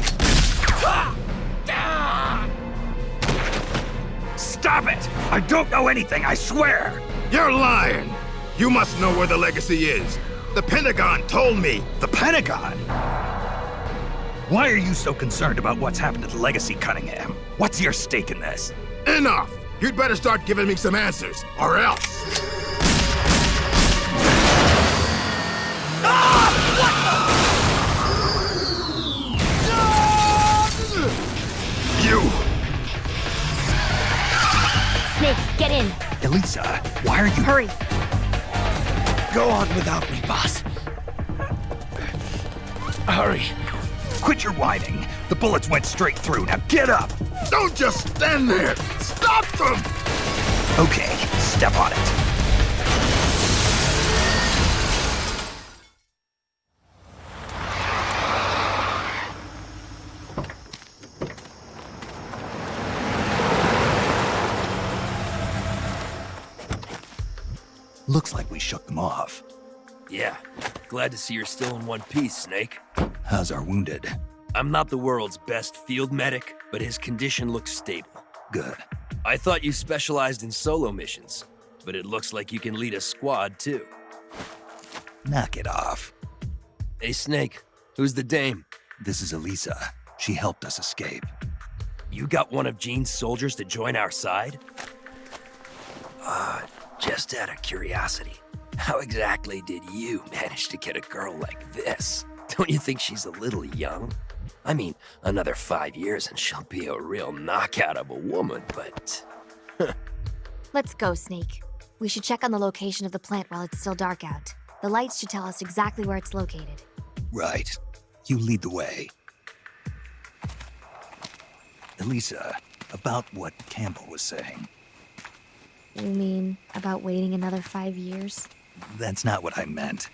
Stop it! I don't know anything, I swear! You're lying! You must know where the legacy is. The Pentagon told me. The Pentagon? Why are you so concerned about what's happened to the legacy, Cunningham? What's your stake in this? Enough! You'd better start giving me some answers, or else. You! Snake, get in. Elisa, why are you— Hurry. Go on without me, boss. Hurry. Quit your whining. The bullets went straight through. Now get up! Don't just stand there! Stop them! Okay, step on it. Looks like we shook them off. Yeah, glad to see you're still in one piece, Snake. How's our wounded? I'm not the world's best field medic, but his condition looks stable. Good. I thought you specialized in solo missions, but it looks like you can lead a squad too. Knock it off. Hey Snake, who's the dame? This is Elisa. She helped us escape. You got one of Jean's soldiers to join our side? Just out of curiosity, how exactly did you manage to get a girl like this? Don't you think she's a little young? I mean, another 5 years and she'll be a real knockout of a woman, but... Let's go, Snake. We should check on the location of the plant while it's still dark out. The lights should tell us exactly where it's located. Right. You lead the way. Elisa, about what Campbell was saying. You mean about waiting another 5 years? That's not what I meant.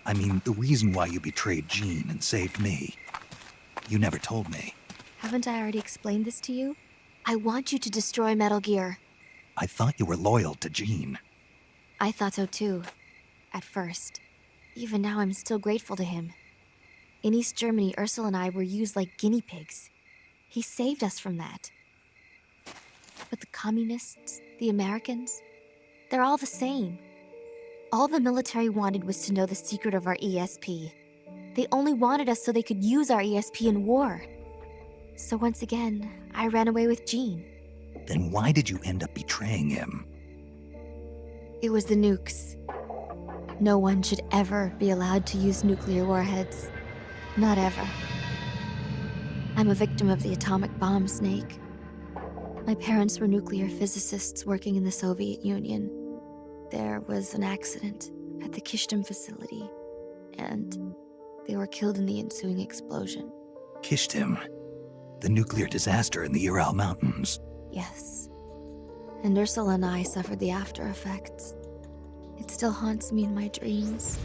I mean, the reason why you betrayed Jean and saved me. You never told me. Haven't I already explained this to you? I want you to destroy Metal Gear. I thought you were loyal to Jean. I thought so too. At first. Even now, I'm still grateful to him. In East Germany, Ursula and I were used like guinea pigs. He saved us from that. But the communists, the Americans, they're all the same. All the military wanted was to know the secret of our ESP. They only wanted us so they could use our ESP in war. So once again, I ran away with Jean. Then why did you end up betraying him? It was the nukes. No one should ever be allowed to use nuclear warheads. Not ever. I'm a victim of the atomic bomb, Snake. My parents were nuclear physicists working in the Soviet Union. There was an accident at the Kishtim facility, and they were killed in the ensuing explosion. Kishtim? The nuclear disaster in the Ural Mountains. Yes. And Ursula and I suffered the after effects. It still haunts me in my dreams.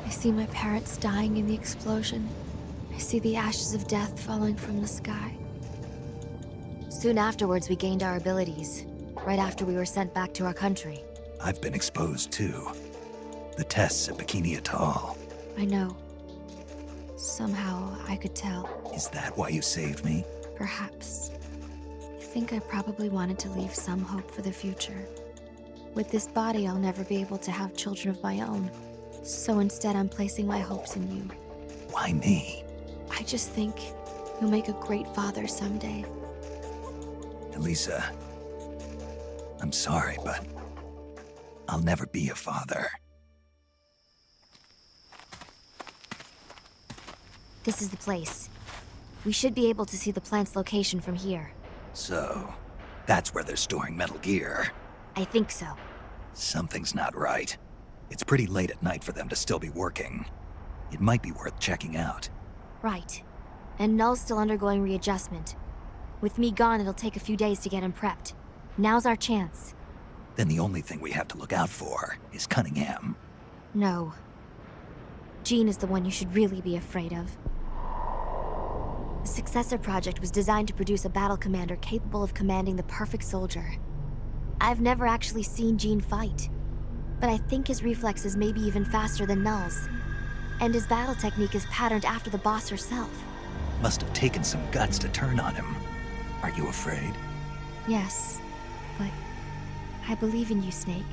I see my parents dying in the explosion. I see the ashes of death falling from the sky. Soon afterwards, we gained our abilities, right after we were sent back to our country. I've been exposed too. The tests at Bikini Atoll. I know. Somehow, I could tell. Is that why you saved me? Perhaps. I think I probably wanted to leave some hope for the future. With this body, I'll never be able to have children of my own. So instead, I'm placing my hopes in you. Why me? I just think you'll make a great father someday. Elisa, I'm sorry, but I'll never be a father. This is the place. We should be able to see the plant's location from here. So, that's where they're storing Metal Gear. I think so. Something's not right. It's pretty late at night for them to still be working. It might be worth checking out. Right. And Null's still undergoing readjustment. With me gone, it'll take a few days to get him prepped. Now's our chance. then the only thing we have to look out for is Cunningham. No. Jean is the one you should really be afraid of. The Successor Project was designed to produce a battle commander capable of commanding the perfect soldier. I've never actually seen Jean fight, but I think his reflexes may be even faster than Null's. And his battle technique is patterned after the boss herself. Must have taken some guts to turn on him. Are you afraid? Yes, but I believe in you, Snake.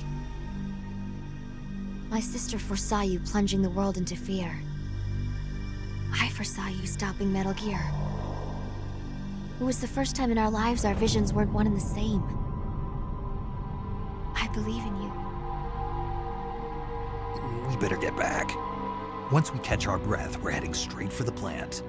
My sister foresaw you plunging the world into fear. I foresaw you stopping Metal Gear. It was the first time in our lives our visions weren't one and the same. I believe in you. We better get back. Once we catch our breath, we're heading straight for the plant.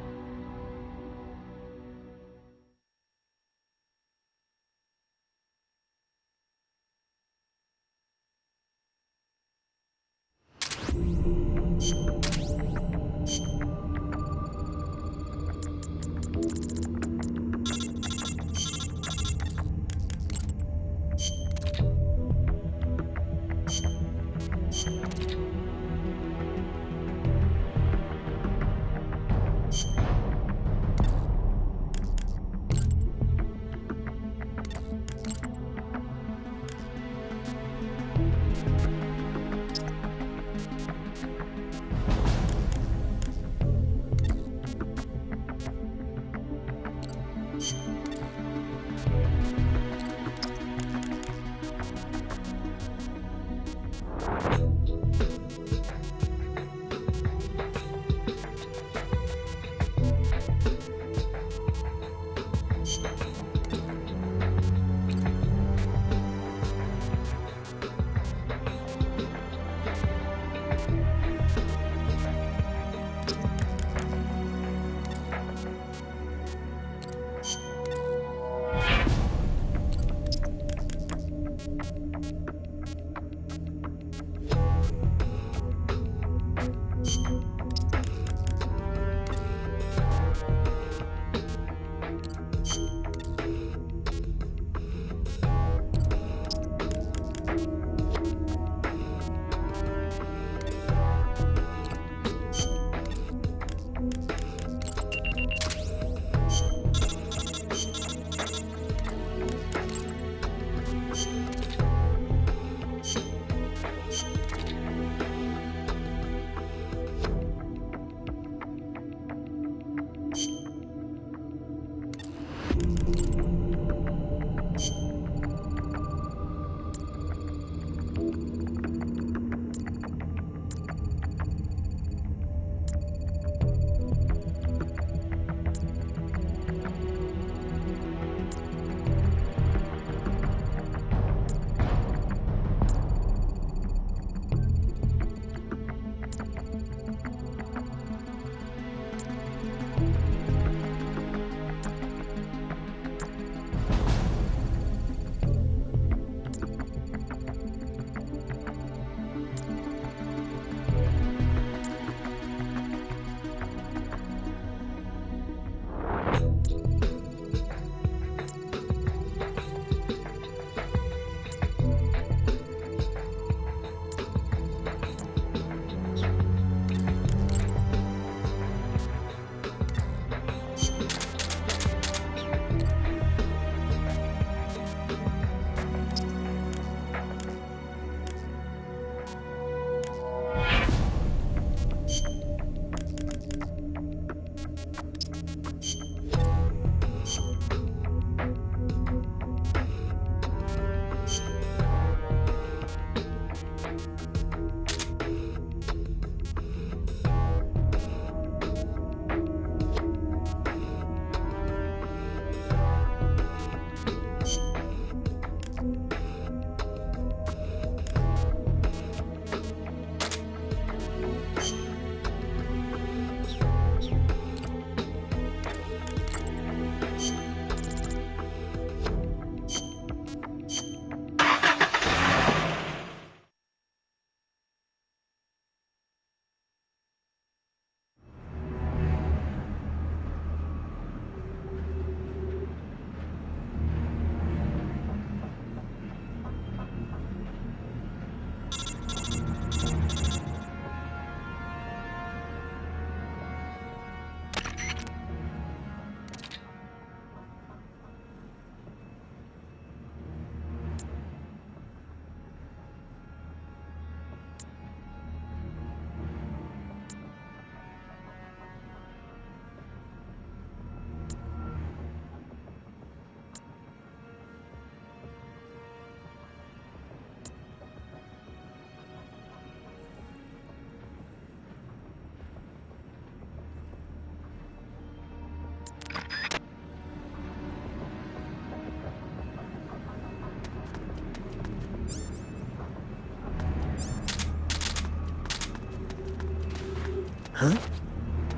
Huh?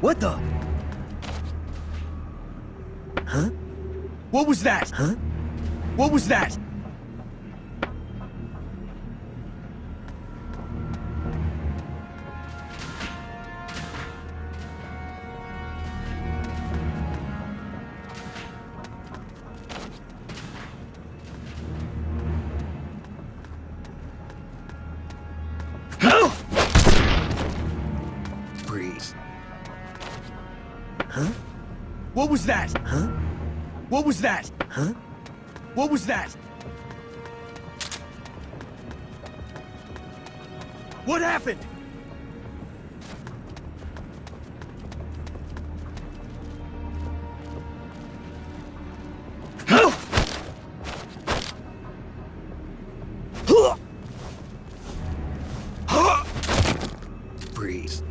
What the? Huh? What was that? Huh? What was that? Breathe. Huh? What was that? Huh? What was that? Huh? What was that? What happened? Breathe.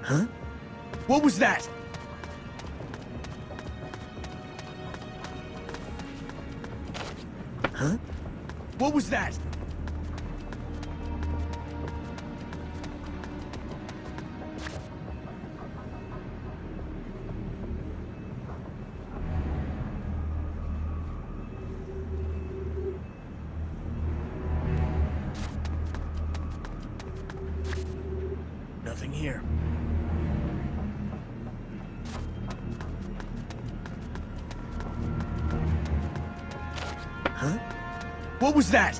Huh? What was that? Huh? What was that? Nothing here. Huh? What was that?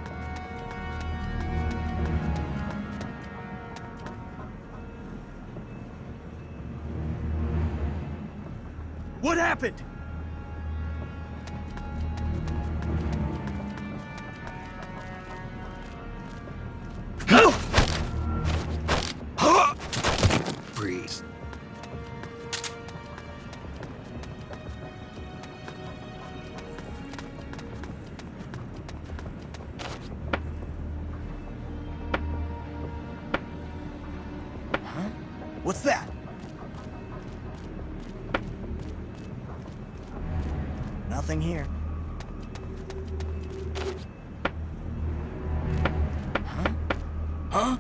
What happened? Breathe. What's that? Nothing here. Huh? Huh?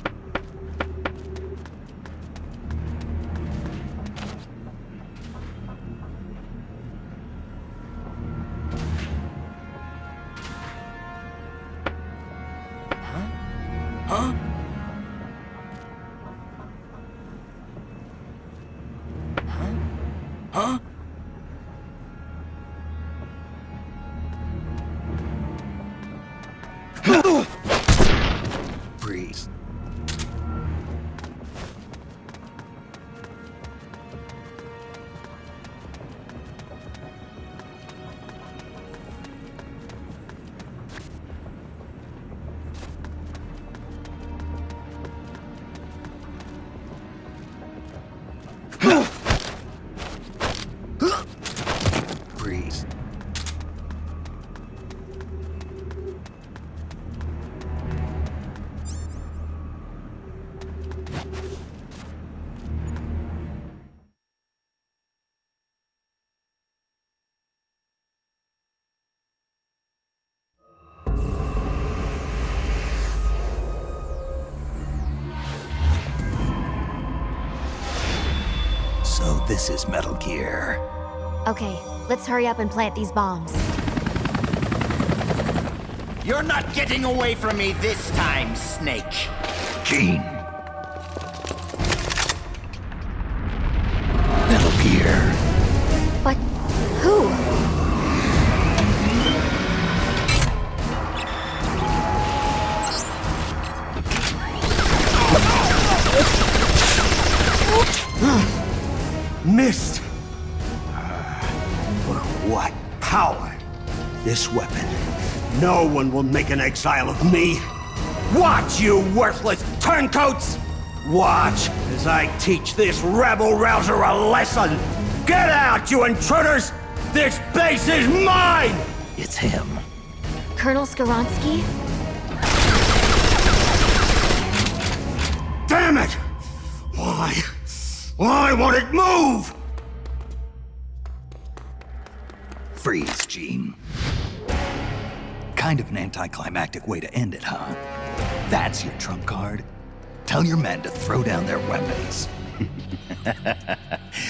Huh? Huh? Huh? Breathe. Breathe. So this is Metal Gear. Okay, let's hurry up and plant these bombs. You're not getting away from me this time, Snake. Gene. Metal Gear. But who? Missed! But what power! This weapon No one will make an exile of me. Watch, you worthless turncoats! Watch as I teach this rabble-rouser a lesson! Get out, you intruders! This base is mine! It's him. Colonel Skoronsky? Damn it! Why? Why won't it move? Freeze, Gene. Kind of an anticlimactic way to end it, huh? That's your trump card? Tell your men to throw down their weapons.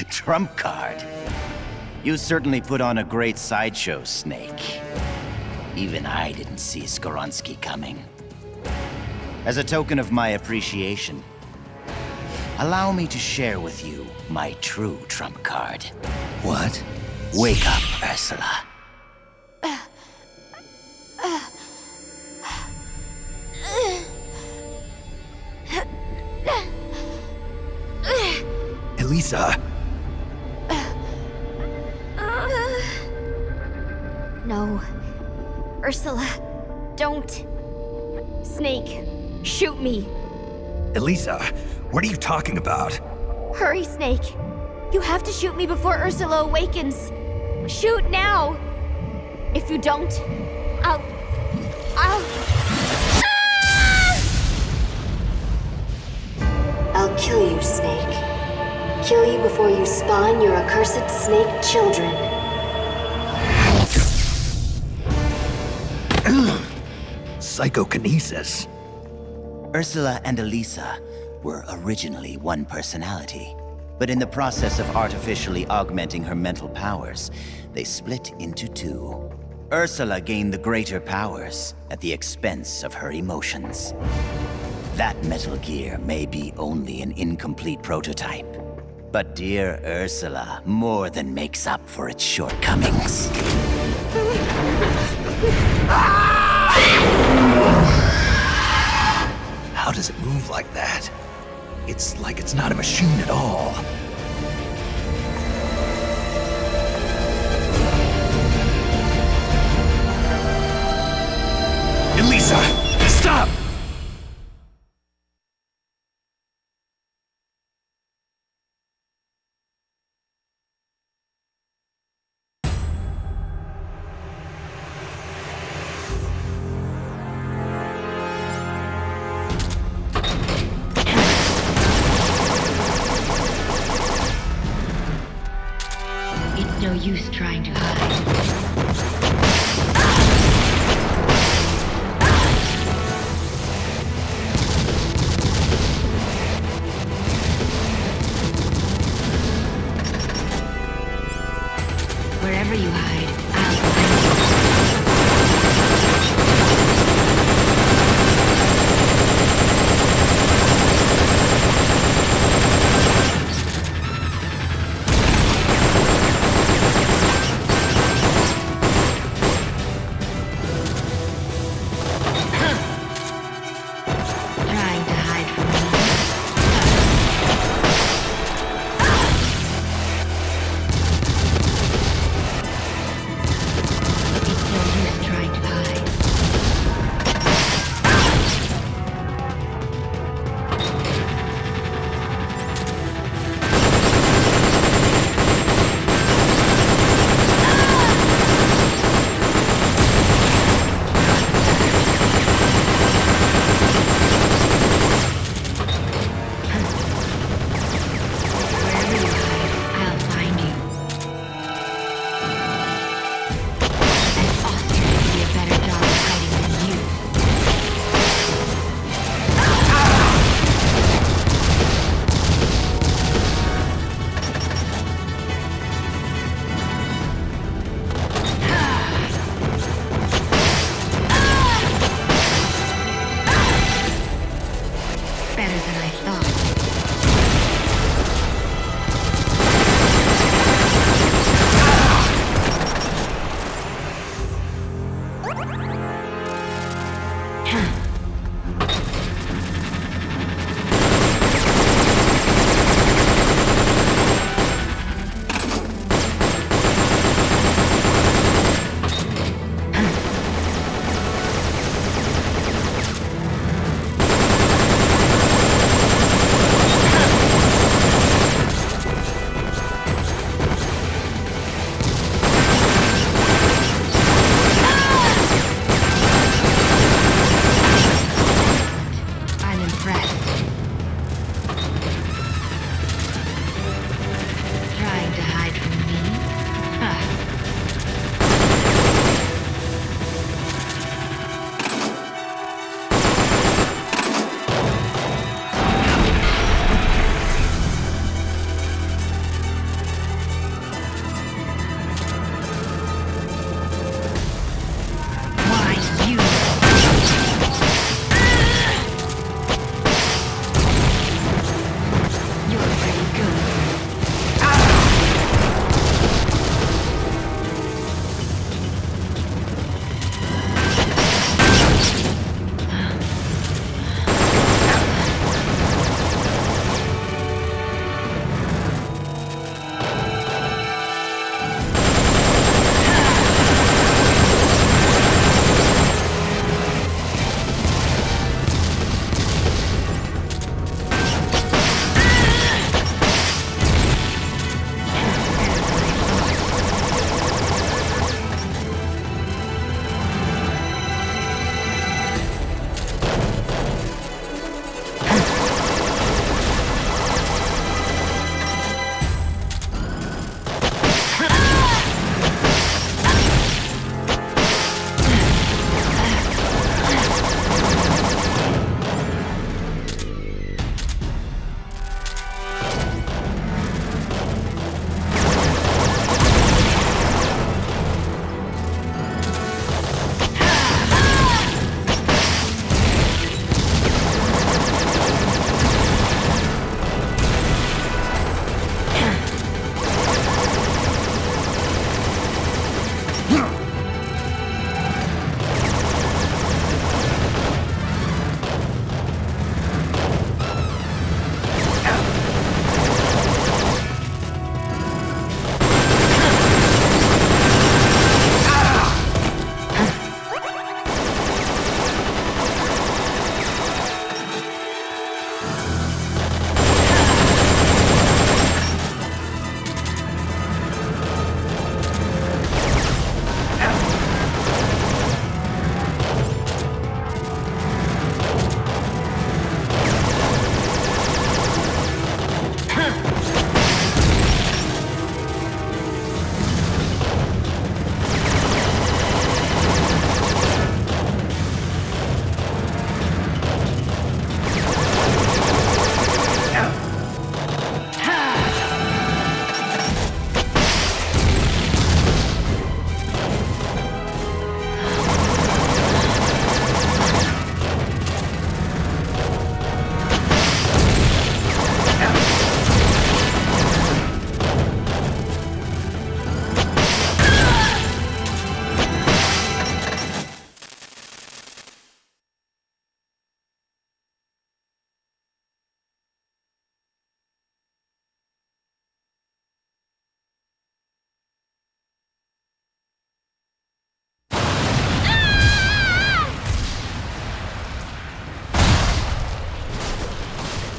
Trump card? You certainly put on a great sideshow, Snake. Even I didn't see Skoronsky coming. As a token of my appreciation, allow me to share with you my true trump card. What? Wake up, Ursula. Elisa! No. Ursula, don't. Snake, shoot me. Elisa, what are you talking about? Hurry, Snake. You have to shoot me before Ursula awakens. Shoot now. If you don't, I'll... I'll kill you, Snake. Kill you before you spawn your accursed snake children. Psychokinesis. Ursula and Elisa were originally one personality, but in the process of artificially augmenting her mental powers, they split into two. Ursula gained the greater powers at the expense of her emotions. That Metal Gear may be only an incomplete prototype, but dear Ursula more than makes up for its shortcomings. How does it move like that? It's like it's not a machine at all. Elisa, stop! It's no use trying to hide. Wherever you hide, I'll find trying to hide from me.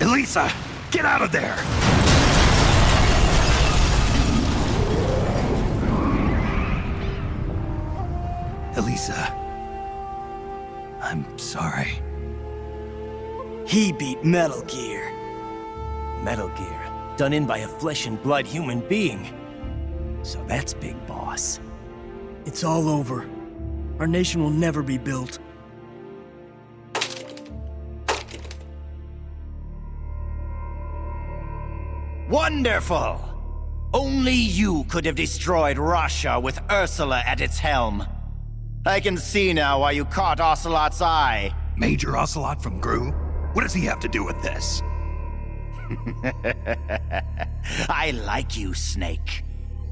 Elisa, get out of there! Elisa, I'm sorry. He beat Metal Gear. Metal Gear, done in by a flesh and blood human being. So that's Big Boss. It's all over. Our nation will never be built. Wonderful! Only you could have destroyed Russia with Ursula at its helm. I can see now why you caught Ocelot's eye. Major Ocelot from Gru? What does he have to do with this? I like you, Snake.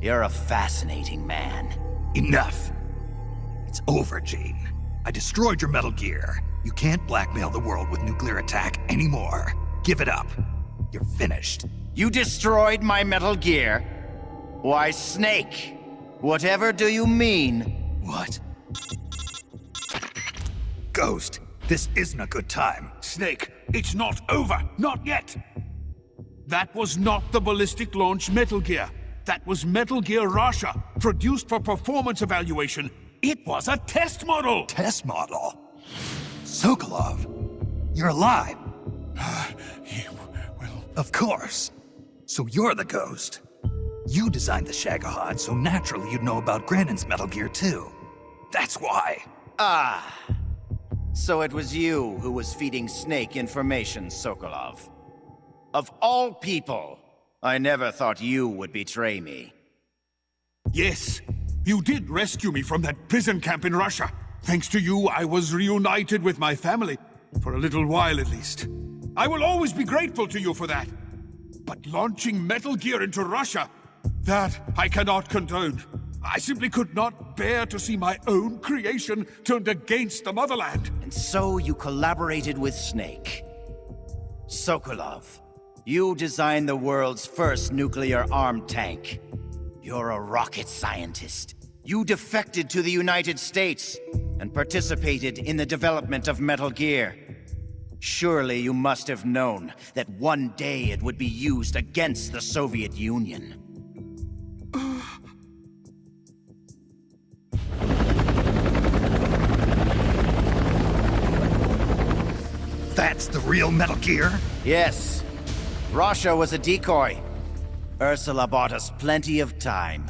You're a fascinating man. Enough! It's over, Gene. I destroyed your Metal Gear. You can't blackmail the world with nuclear attack anymore. Give it up. You're finished. You destroyed my Metal Gear? Why, Snake, whatever do you mean? What? Ghost, this isn't a good time. Snake, it's not over. Not yet. That was not the ballistic launch Metal Gear. That was Metal Gear Russia, produced for performance evaluation. It was a test model! Test model? Sokolov, you're alive. Of course. So you're the Ghost. You designed the Shagohod, so naturally you'd know about Granin's Metal Gear too. That's why. Ah. So it was you who was feeding Snake information, Sokolov. Of all people, I never thought you would betray me. Yes, you did rescue me from that prison camp in Russia. Thanks to you, I was reunited with my family. For a little while, at least. I will always be grateful to you for that. But launching Metal Gear into Russia, that I cannot condone. I simply could not bear to see my own creation turned against the motherland. And so you collaborated with Snake. Sokolov, you designed the world's first nuclear-armed tank. You're a rocket scientist. You defected to the United States and participated in the development of Metal Gear. Surely you must have known that one day it would be used against the Soviet Union. That's the real Metal Gear? Yes. Russia was a decoy. Ursula bought us plenty of time.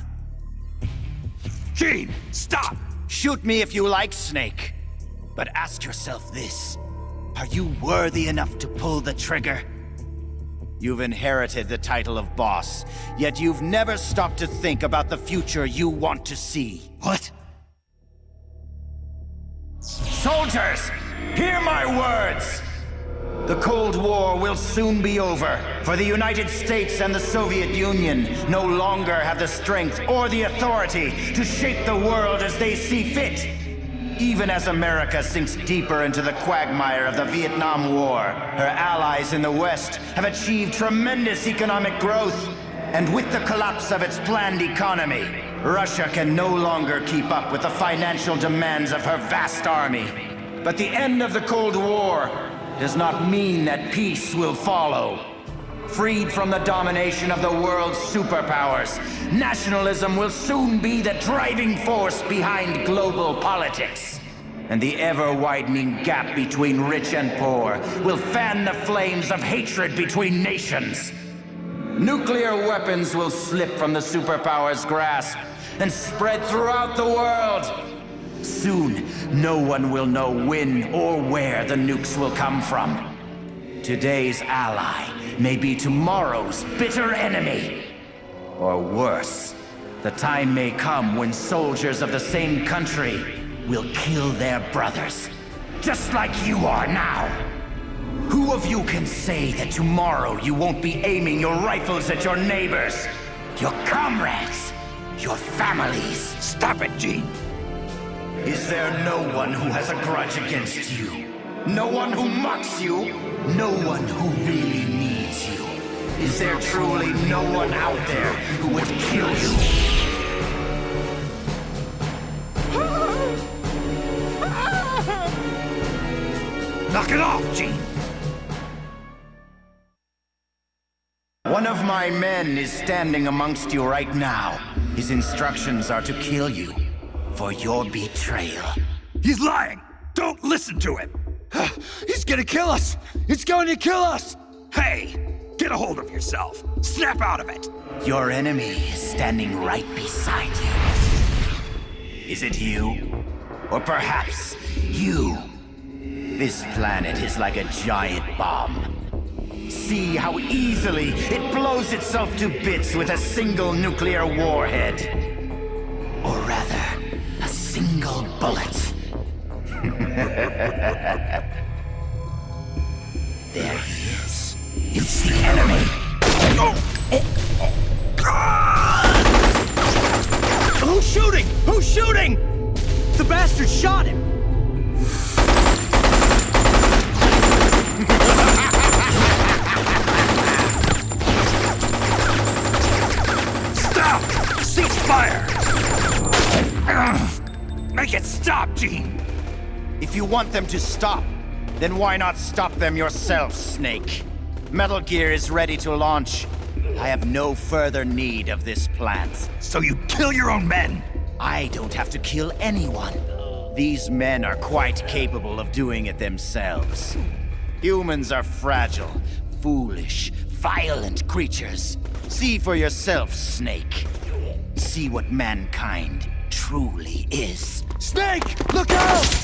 Gene, stop! Shoot me if you like, Snake. But ask yourself this. Are you worthy enough to pull the trigger? You've inherited the title of boss, yet you've never stopped to think about the future you want to see. What? Soldiers, hear my words! The Cold War will soon be over, for the United States and the Soviet Union no longer have the strength or the authority to shape the world as they see fit. Even as America sinks deeper into the quagmire of the Vietnam War, her allies in the West have achieved tremendous economic growth. And with the collapse of its planned economy, Russia can no longer keep up with the financial demands of her vast army. But the end of the Cold War does not mean that peace will follow. Freed from the domination of the world's superpowers, nationalism will soon be the driving force behind global politics. And the ever-widening gap between rich and poor will fan the flames of hatred between nations. Nuclear weapons will slip from the superpowers' grasp and spread throughout the world. Soon, no one will know when or where the nukes will come from. Today's ally may be tomorrow's bitter enemy. Or worse, the time may come when soldiers of the same country will kill their brothers, just like you are now. Who of you can say that tomorrow you won't be aiming your rifles at your neighbors, your comrades, your families? Stop it, Gene! Is there no one who has a grudge against you? No one who mocks you? No one who really needs you? Is there truly no one out there who would kill you? Knock it off, Gene! my men is standing amongst you right now. His instructions are to kill you for your betrayal. He's lying! Don't listen to him! He's gonna kill us! He's going to kill us! Hey! Get a hold of yourself! Snap out of it! Your enemy is standing right beside you. Is it you? Or perhaps you? This planet is like a giant bomb. See how easily it blows itself to bits with a single nuclear warhead. Or rather, a single bullet. There he is. It's the enemy. Who's shooting? Who's shooting? The bastard shot him! Stop! Cease fire! Make it stop, Gene! If you want them to stop, then why not stop them yourself, Snake? Metal Gear is ready to launch. I have no further need of this plant. So you kill your own men? I don't have to kill anyone. These men are quite capable of doing it themselves. Humans are fragile, foolish, violent creatures. See for yourself, Snake. See what mankind truly is. Snake! Look out!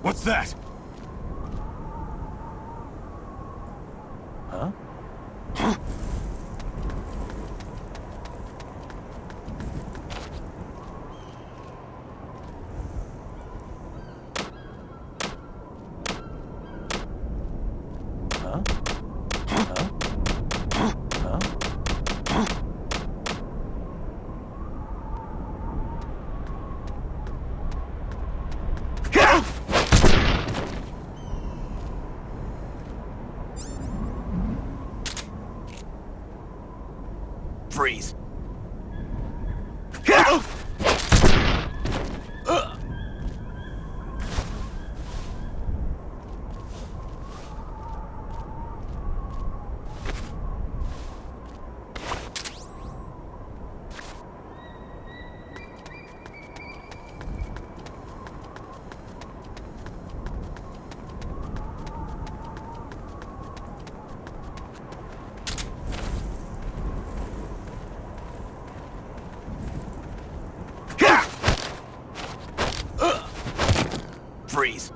What's that? Huh? Freeze. Freeze.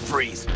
freeze.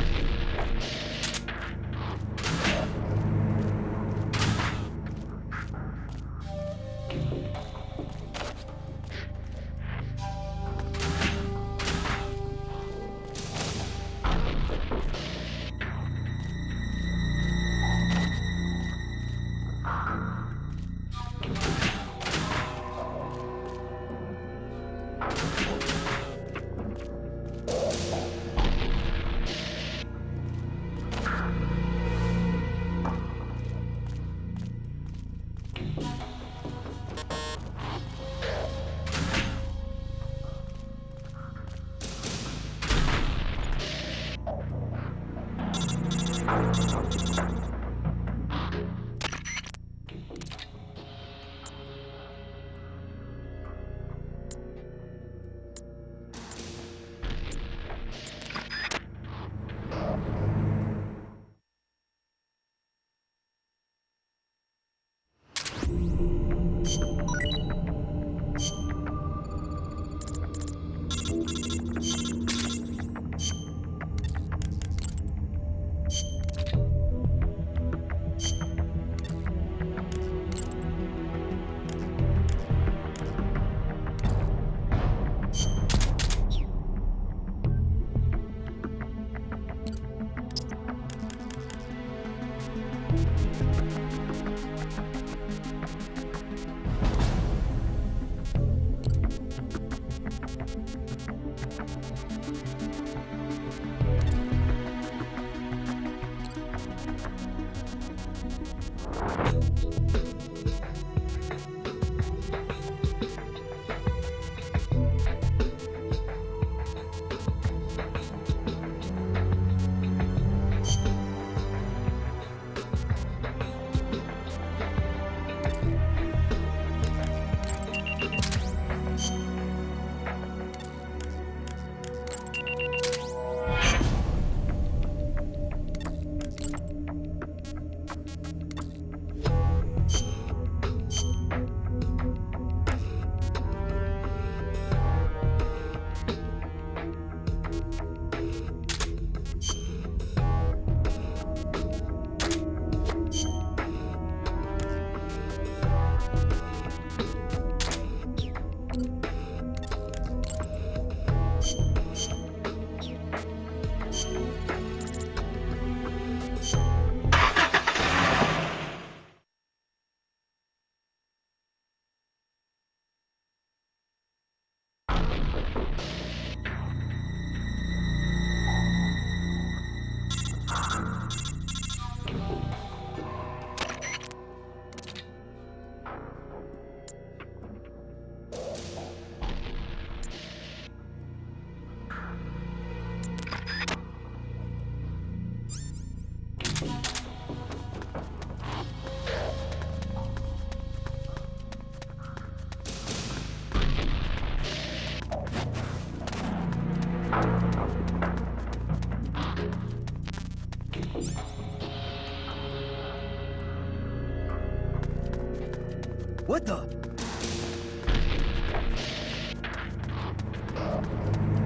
What the?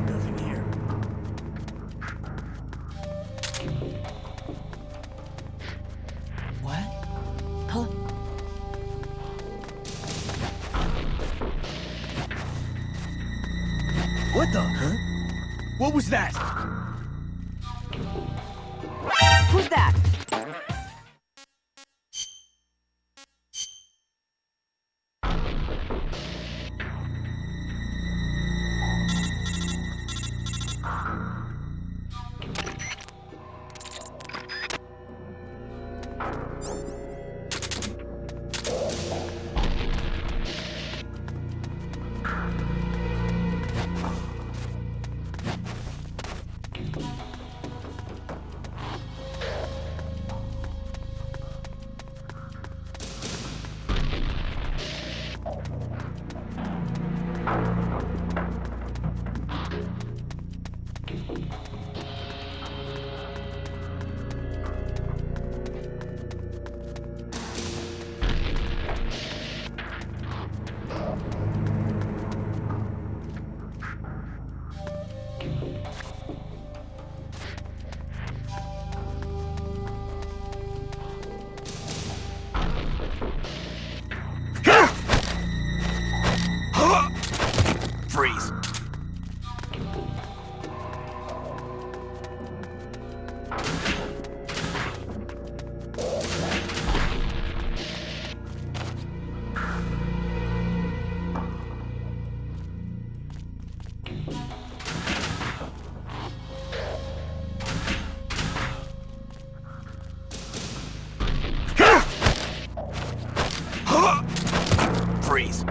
Nothing here. What? Huh? What the? Huh? What was that? Who's that? Freeze.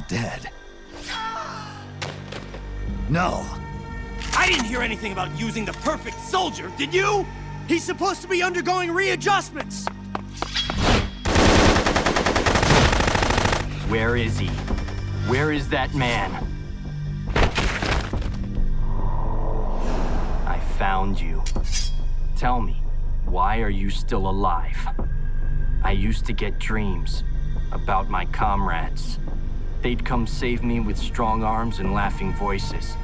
Dead. No. I didn't hear anything about using the perfect soldier, did you? He's supposed to be undergoing readjustments. Where is he? Where is that man? I found you. Tell me, why are you still alive? I used to get dreams about my comrades. They'd come save me with strong arms and laughing voices.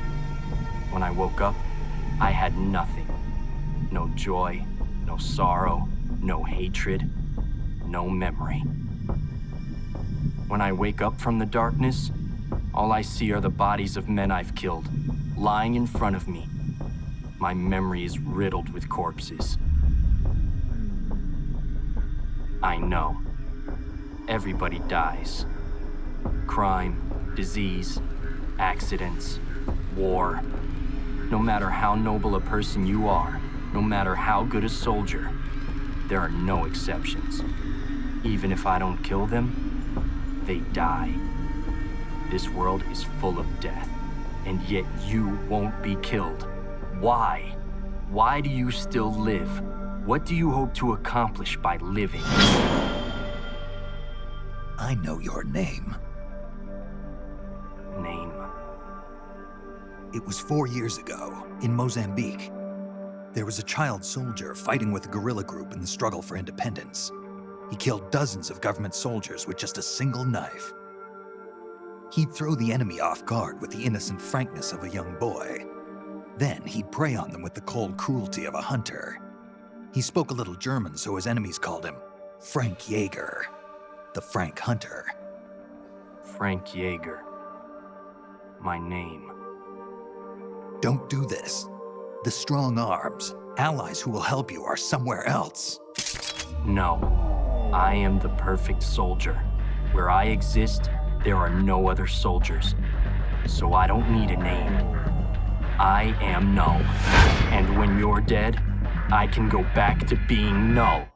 When I woke up, I had nothing. No joy, no sorrow, no hatred, no memory. When I wake up from the darkness, all I see are the bodies of men I've killed, lying in front of me. My memory is riddled with corpses. I know. Everybody dies. Crime, disease, accidents, war. No matter how noble a person you are, no matter how good a soldier, there are no exceptions. Even if I don't kill them, they die. This world is full of death, and yet you won't be killed. Why? Why do you still live? What do you hope to accomplish by living? I know your name. Name? It was 4 years ago, in Mozambique. There was a child soldier fighting with a guerrilla group in the struggle for independence. He killed dozens of government soldiers with just a single knife. He'd throw the enemy off guard with the innocent frankness of a young boy. Then he'd prey on them with the cold cruelty of a hunter. He spoke a little German, so his enemies called him Frank Jaeger, the Frank Hunter. Frank Jaeger. My name. Don't do this. The strong arms, allies who will help you, are somewhere else. No. I am the perfect soldier. Where I exist, there are no other soldiers. So I don't need a name. I am Null. And when you're dead, I can go back to being Null.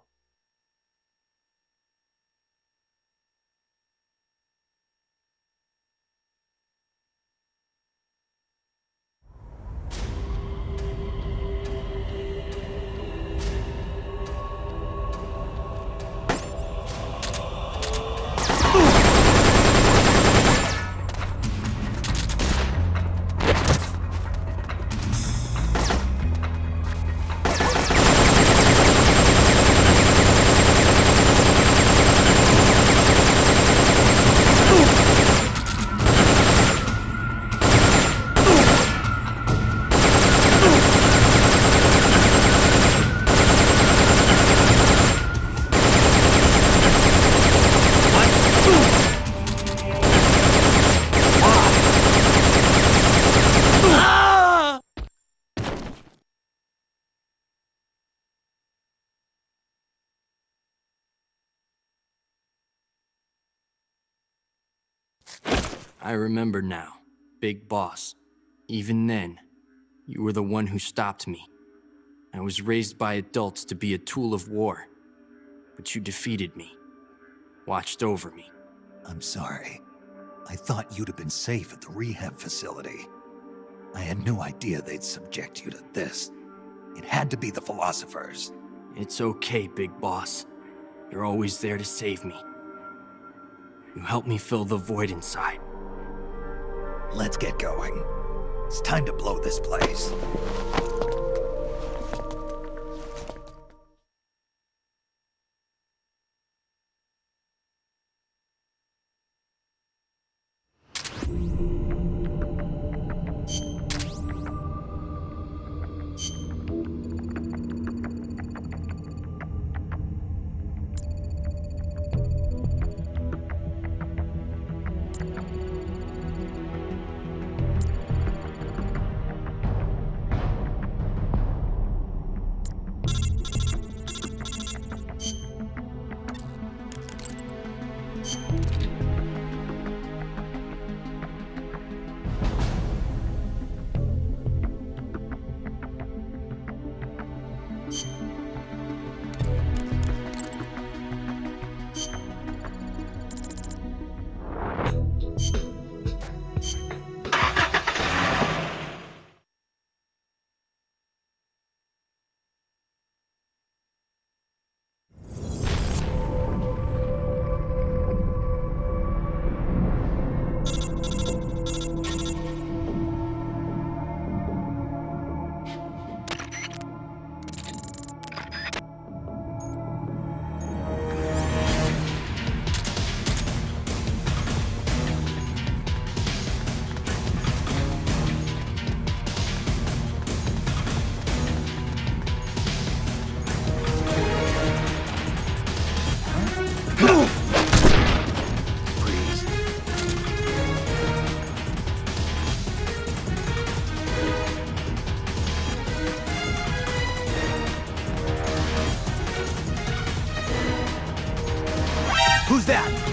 I remember now, Big Boss. Even then, you were the one who stopped me. I was raised by adults to be a tool of war, but you defeated me, watched over me. I'm sorry. I thought you'd have been safe at the rehab facility. I had no idea they'd subject you to this. It had to be the philosophers. It's okay, Big Boss. You're always there to save me. You helped me fill the void inside. Let's get going. It's time to blow this place. Who's that?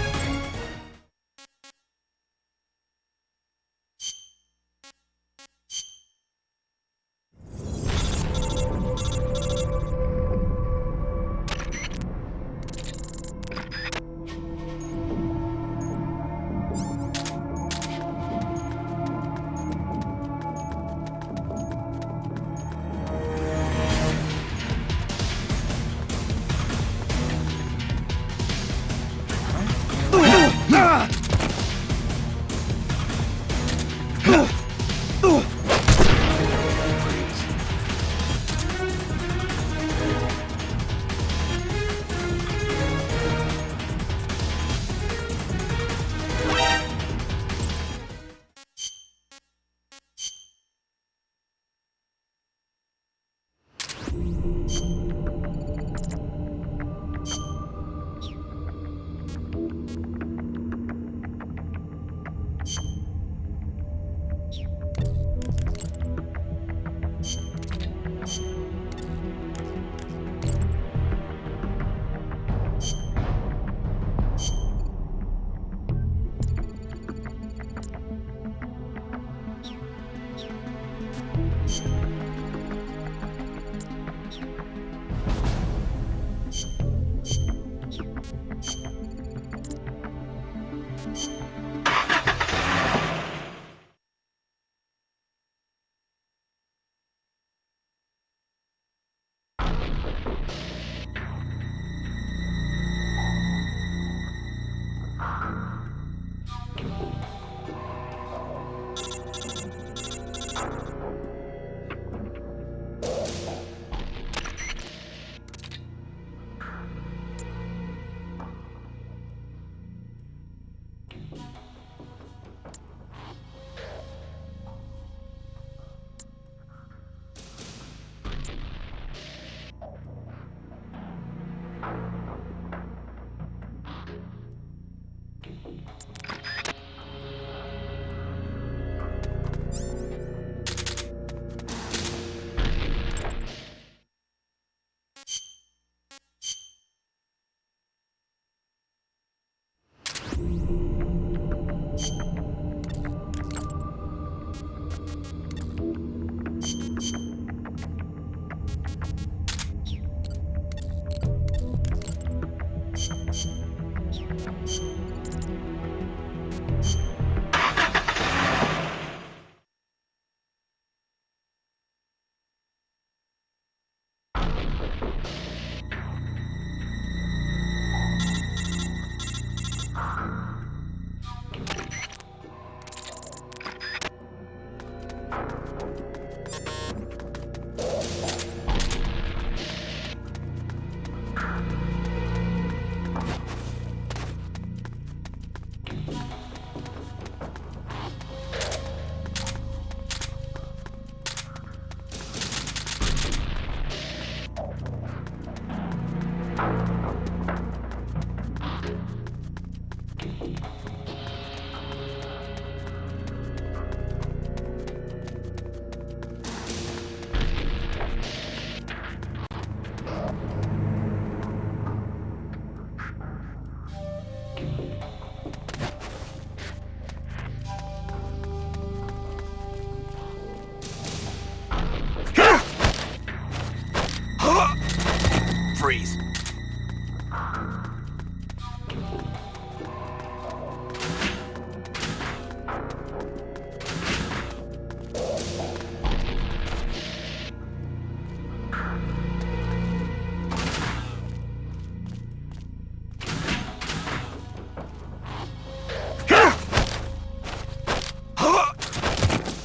Freeze.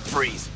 Freeze.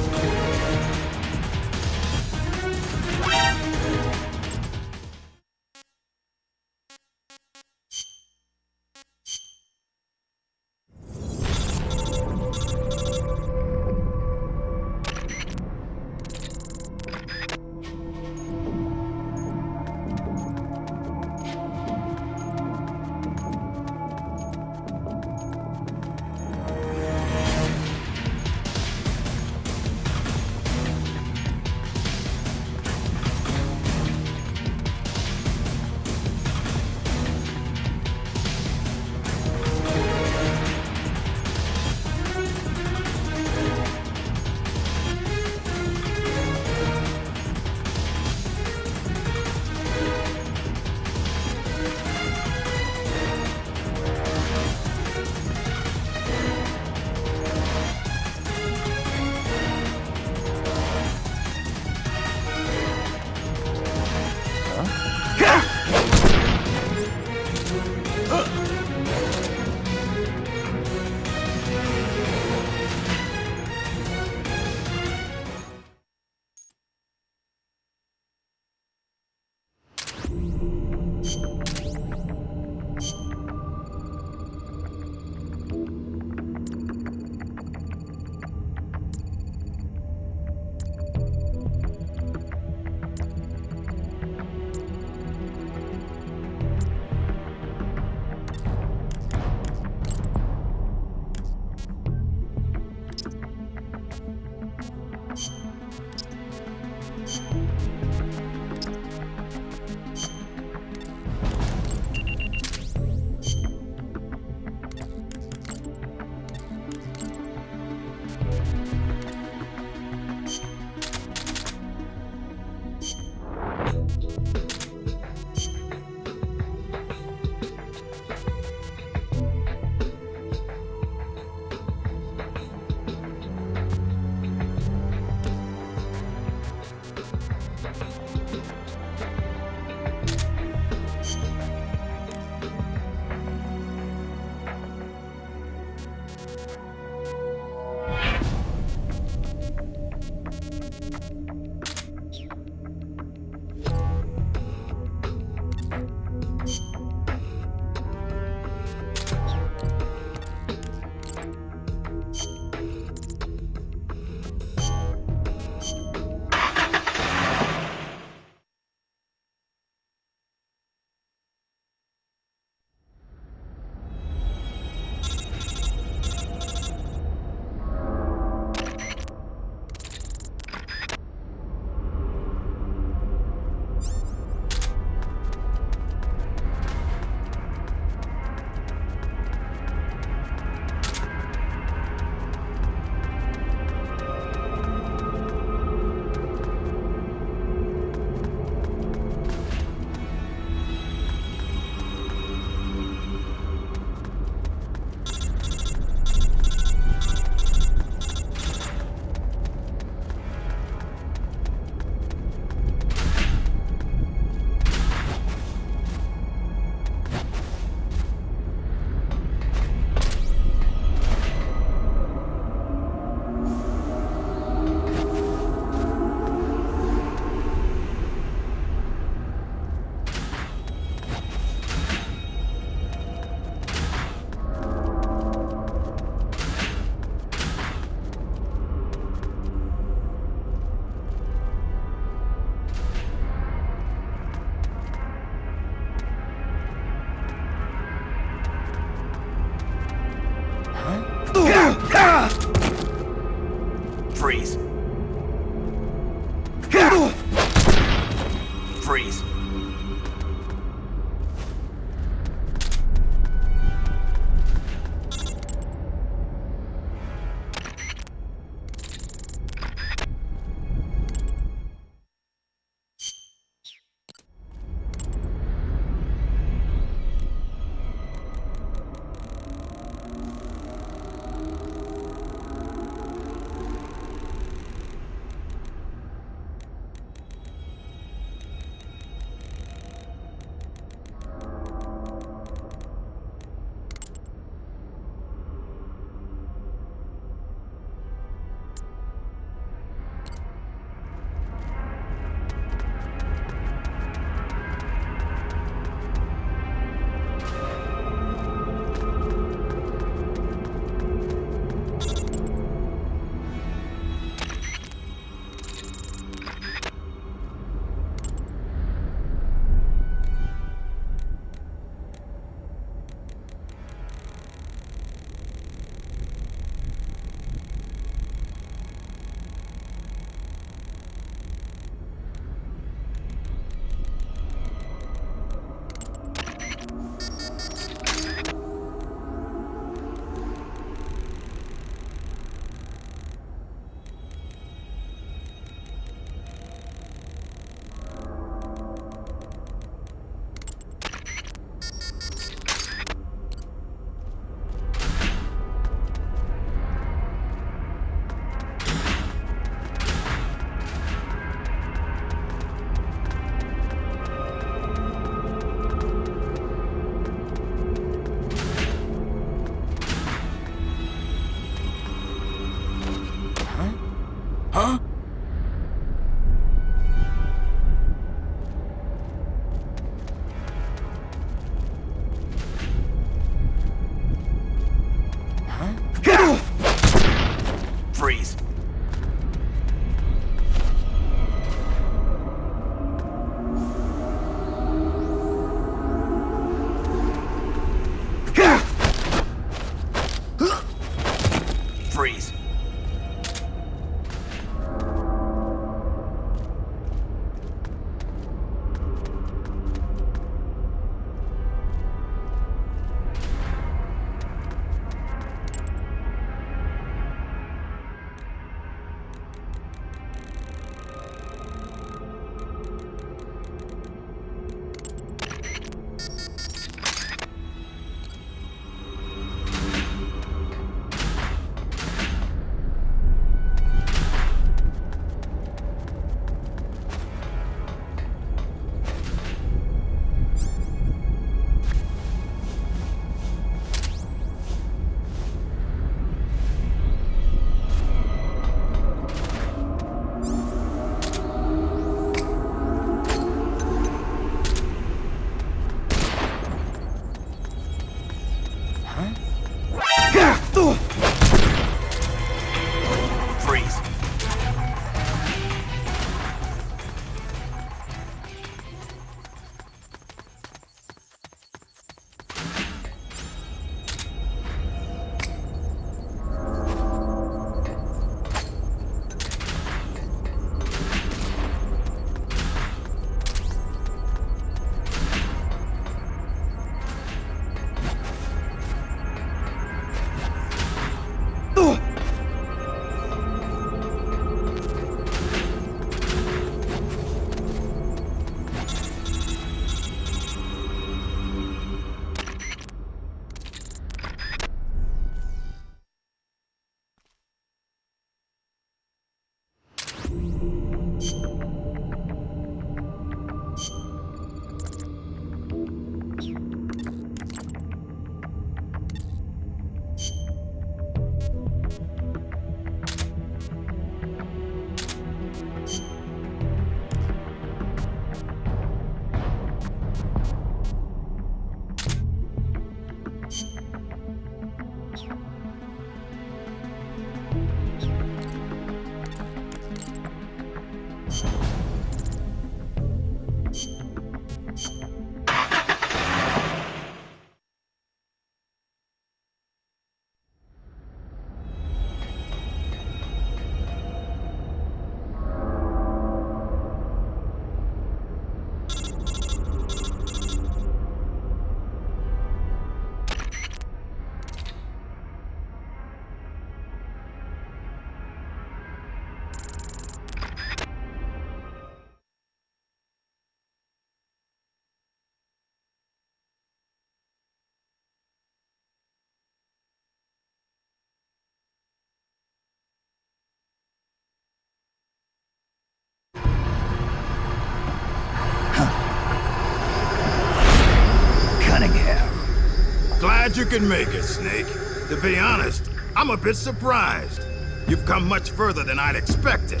Glad you can make it, Snake. To be honest, I'm a bit surprised. You've come much further than I'd expected.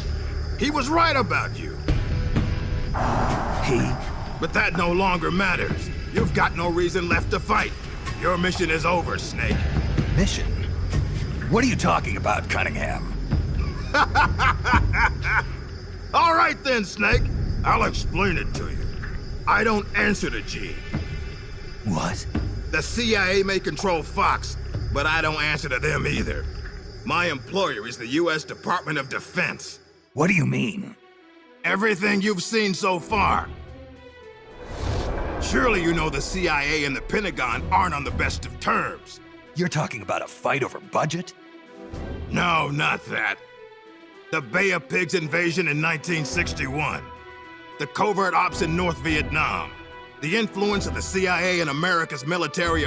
He was right about you. He? But that no longer matters. You've got no reason left to fight. Your mission is over, Snake. Mission? What are you talking about, Cunningham? All right then, Snake. I'll explain it to you. I don't answer to G. What? The CIA may control Fox, but I don't answer to them either. My employer is the U.S. Department of Defense. What do you mean? Everything you've seen so far. Surely you know the CIA and the Pentagon aren't on the best of terms. You're talking about a fight over budget? No, not that. The Bay of Pigs invasion in 1961. The covert ops in North Vietnam. The influence of the CIA in America's military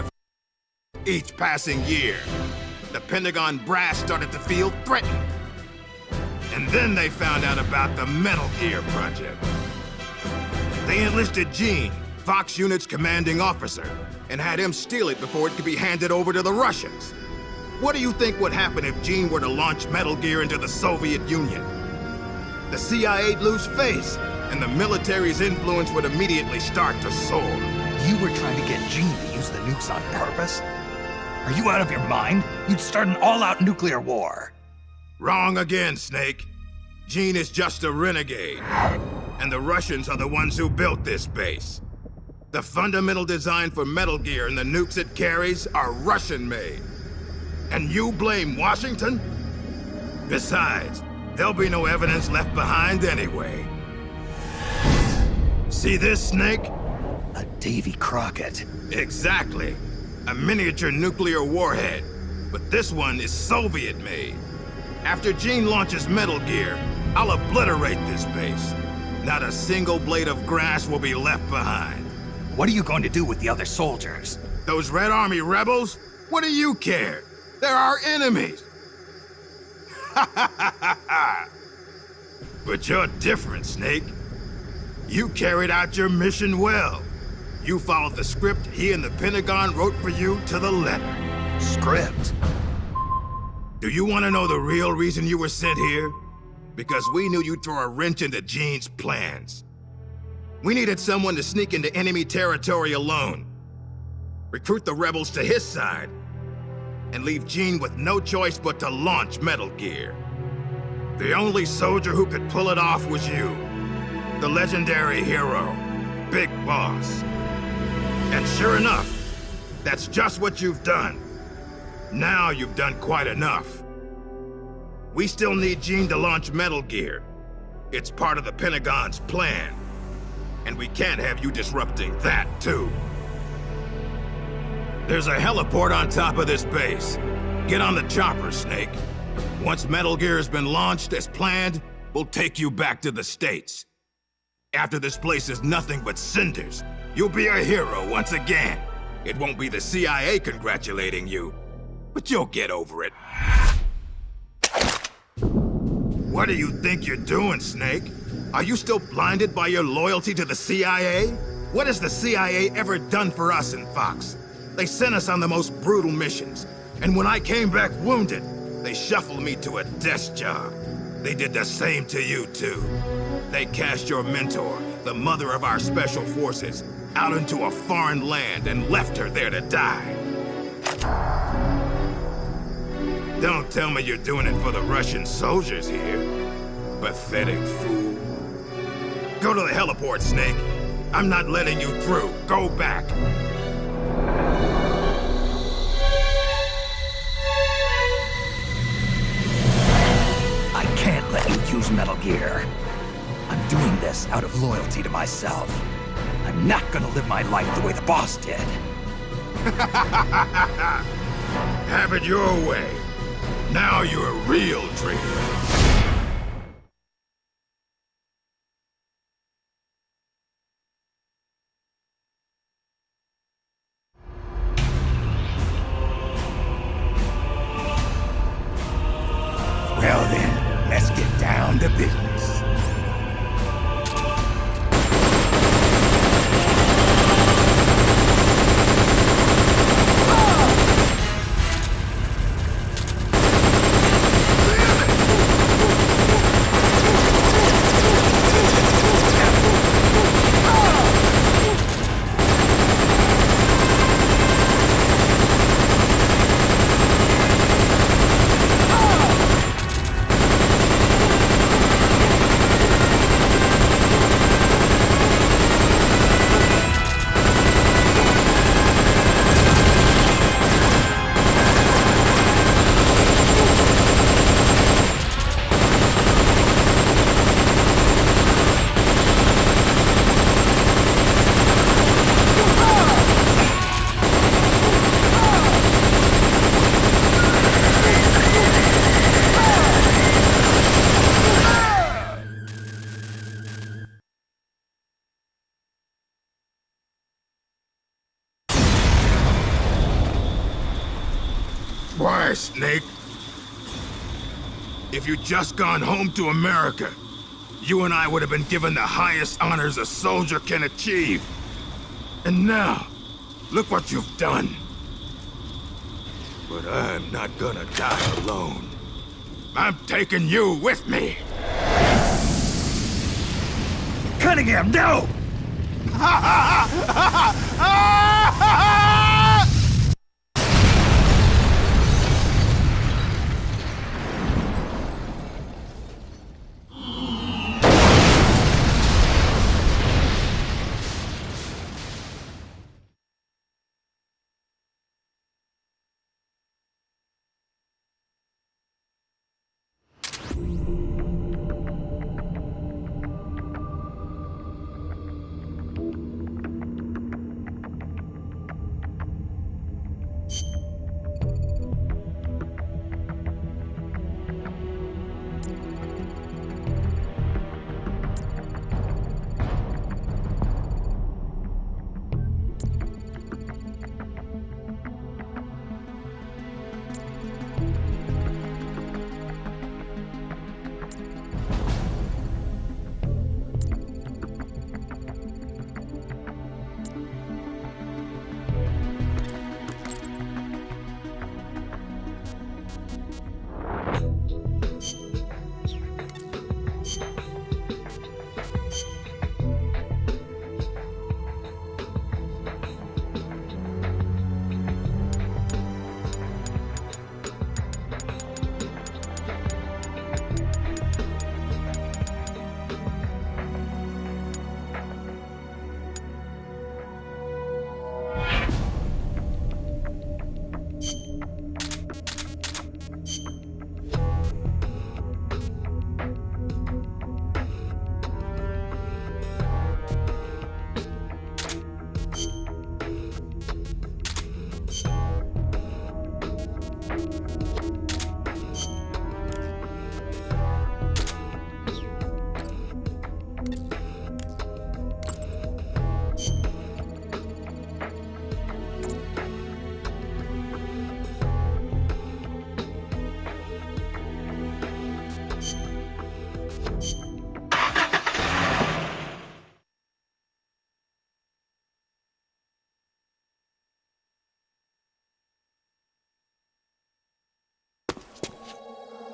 each passing year. The Pentagon brass started to feel threatened. And then they found out about the Metal Gear Project. They enlisted Gene, Fox Unit's commanding officer, and had him steal it before it could be handed over to the Russians. What do you think would happen if Gene were to launch Metal Gear into the Soviet Union? The CIA'd lose face, and the military's influence would immediately start to soar. You were trying to get Gene to use the nukes on purpose? Are you out of your mind? You'd start an all-out nuclear war. Wrong again, Snake. Gene is just a renegade. And the Russians are the ones who built this base. The fundamental design for Metal Gear and the nukes it carries are Russian-made. And you blame Washington? Besides, there'll be no evidence left behind anyway. See this, Snake? A Davy Crockett. Exactly. A miniature nuclear warhead. But this one is Soviet-made. After Gene launches Metal Gear, I'll obliterate this base. Not a single blade of grass will be left behind. What are you going to do with the other soldiers? Those Red Army rebels? What do you care? They're our enemies. But you're different, Snake. You carried out your mission well. You followed the script he and the Pentagon wrote for you to the letter. Script? Do you want to know the real reason you were sent here? Because we knew you'd throw a wrench into Gene's plans. We needed someone to sneak into enemy territory alone, recruit the rebels to his side, and leave Gene with no choice but to launch Metal Gear. The only soldier who could pull it off was you, the legendary hero, Big Boss. And sure enough, that's just what you've done. Now you've done quite enough. We still need Gene to launch Metal Gear. It's part of the Pentagon's plan. And we can't have you disrupting that, too. There's a heliport on top of this base. Get on the chopper, Snake. Once Metal Gear has been launched as planned, we'll take you back to the States. After this place is nothing but cinders, you'll be a hero once again. It won't be the CIA congratulating you, but you'll get over it. What do you think you're doing, Snake? Are you still blinded by your loyalty to the CIA? What has the CIA ever done for us in Fox? They sent us on the most brutal missions, and when I came back wounded, they shuffled me to a desk job. They did the same to you, too. They cast your mentor, the mother of our special forces, out into a foreign land and left her there to die. Don't tell me you're doing it for the Russian soldiers here. Pathetic fool. Go to the heliport, Snake. I'm not letting you through. Go back. I can't let you use Metal Gear. I'm doing this out of loyalty to myself. I'm not gonna live my life the way the boss did. Have it your way. Now you're a real traitor. Well then, let's get down to business. Oh! Hi, Snake. If you'd just gone home to America, you and I would have been given the highest honors a soldier can achieve. And now, look what you've done. But I'm not gonna die alone. I'm taking you with me. Cunningham, no!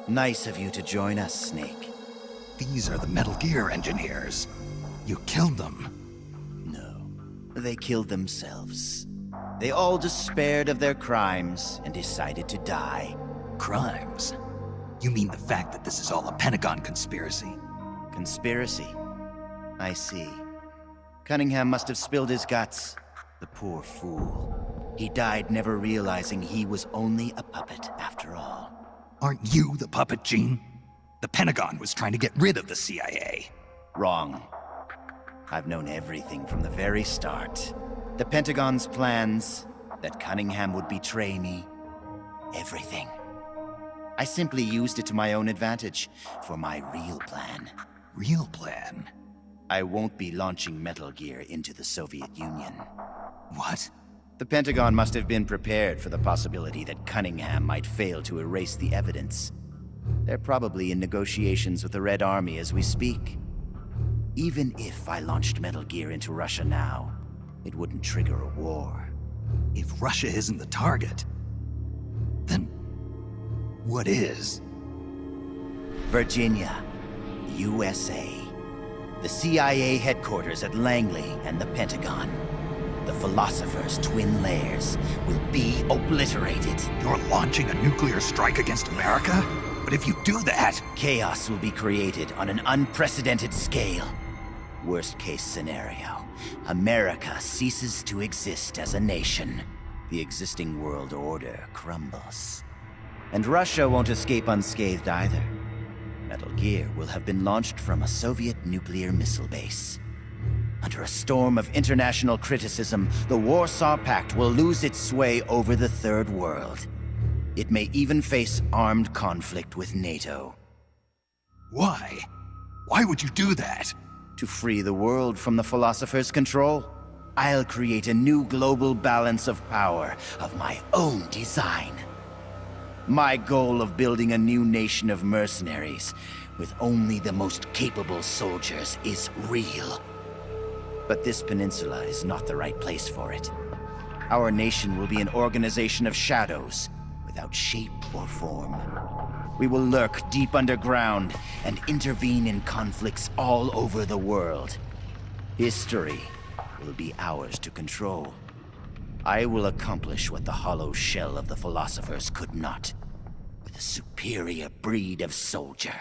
Nice of you to join us, Snake. These are the Metal Gear engineers. You killed them. No, they killed themselves. They all despaired of their crimes and decided to die. Crimes? You mean the fact that this is all a Pentagon conspiracy? Conspiracy? I see. Cunningham must have spilled his guts. The poor fool. He died never realizing he was only a puppet after all. Aren't you the puppet, Gene? The Pentagon was trying to get rid of the CIA. Wrong. I've known everything from the very start. The Pentagon's plans, that Cunningham would betray me. Everything. I simply used it to my own advantage, for my real plan. Real plan? I won't be launching Metal Gear into the Soviet Union. What? The Pentagon must have been prepared for the possibility that Cunningham might fail to erase the evidence. They're probably in negotiations with the Red Army as we speak. Even if I launched Metal Gear into Russia now, it wouldn't trigger a war. If Russia isn't the target, then what is? Virginia, USA. The CIA headquarters at Langley and the Pentagon. The Philosopher's twin lairs will be obliterated. You're launching a nuclear strike against America? But if you do that... Chaos will be created on an unprecedented scale. Worst case scenario, America ceases to exist as a nation. The existing world order crumbles. And Russia won't escape unscathed either. Metal Gear will have been launched from a Soviet nuclear missile base. Under a storm of international criticism, the Warsaw Pact will lose its sway over the Third World. It may even face armed conflict with NATO. Why? Why would you do that? To free the world from the Philosopher's control. I'll create a new global balance of power of my own design. My goal of building a new nation of mercenaries with only the most capable soldiers is real. But this peninsula is not the right place for it. Our nation will be an organization of shadows, without shape or form. We will lurk deep underground and intervene in conflicts all over the world. History will be ours to control. I will accomplish what the hollow shell of the philosophers could not, with a superior breed of soldier.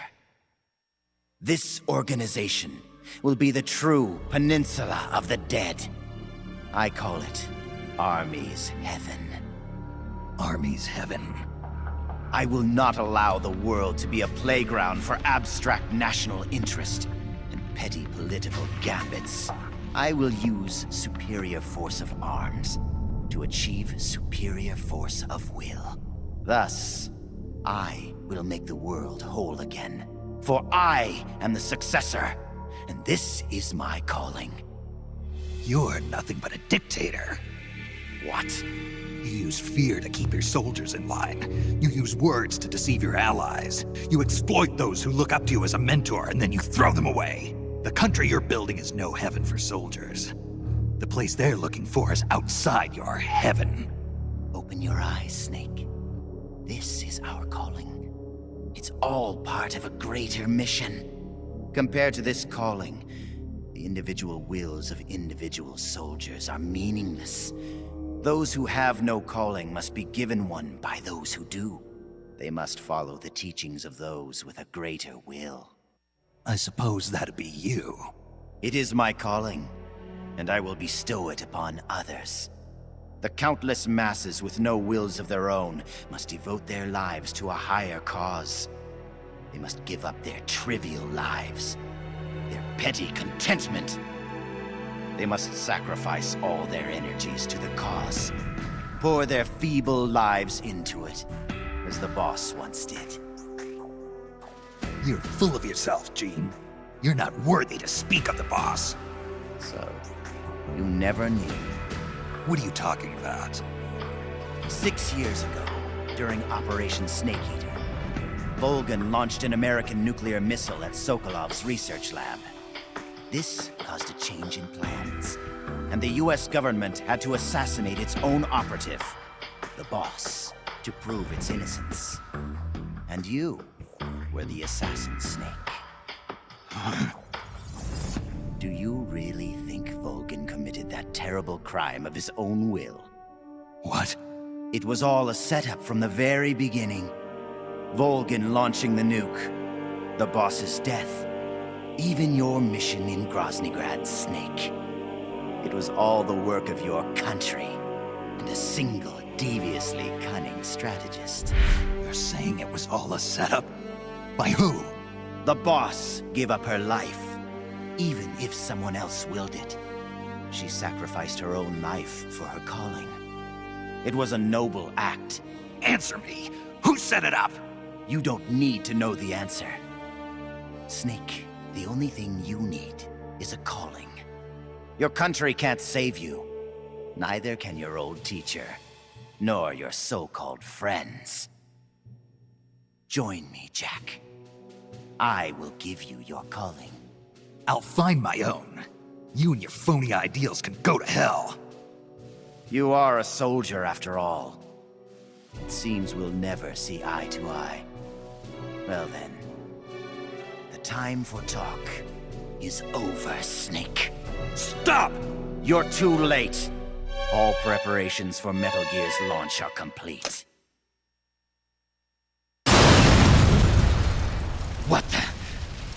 This organization will be the true Peninsula of the Dead. I call it Army's Heaven. Army's Heaven. I will not allow the world to be a playground for abstract national interest and petty political gambits. I will use superior force of arms to achieve superior force of will. Thus, I will make the world whole again. For I am the successor, and this is my calling. You're nothing but a dictator. What? You use fear to keep your soldiers in line. You use words to deceive your allies. You exploit those who look up to you as a mentor, and then you throw them away. The country you're building is no heaven for soldiers. The place they're looking for is outside your heaven. Open your eyes, Snake. This is our calling. It's all part of a greater mission. Compared to this calling, the individual wills of individual soldiers are meaningless. Those who have no calling must be given one by those who do. They must follow the teachings of those with a greater will. I suppose that'd be you. It is my calling, and I will bestow it upon others. The countless masses with no wills of their own must devote their lives to a higher cause. They must give up their trivial lives, their petty contentment. They must sacrifice all their energies to the cause, pour their feeble lives into it, as the boss once did. You're full of yourself, Gene. You're not worthy to speak of the boss. So, you never knew. What are you talking about? 6 years ago, during Operation Snake Eater, Volgan launched an American nuclear missile at Sokolov's research lab. This caused a change in plans, and the US government had to assassinate its own operative, the boss, to prove its innocence. And you were the assassin, Snake. Do you really think Volgan committed that terrible crime of his own will? What? It was all a setup from the very beginning. Volgan launching the nuke, the boss's death, even your mission in Groznygrad, Snake. It was all the work of your country, and a single, deviously cunning strategist. You're saying it was all a setup? By who? The boss gave up her life, even if someone else willed it. She sacrificed her own life for her calling. It was a noble act. Answer me! Who set it up? You don't need to know the answer. Snake, the only thing you need is a calling. Your country can't save you. Neither can your old teacher, nor your so-called friends. Join me, Jack. I will give you your calling. I'll find my own. You and your phony ideals can go to hell. You are a soldier, after all. It seems we'll never see eye to eye. Well then, the time for talk is over, Snake. Stop! You're too late. All preparations for Metal Gear's launch are complete. What the?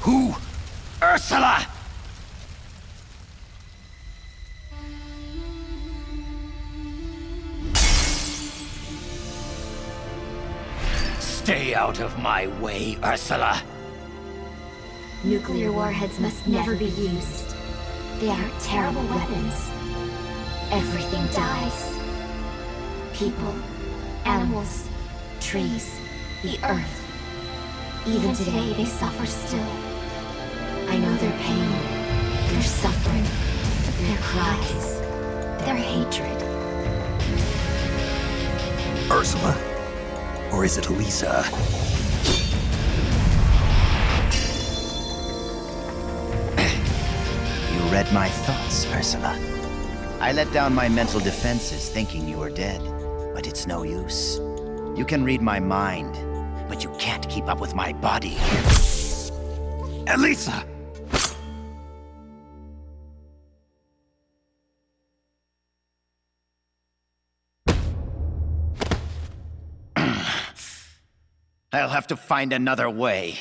Who? Ursula! Stay out of my way, Ursula. Nuclear warheads must never be used. They are terrible weapons. Everything dies. People, animals, trees, the earth. Even today, they suffer still. I know their pain, their suffering, their cries, their hatred. Ursula, Or is it Elisa? You read my thoughts, Ursula. I let down my mental defenses thinking you were dead, but it's no use. You can read my mind, but you can't keep up with my body. Elisa! I'll have to find another way.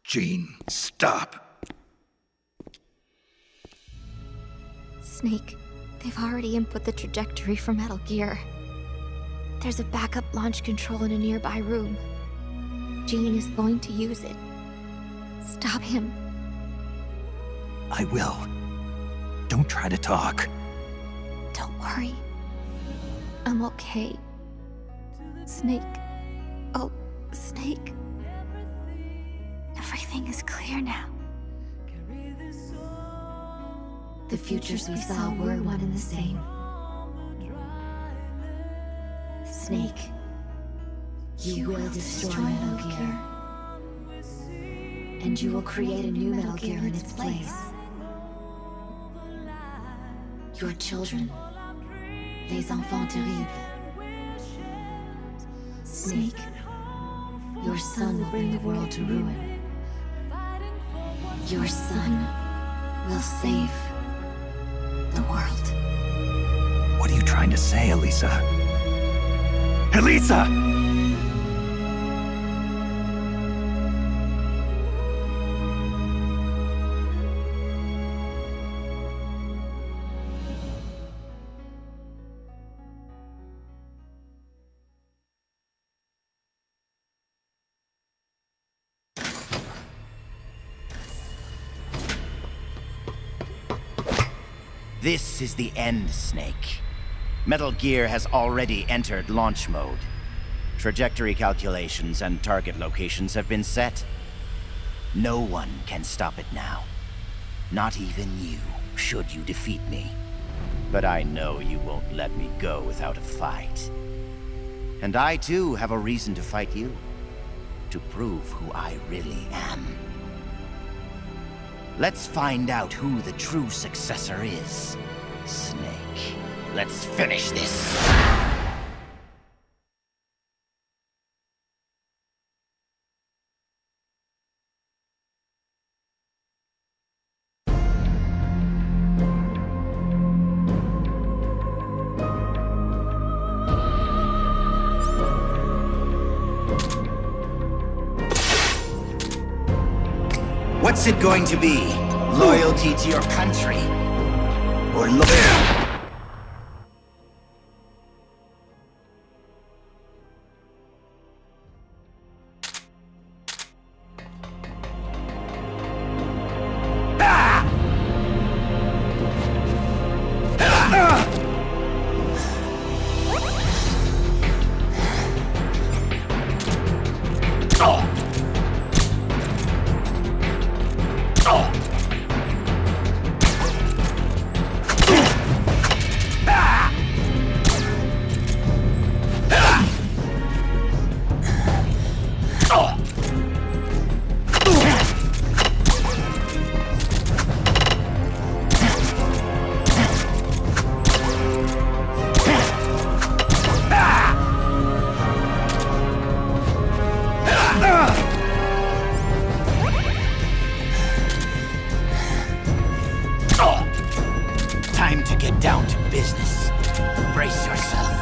Jean, stop. Snake, they've already input the trajectory for Metal Gear. There's a backup launch control in a nearby room. Jean is going to use it. Stop him. I will. Don't try to talk. Don't worry. I'm okay. Snake. Oh, Snake. Everything is clear now. The futures we saw were one and the same. Snake, you will destroy Metal Gear. And you will create a new Metal Gear in its place. Your children, les enfants terribles. Snake, your son will bring the world to ruin. Your son will save the world. What are you trying to say, Elisa? Elisa! This is the end, Snake. Metal Gear has already entered launch mode. Trajectory calculations and target locations have been set. No one can stop it now. Not even you, should you defeat me. But I know you won't let me go without a fight. And I too have a reason to fight you. To prove who I really am. Let's find out who the true successor is. Snake, let's finish this. What's it going to be? Loyalty to your country? Or time to get down to business. Brace yourself.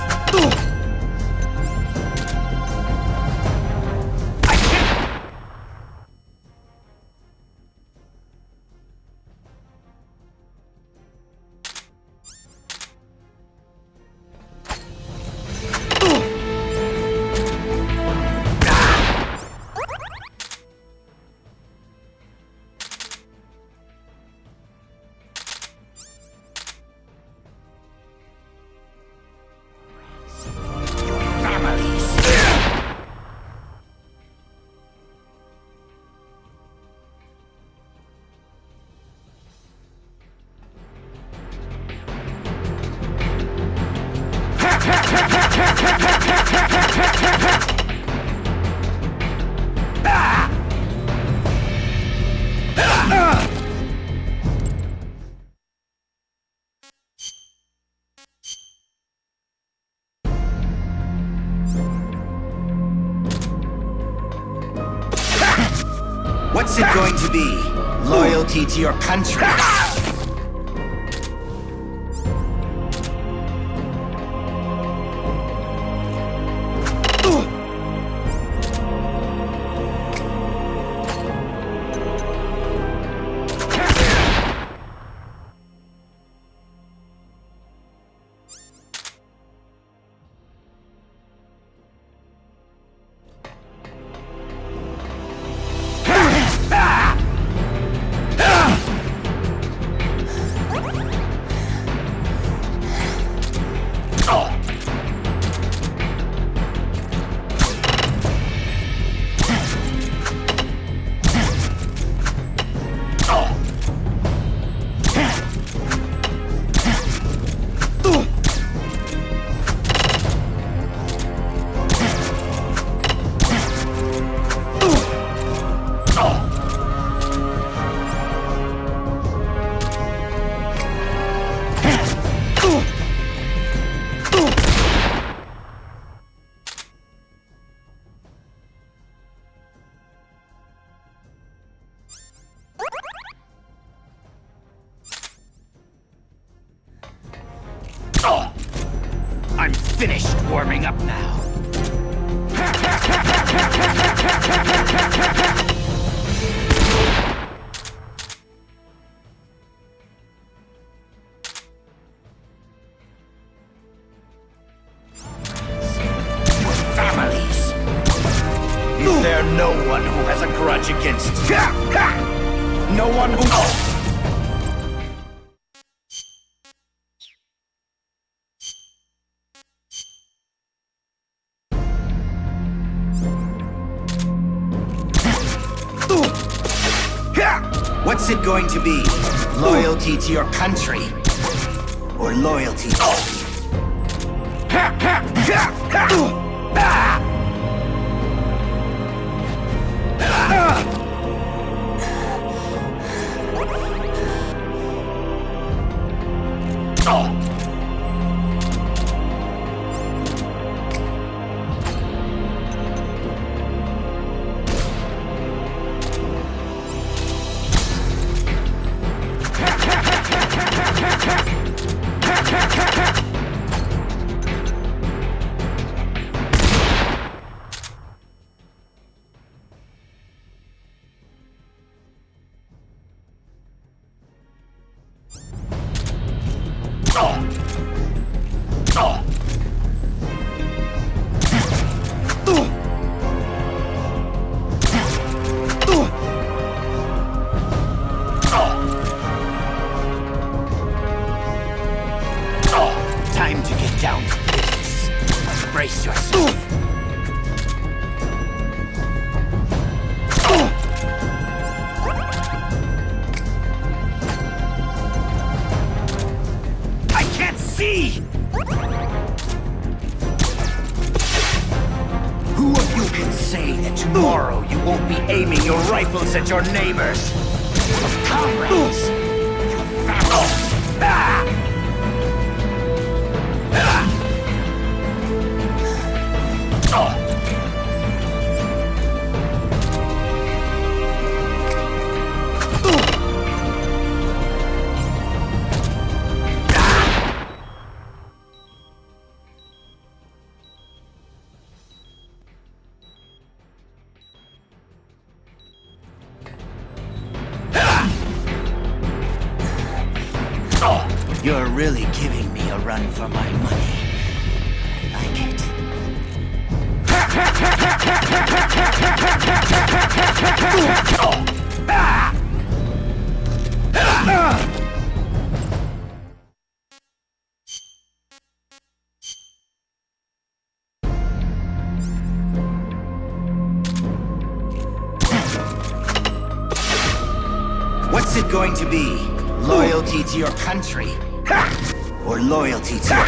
What's it going to be? Loyalty to your country? I'm finished warming up now. Families. Is there no one who has a grudge against you? No one who... What's it going to be? Loyalty to your country? Or loyalty to... Time to get down to business. Brace yourself. I can't see! Who of you can say that tomorrow you won't be aiming your rifles at your neighbors? Your comrades? Your family? You're really giving me a run for my money. I like it. What's it going to be? Loyalty to your country? Or loyalty to your...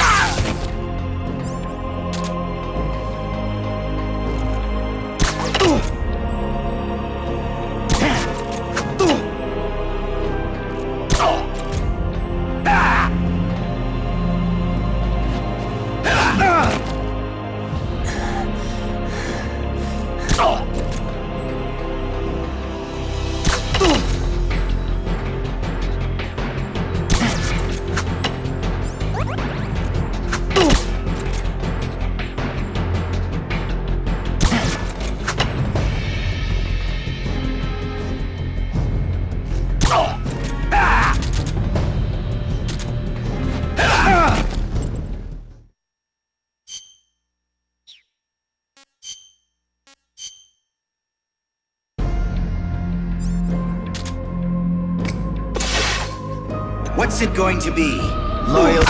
What's it going to be? Loyal...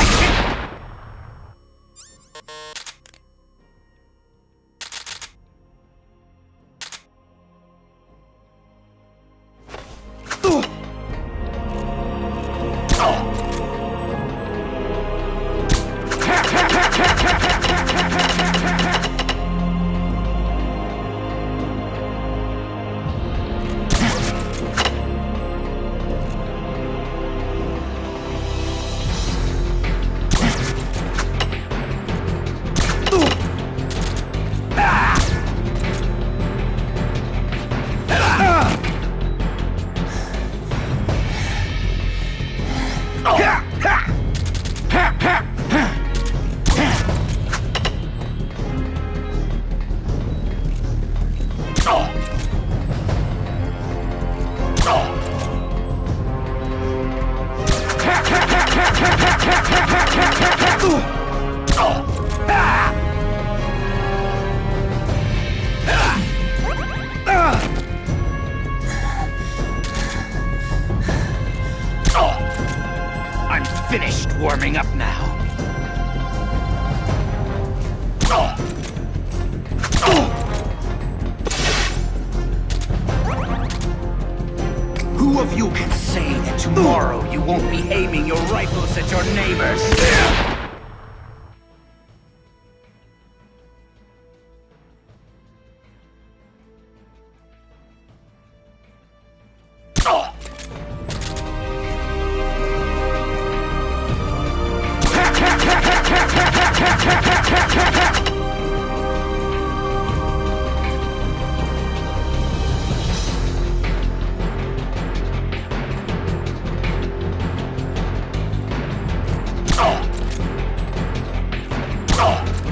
I'm finished warming up now. Who of you can say that tomorrow you won't be aiming your rifles at your neighbors?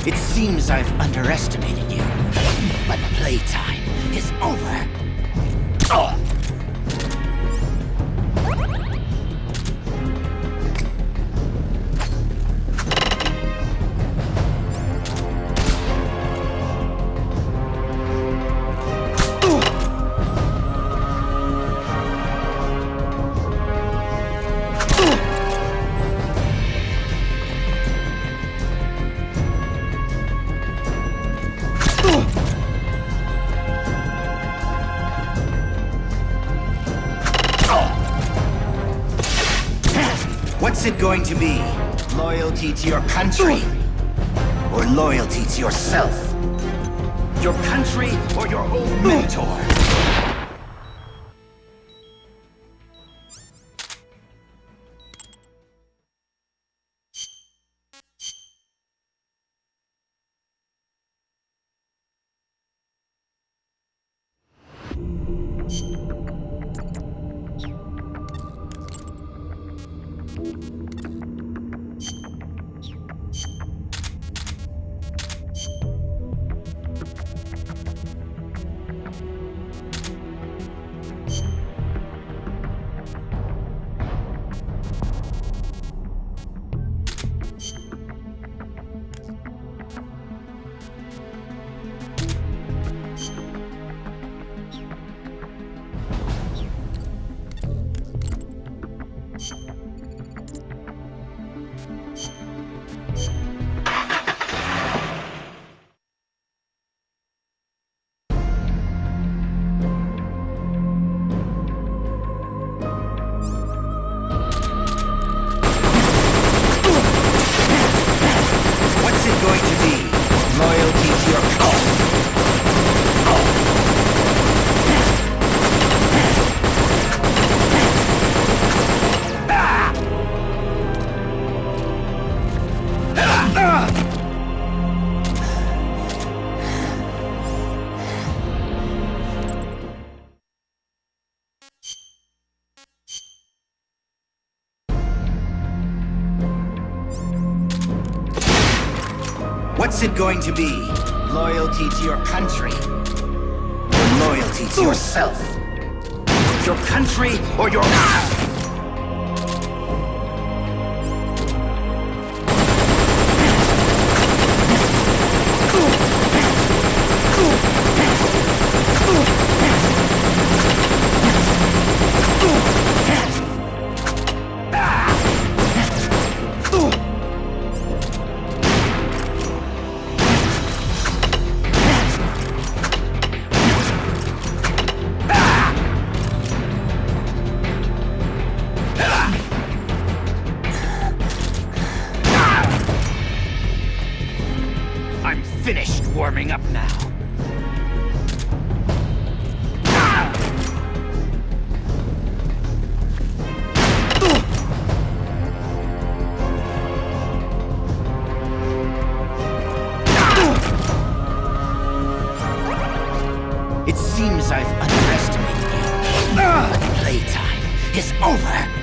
It seems I've underestimated you, but playtime is over. What's it going to be? Loyalty to your country? Or loyalty to yourself? Your country or your old mentor? What's it going to be? Loyalty to your country? Or loyalty to yourself? Your country or your... Ah! finished warming up now. It seems I've underestimated you. But playtime is over.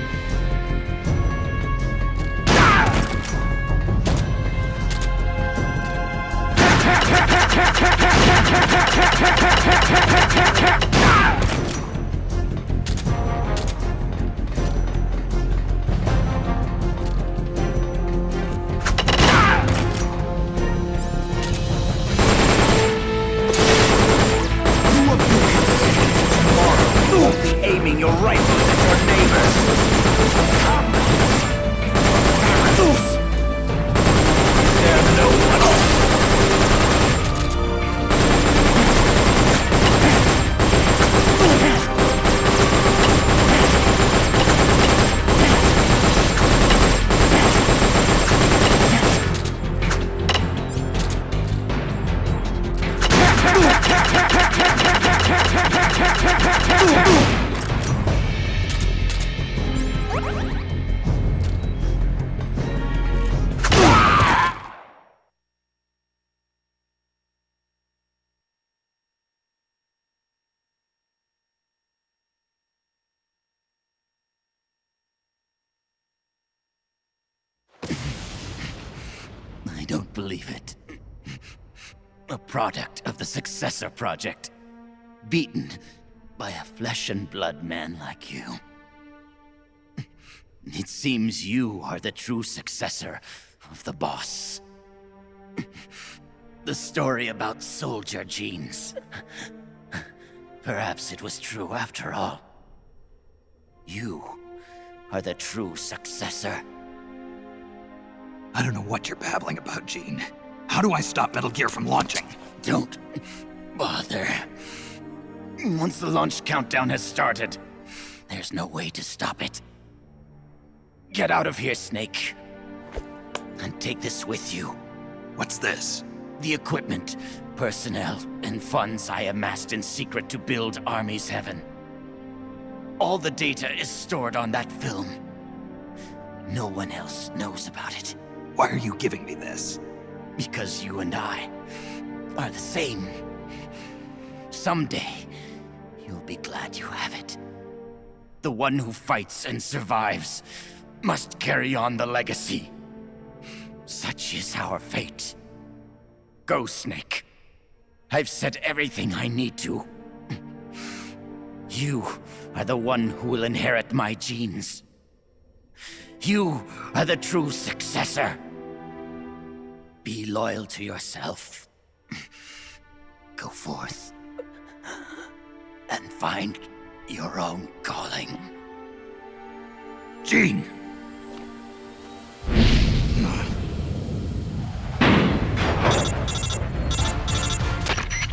Aiming your rifles at your neighbors. Is there no one else? I don't believe it. A product of the Successor Project. Beaten by a flesh and blood man like you. It seems you are the true successor of the boss. The story about soldier genes. Perhaps it was true after all. You are the true successor. I don't know what you're babbling about, Gene. How do I stop Metal Gear from launching? Don't bother. Once the launch countdown has started, there's no way to stop it. Get out of here, Snake. And take this with you. What's this? The equipment, personnel, and funds I amassed in secret to build Army's Heaven. All the data is stored on that film. No one else knows about it. Why are you giving me this? Because you and I are the same. Someday, you'll be glad you have it. The one who fights and survives must carry on the legacy. Such is our fate. Go, Snake. I've said everything I need to. You are the one who will inherit my genes. You are the true successor. Be loyal to yourself. Go forth and find your own calling. Gene!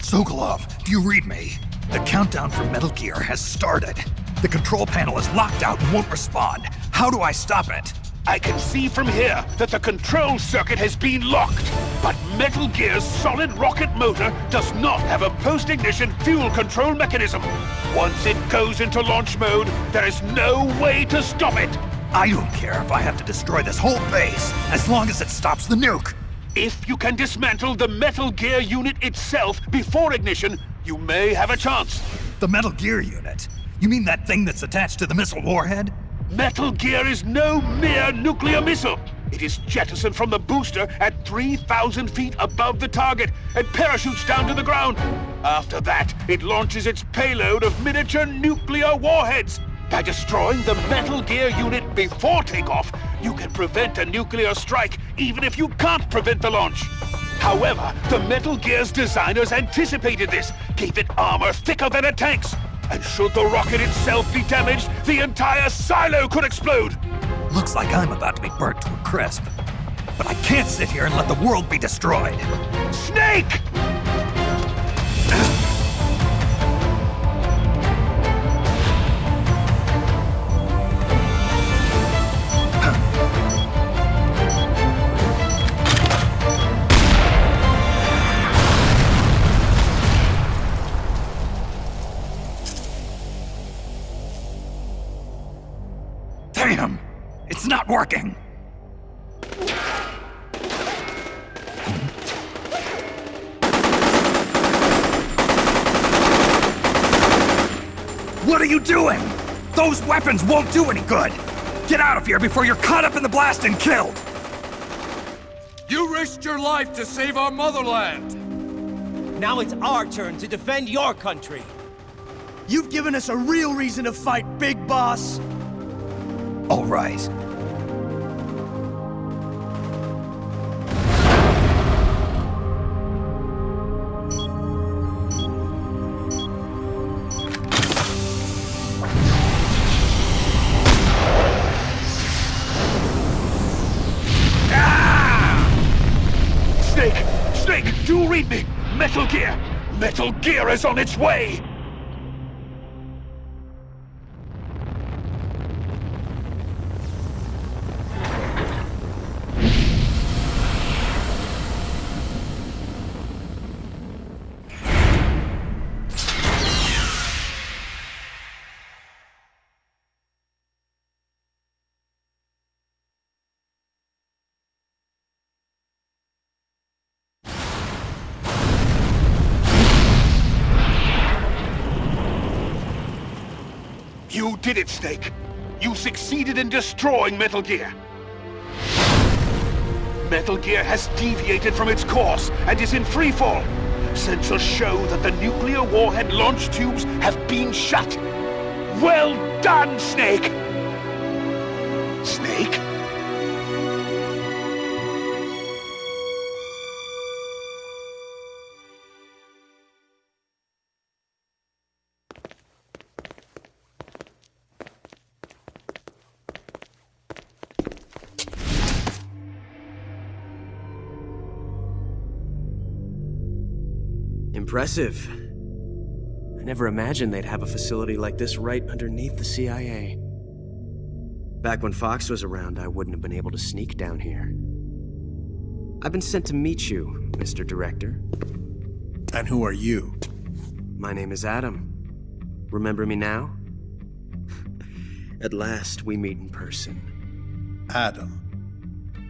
Sokolov, do you read me? The countdown for Metal Gear has started. The control panel is locked out and won't respond. How do I stop it? I can see from here that the control circuit has been locked, but Metal Gear's solid rocket motor does not have a post-ignition fuel control mechanism. Once it goes into launch mode, there is no way to stop it. I don't care if I have to destroy this whole base, as long as it stops the nuke. If you can dismantle the Metal Gear unit itself before ignition, you may have a chance. The Metal Gear unit? You mean that thing that's attached to the missile warhead? Metal Gear is no mere nuclear missile. It is jettisoned from the booster at 3,000 feet above the target and parachutes down to the ground. After that, it launches its payload of miniature nuclear warheads. By destroying the Metal Gear unit before takeoff, you can prevent a nuclear strike, even if you can't prevent the launch. However, the Metal Gear's designers anticipated this, gave it armor thicker than a tank's. And should the rocket itself be damaged, the entire silo could explode! Looks like I'm about to be burnt to a crisp. But I can't sit here and let the world be destroyed. Snake! working! What are you doing? Those weapons won't do any good! Get out of here before you're caught up in the blast and killed! You risked your life to save our motherland! Now it's our turn to defend your country. You've given us a real reason to fight, Big Boss! All right. Snake, do read me! Metal Gear! Metal Gear is on its way! You did it, Snake! You succeeded in destroying Metal Gear! Metal Gear has deviated from its course and is in freefall! Sensors show that the nuclear warhead launch tubes have been shut! Well done, Snake! Snake? Impressive. I never imagined they'd have a facility like this right underneath the CIA. Back when Fox was around, I wouldn't have been able to sneak down here. I've been sent to meet you, Mr. Director. And who are you? My name is Adam. Remember me now? At last, we meet in person. Adam.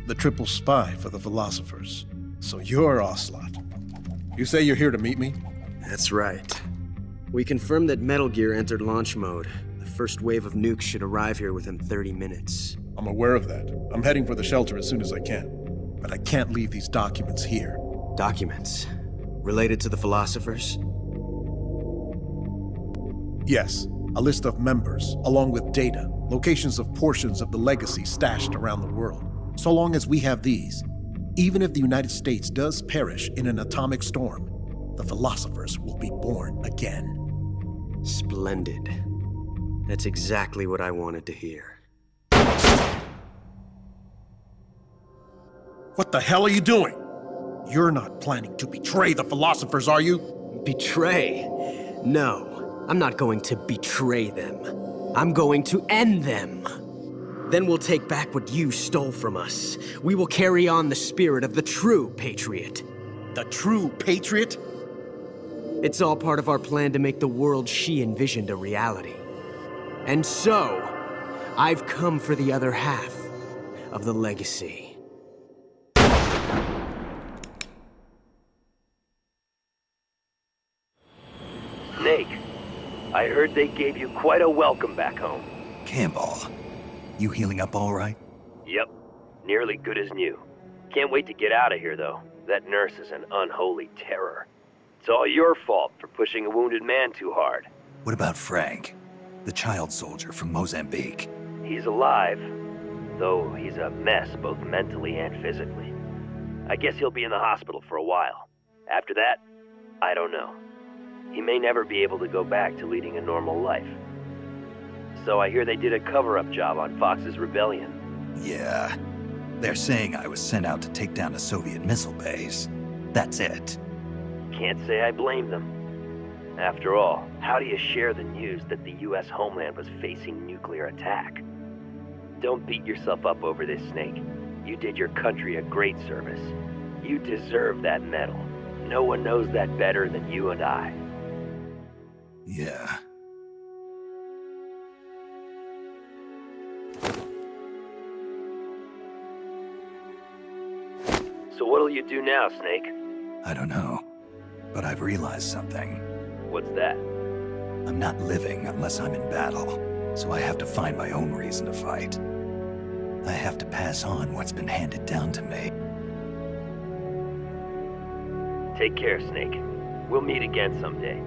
The triple spy for the philosophers. So you're Ocelot. You say you're here to meet me? That's right. We confirmed that Metal Gear entered launch mode. The first wave of nukes should arrive here within 30 minutes. I'm aware of that. I'm heading for the shelter as soon as I can. But I can't leave these documents here. Documents? Related to the philosophers? Yes. A list of members, along with data, locations of portions of the legacy stashed around the world. So long as we have these, even if the United States does perish in an atomic storm, the philosophers will be born again. Splendid. That's exactly what I wanted to hear. What the hell are you doing? You're not planning to betray the philosophers, are you? Betray? No, I'm not going to betray them. I'm going to end them. Then we'll take back what you stole from us. We will carry on the spirit of the true patriot. The true patriot? It's all part of our plan to make the world she envisioned a reality. And so, I've come for the other half of the legacy. Snake, I heard they gave you quite a welcome back home. Campbell, you healing up all right? Yep, nearly good as new. Can't wait to get out of here, though. That nurse is an unholy terror. It's all your fault for pushing a wounded man too hard. What about Frank, the child soldier from Mozambique? He's alive, though he's a mess both mentally and physically. I guess he'll be in the hospital for a while. After that, I don't know. He may never be able to go back to leading a normal life. So I hear they did a cover-up job on Fox's rebellion. Yeah. They're saying I was sent out to take down a Soviet missile base. That's it. Can't say I blame them. After all, how do you share the news that the U.S. homeland was facing nuclear attack? Don't beat yourself up over this, Snake. You did your country a great service. You deserve that medal. No one knows that better than you and I. Yeah. So what'll you do now, Snake? I don't know, but I've realized something. What's that? I'm not living unless I'm in battle, so I have to find my own reason to fight. I have to pass on what's been handed down to me. Take care, Snake. We'll meet again someday.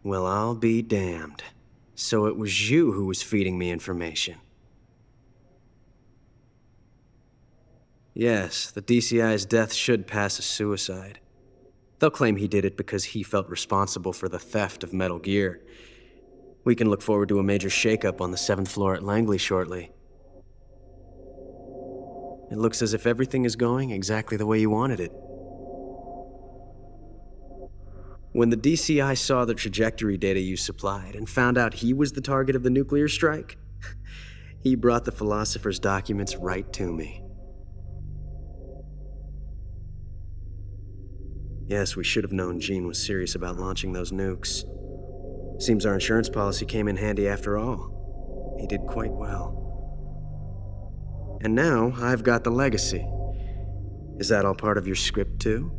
Well, I'll be damned. So it was you who was feeding me information. Yes, the DCI's death should pass as suicide. They'll claim he did it because he felt responsible for the theft of Metal Gear. We can look forward to a major shakeup on the 7th floor at Langley shortly. It looks as if everything is going exactly the way you wanted it. When the DCI saw the trajectory data you supplied and found out he was the target of the nuclear strike, he brought the Philosopher's documents right to me. Yes, we should have known Gene was serious about launching those nukes. Seems our insurance policy came in handy after all. He did quite well. And now, I've got the legacy. Is that all part of your script, too?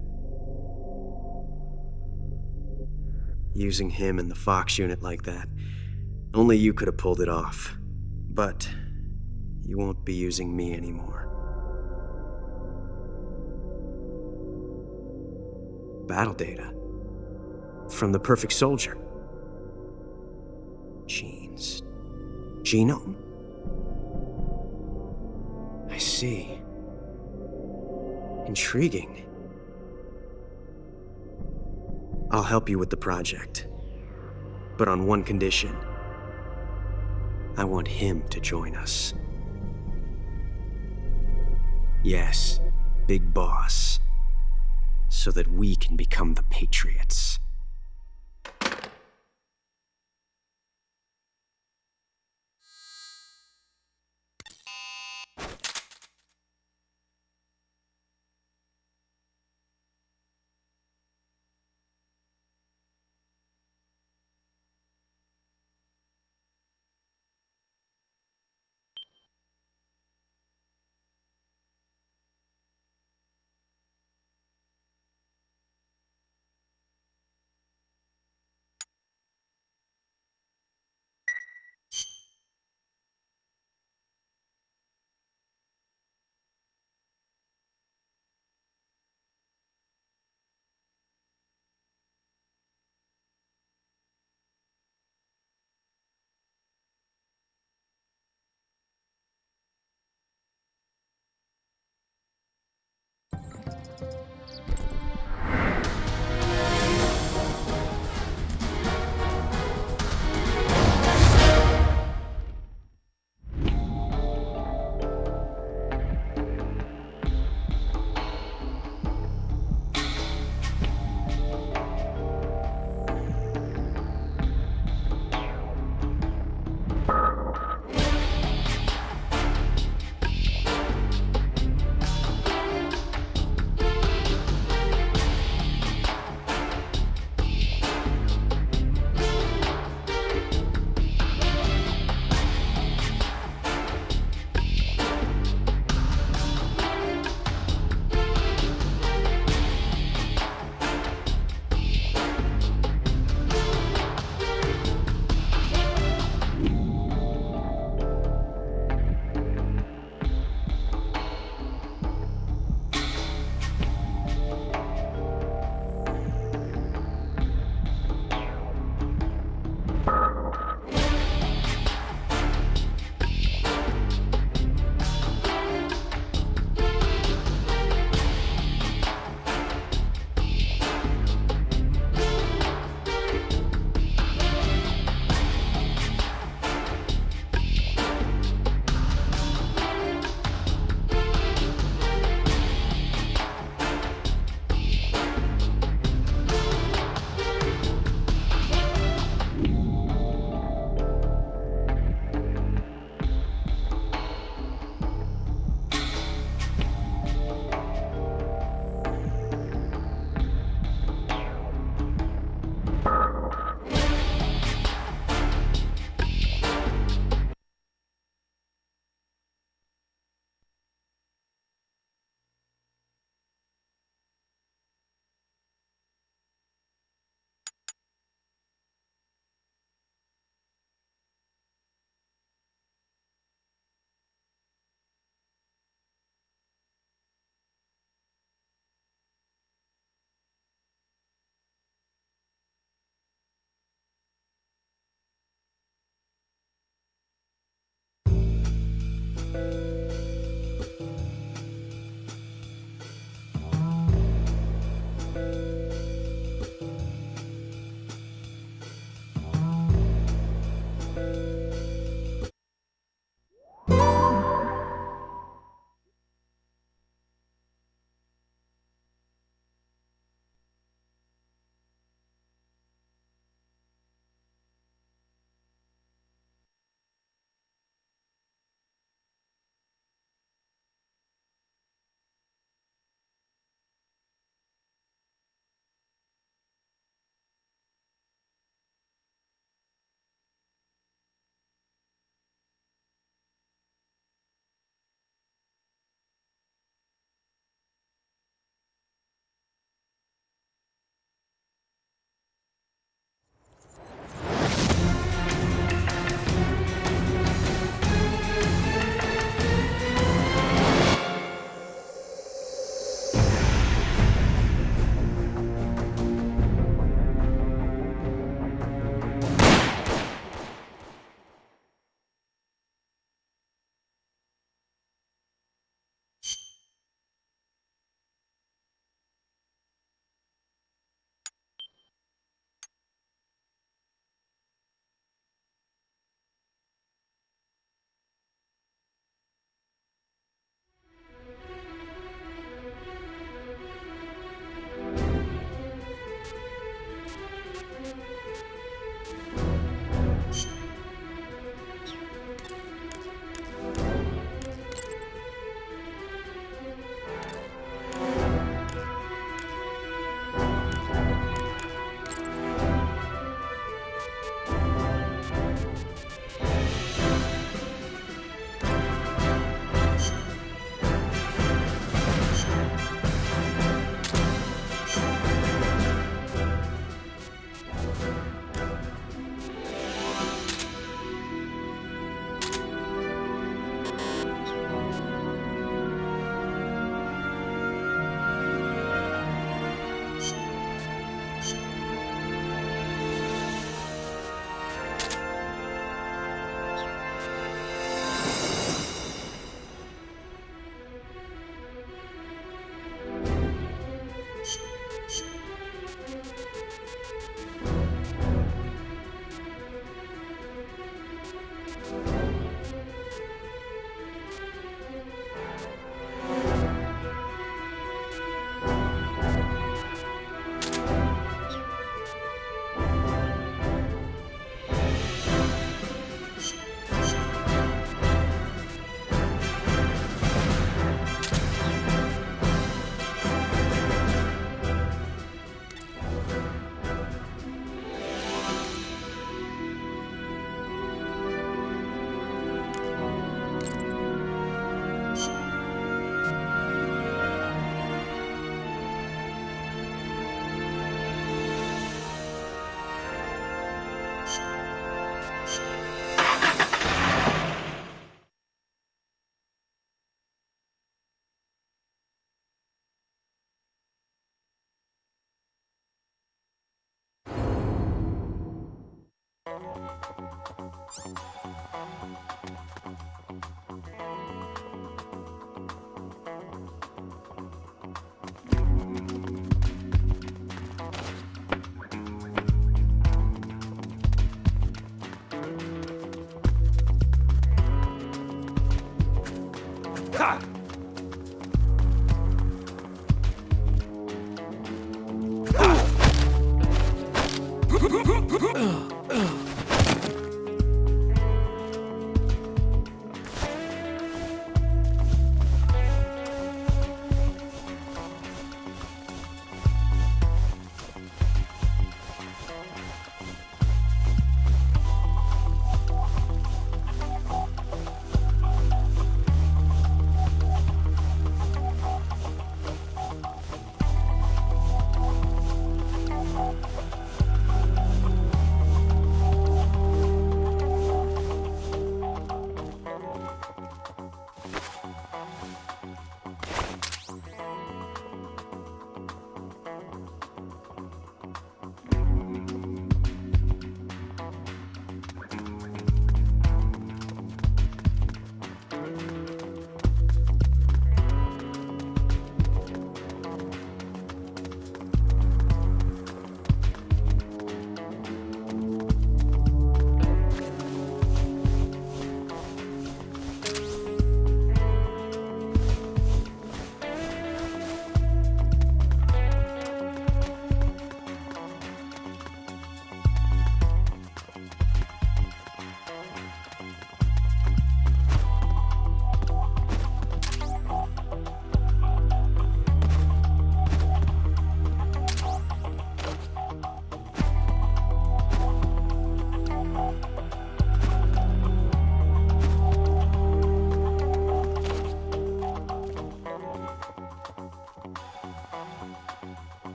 Using him in the Fox unit like that. Only you could have pulled it off. But you won't be using me anymore. Battle data. From the Perfect Soldier. Gene's genome? I see. Intriguing. I'll help you with the project. But on one condition. I want him to join us. Yes, Big Boss. So that we can become the Patriots.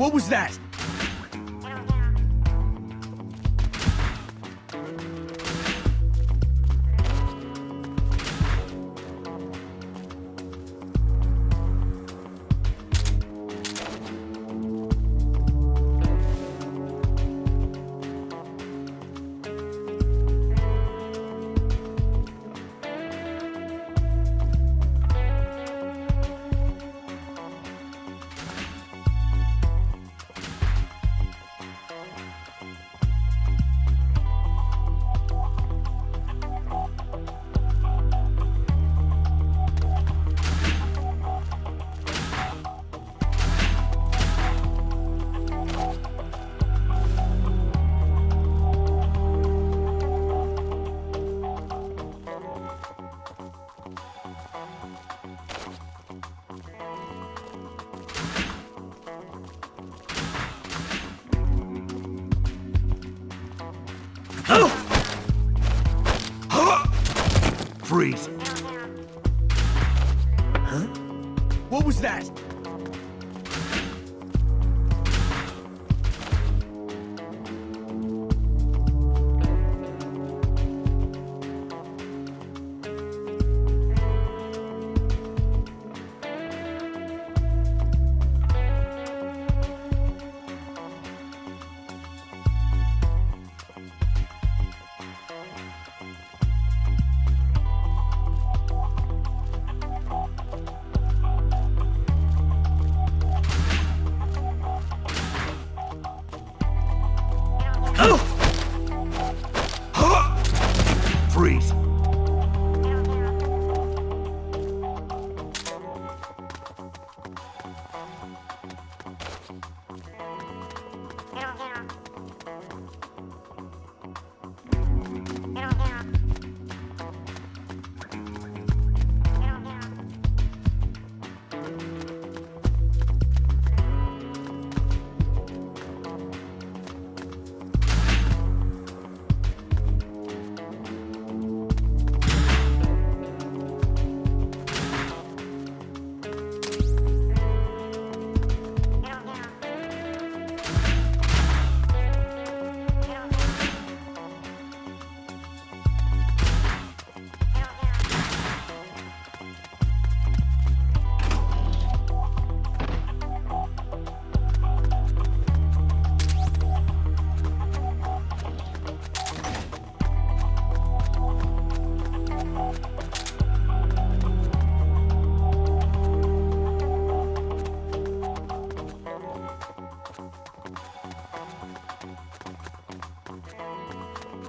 What was that? Freeze. Huh? What was that? Freeze.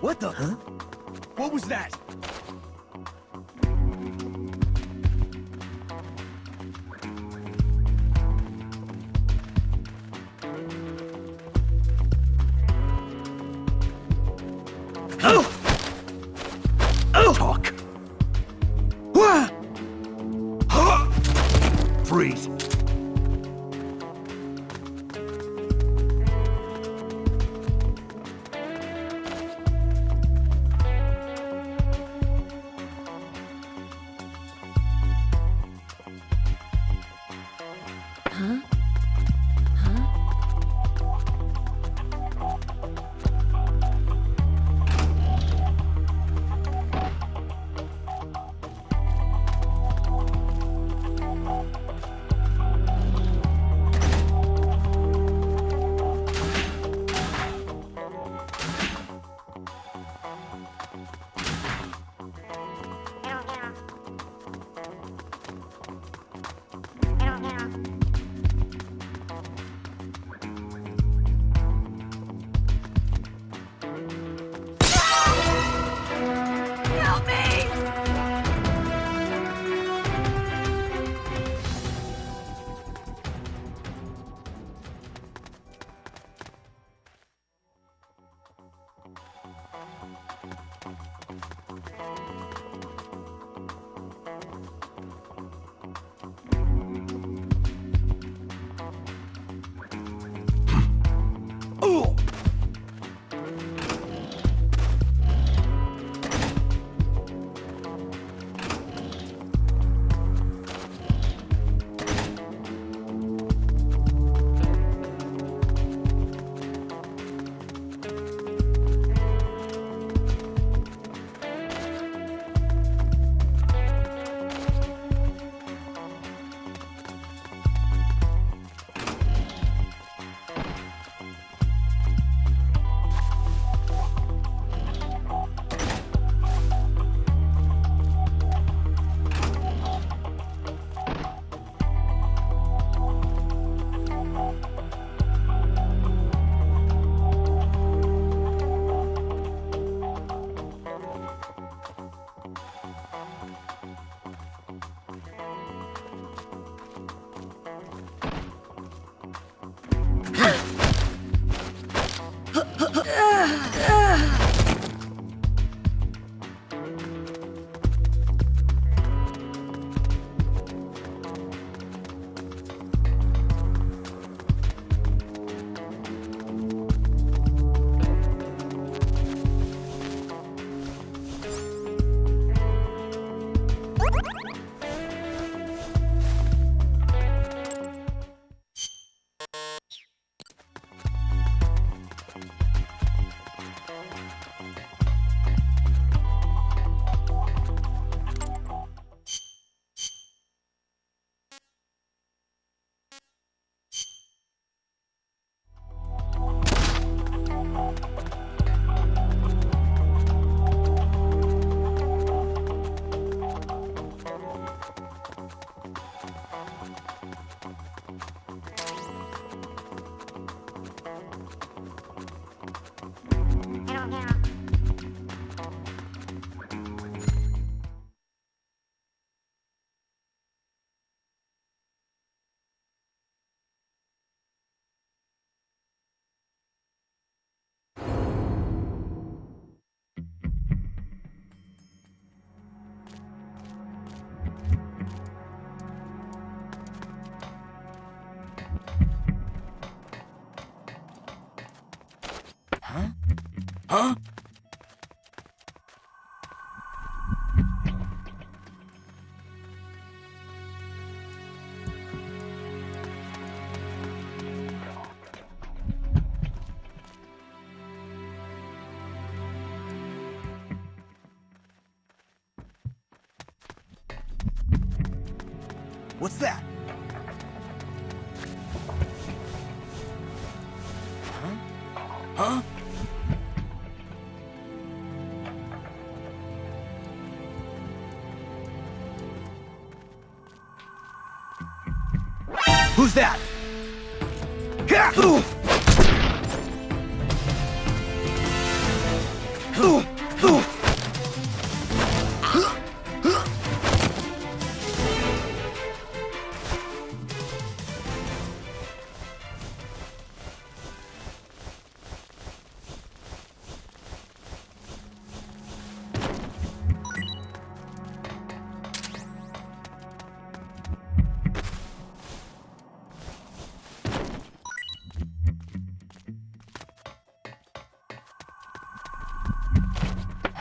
What the? Huh? What was that? Talk. Freeze. Huh? What's that? Huh? Who's that?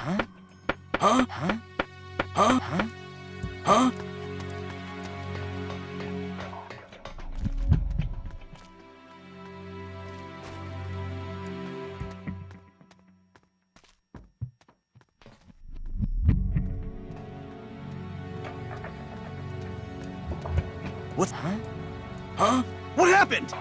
Huh? Huh? Huh? Huh? Huh? What's... Huh? Huh? What happened?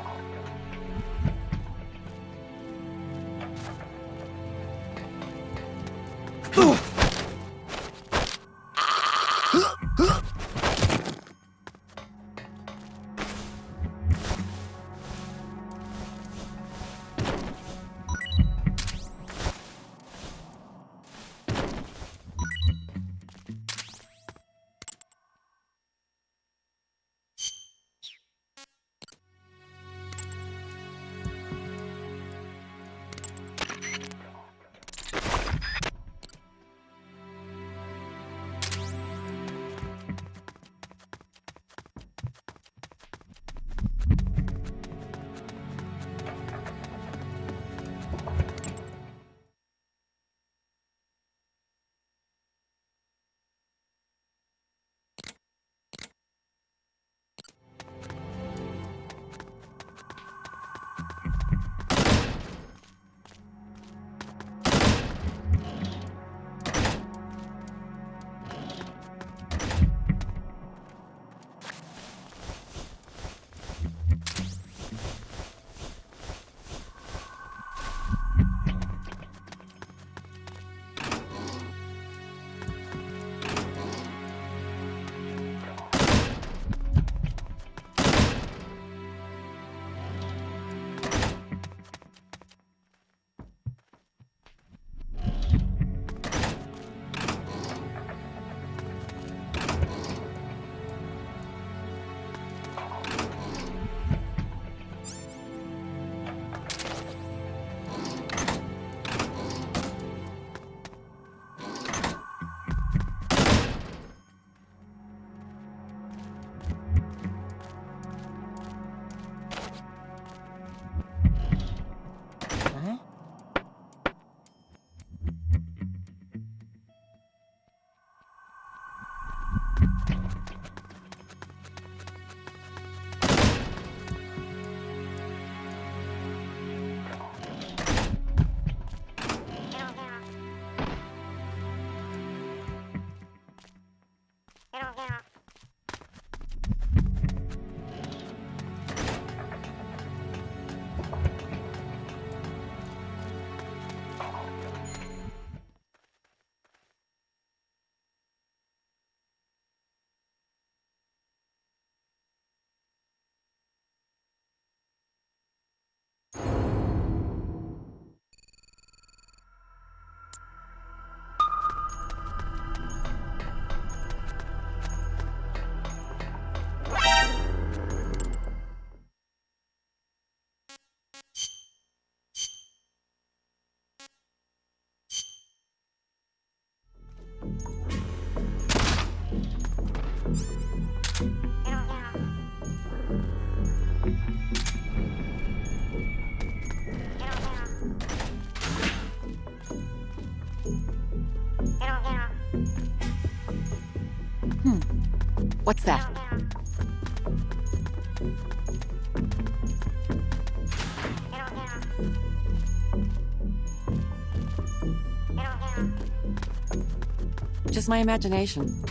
What's that? Just my imagination.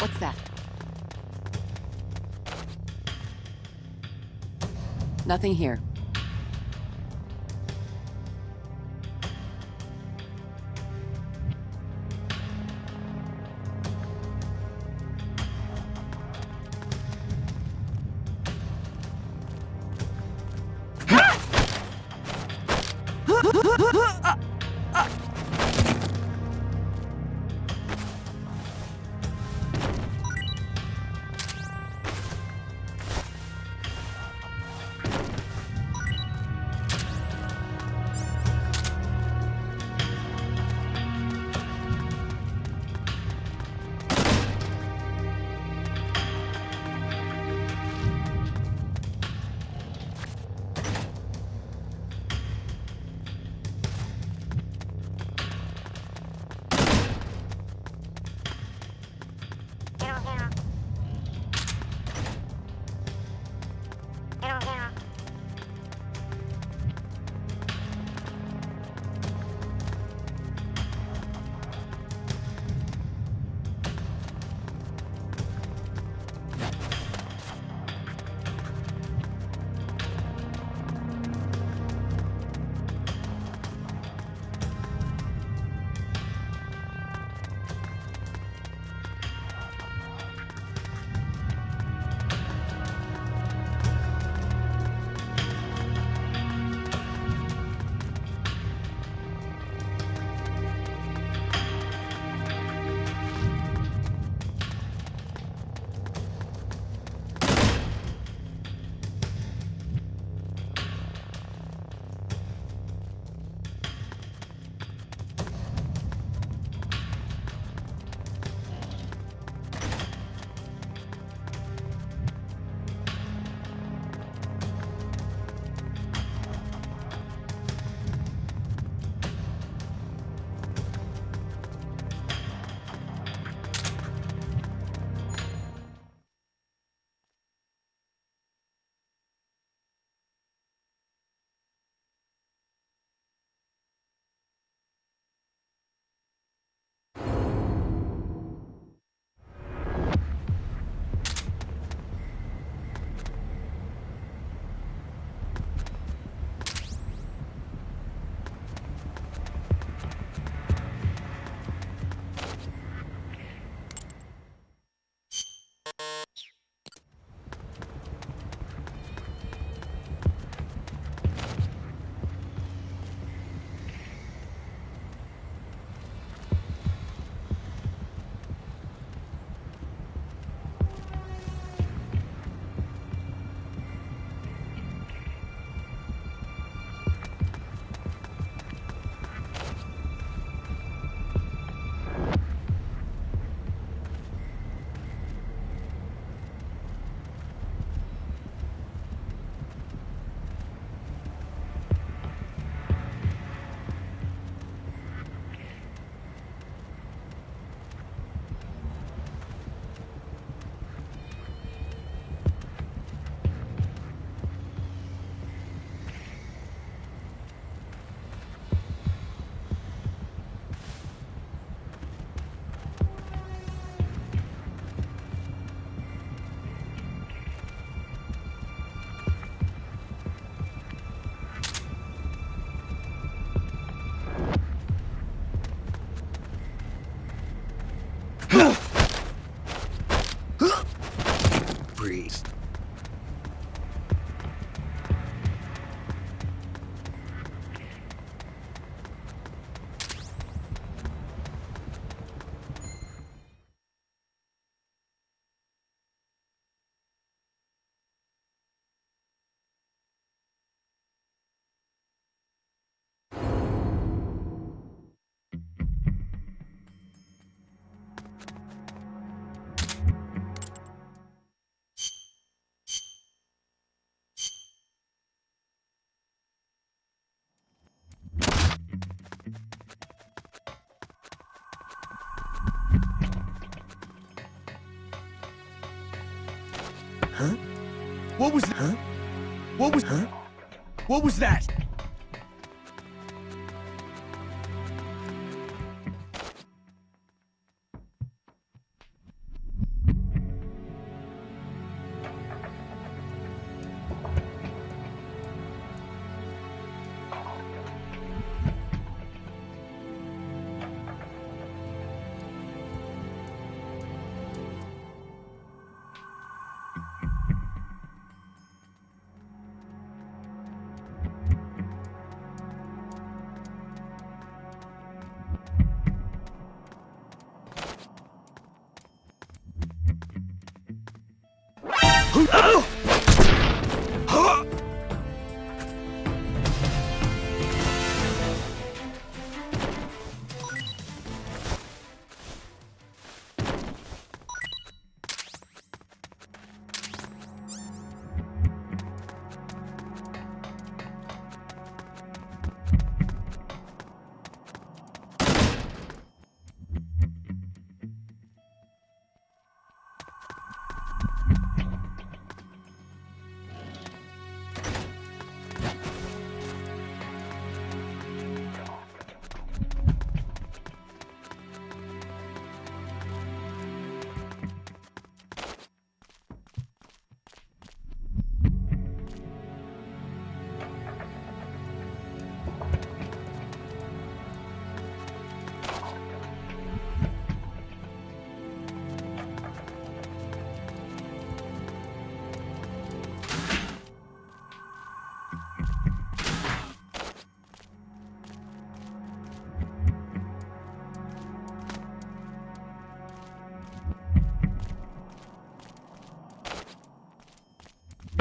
What's that? Nothing here. Breathe. Huh? What was that? Huh? What was... Huh? What was that?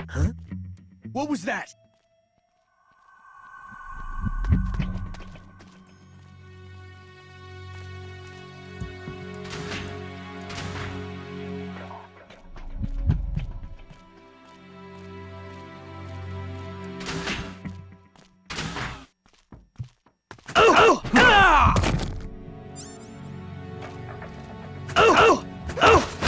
Huh? What was that? Oh! Ah! Oh! Oh!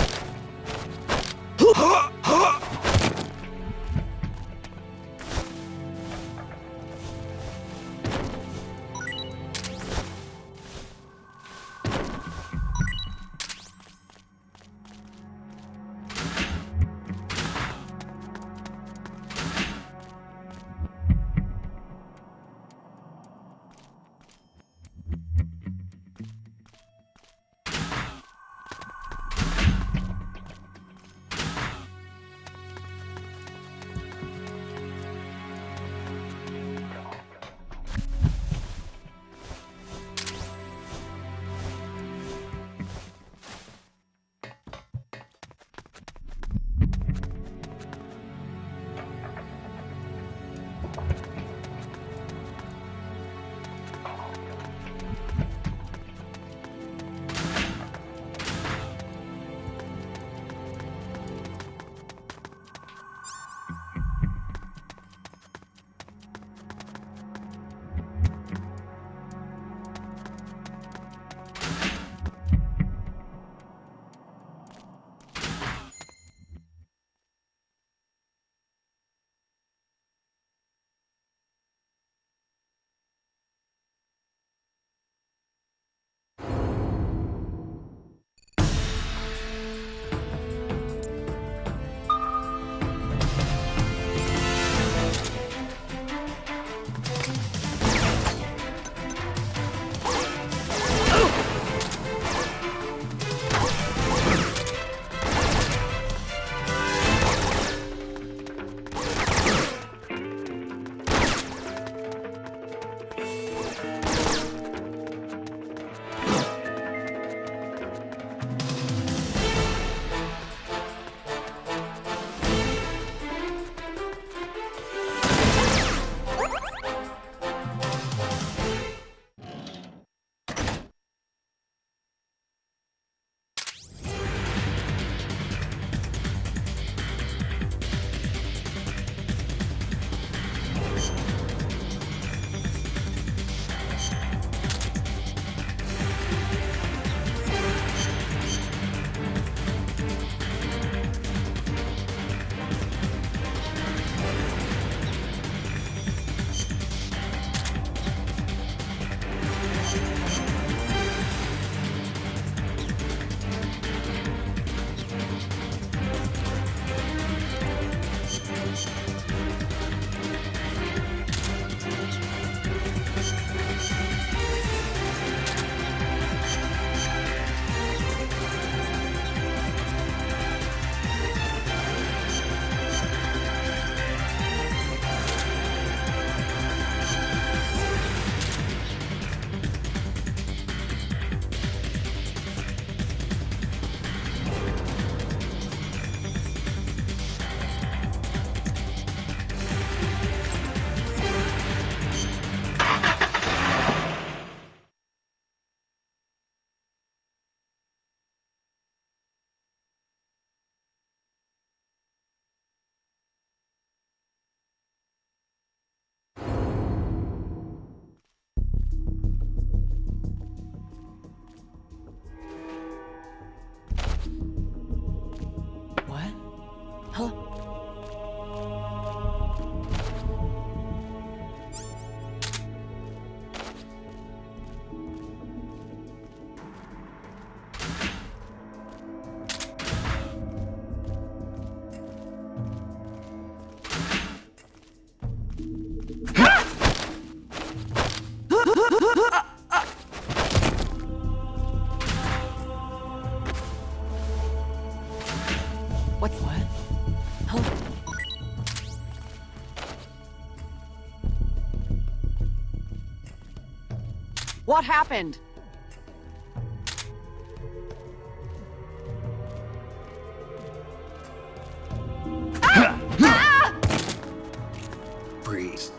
What's what? Huh? What happened? Breathe.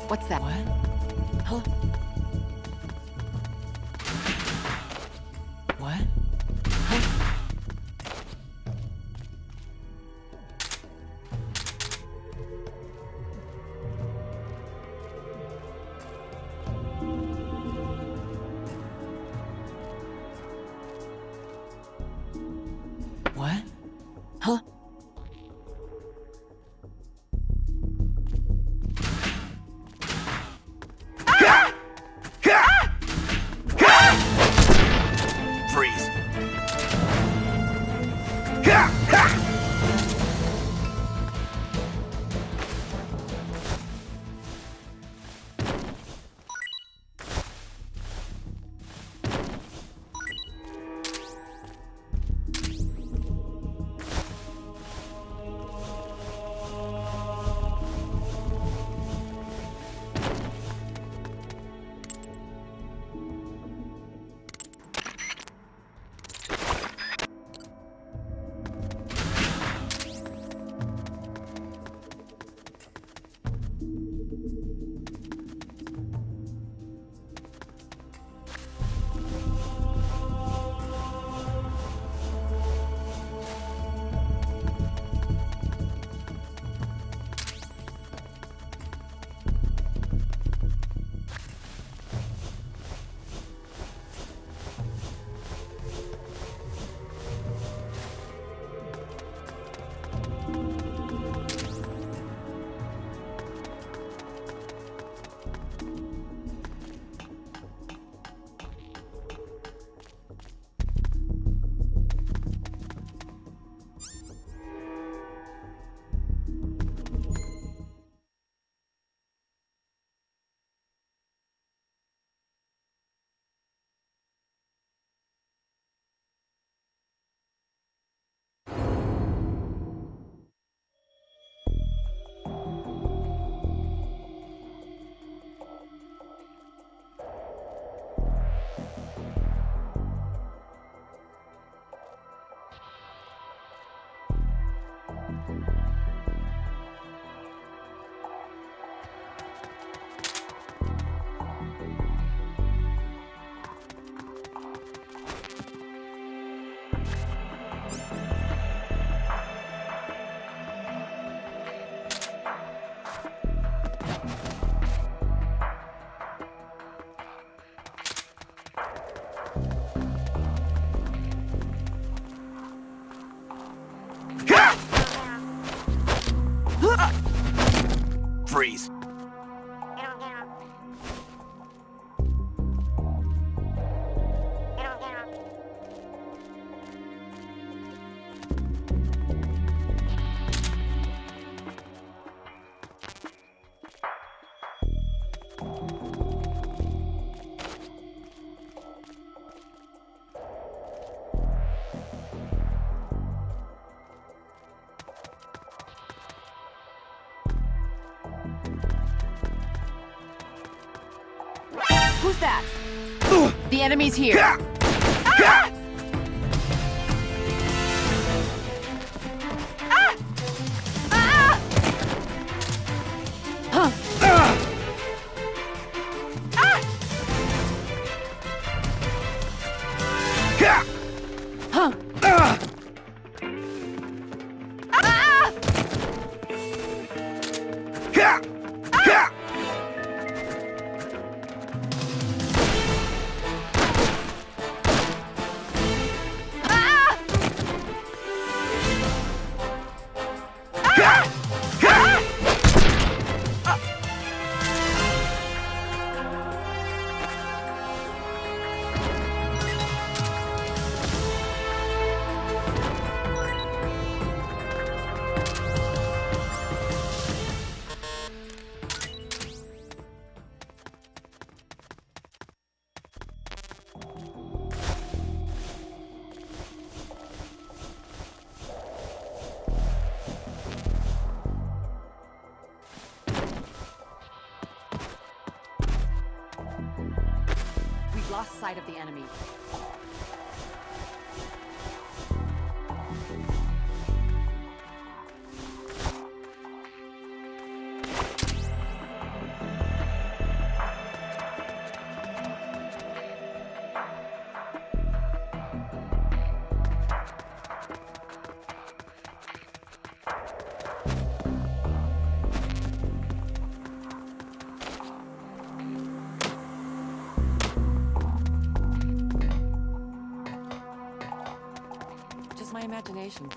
What's that? What? Huh? What? Huh? What? Huh? Freeze. Who's that? The enemy's here. Ah! Ah! Ah! Huh. Ah! Huh. Ah! We've lost sight of the enemy. Just my imagination.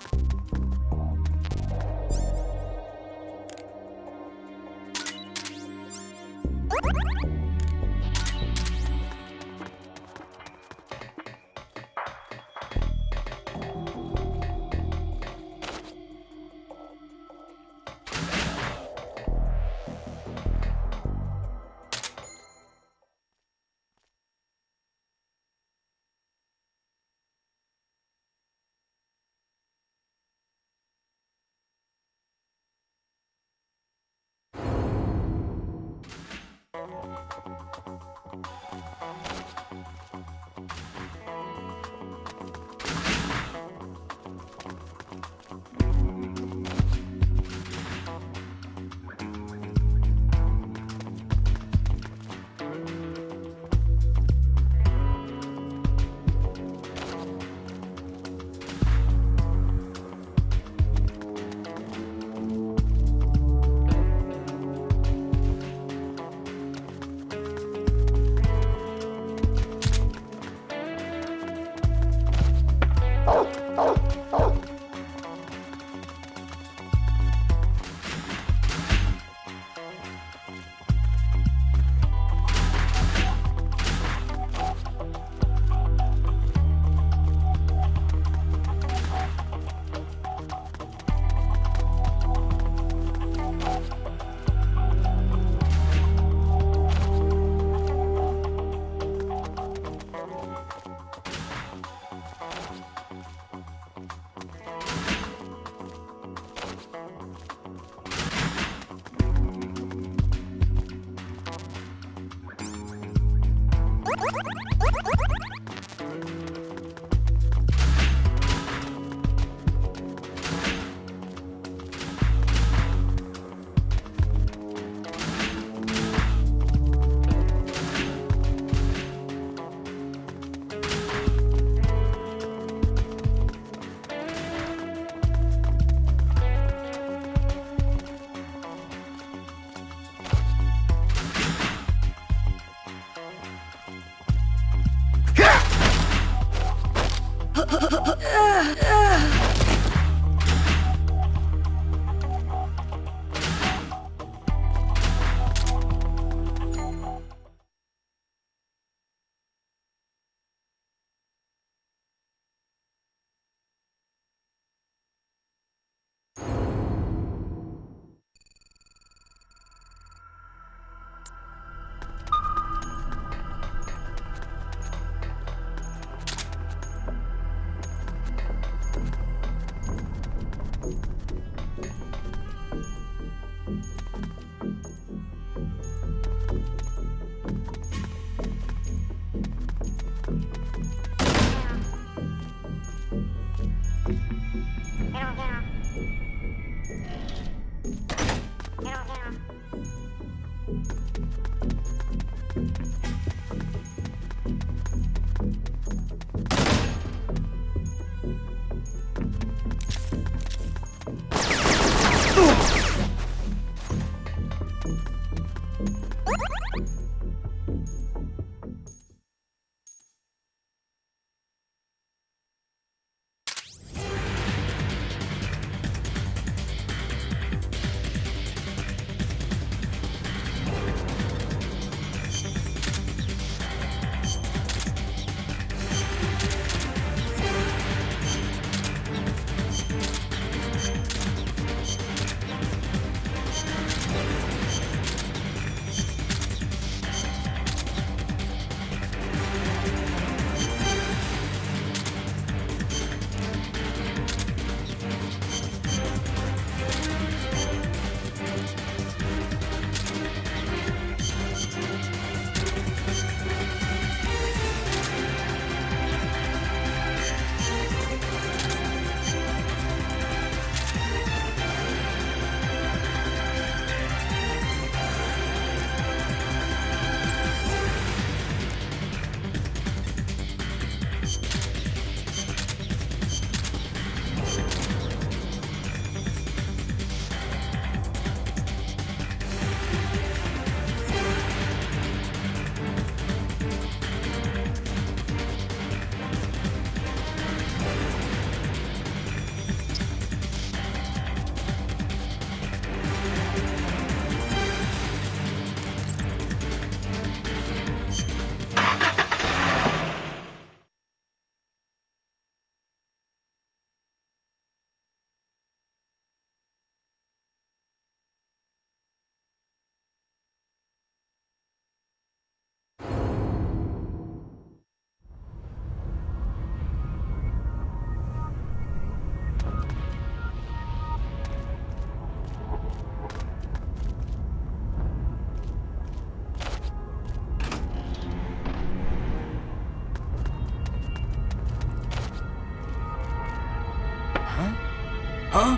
Huh?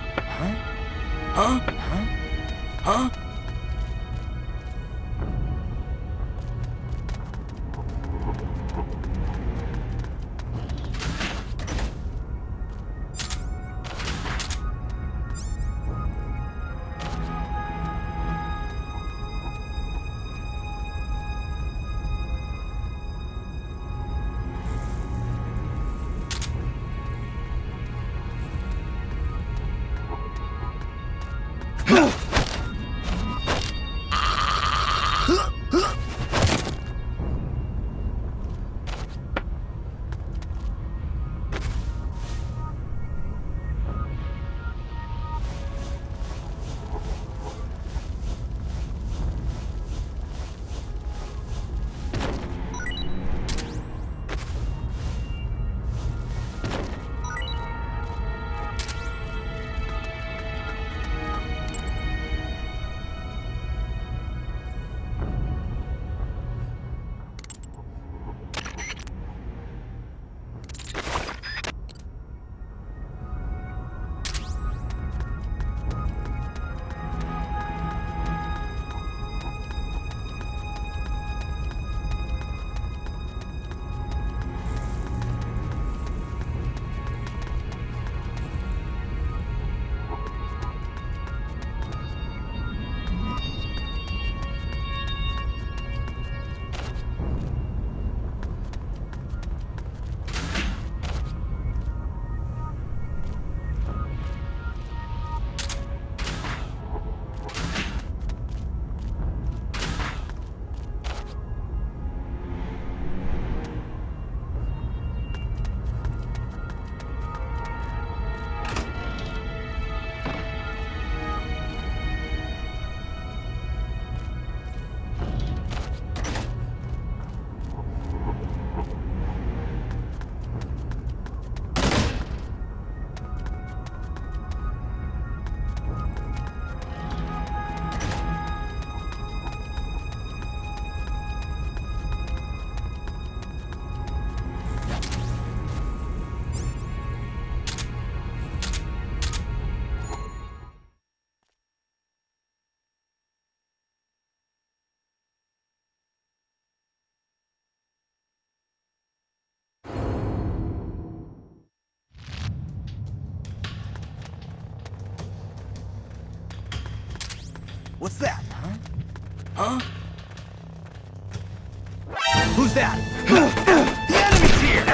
Huh? Huh? What's that, huh? Huh? Who's that? The enemy's here!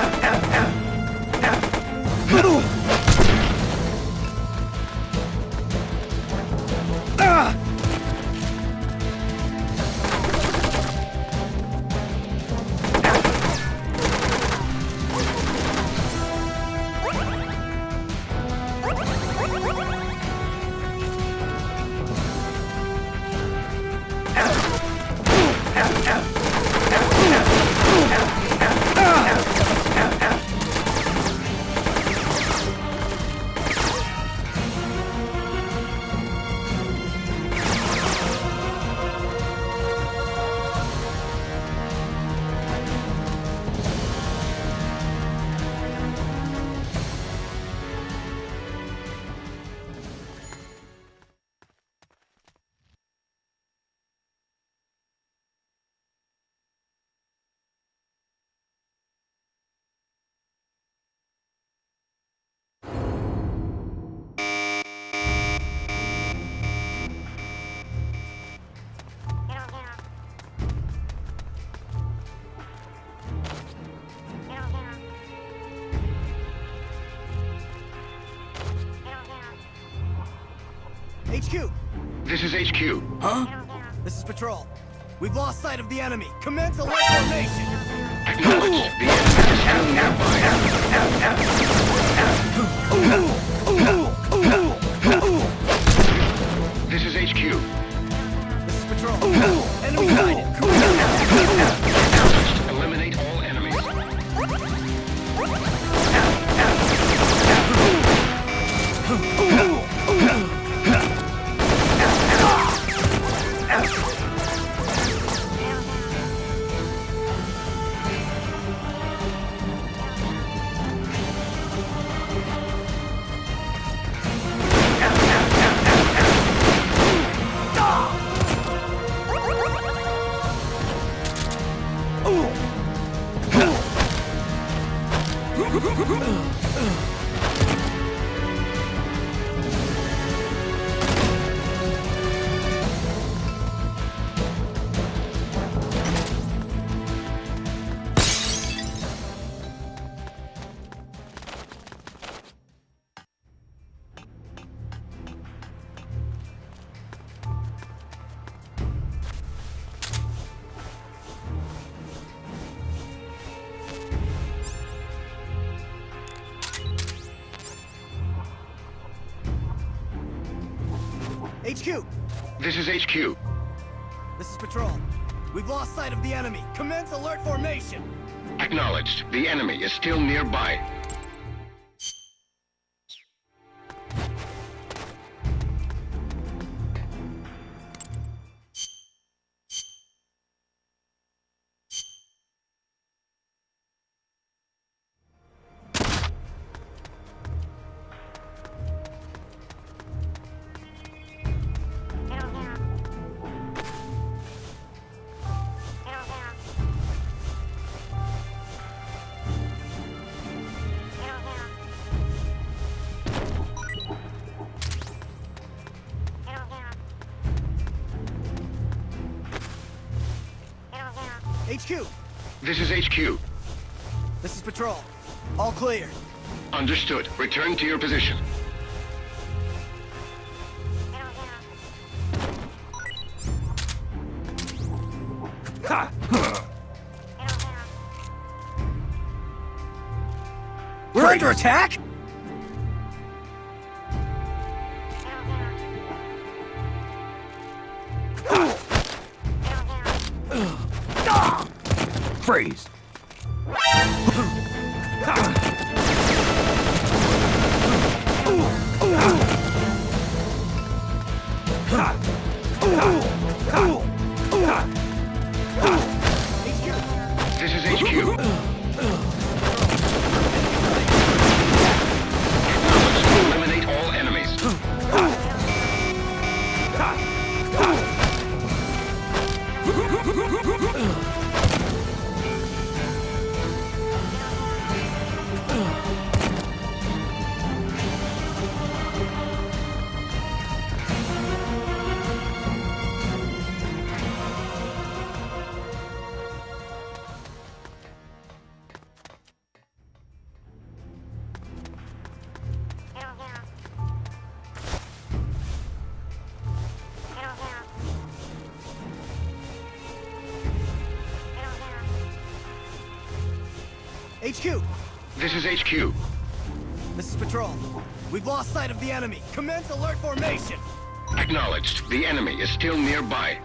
HQ! This is HQ. Huh? This is Patrol. We've lost sight of the enemy. Commence alert formation! Acknowledged. The enemy is still nearby. This is HQ. This is Patrol. Enemy guided. Acknowledged. Eliminate all enemies. HQ! This is HQ. This is Patrol. We've lost sight of the enemy. Commence alert formation! Acknowledged. The enemy is still nearby. HQ! This is HQ. This is Patrol. All clear. Understood. Return to your position. Ha! We're under attack? Freeze! This is HQ. Eliminate all enemies. HQ! This is HQ. This is Patrol. We've lost sight of the enemy. Commence alert formation! Acknowledged. The enemy is still nearby.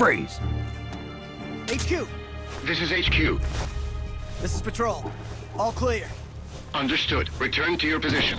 Freeze! HQ! This is HQ. This is Patrol. All clear. Understood. Return to your position.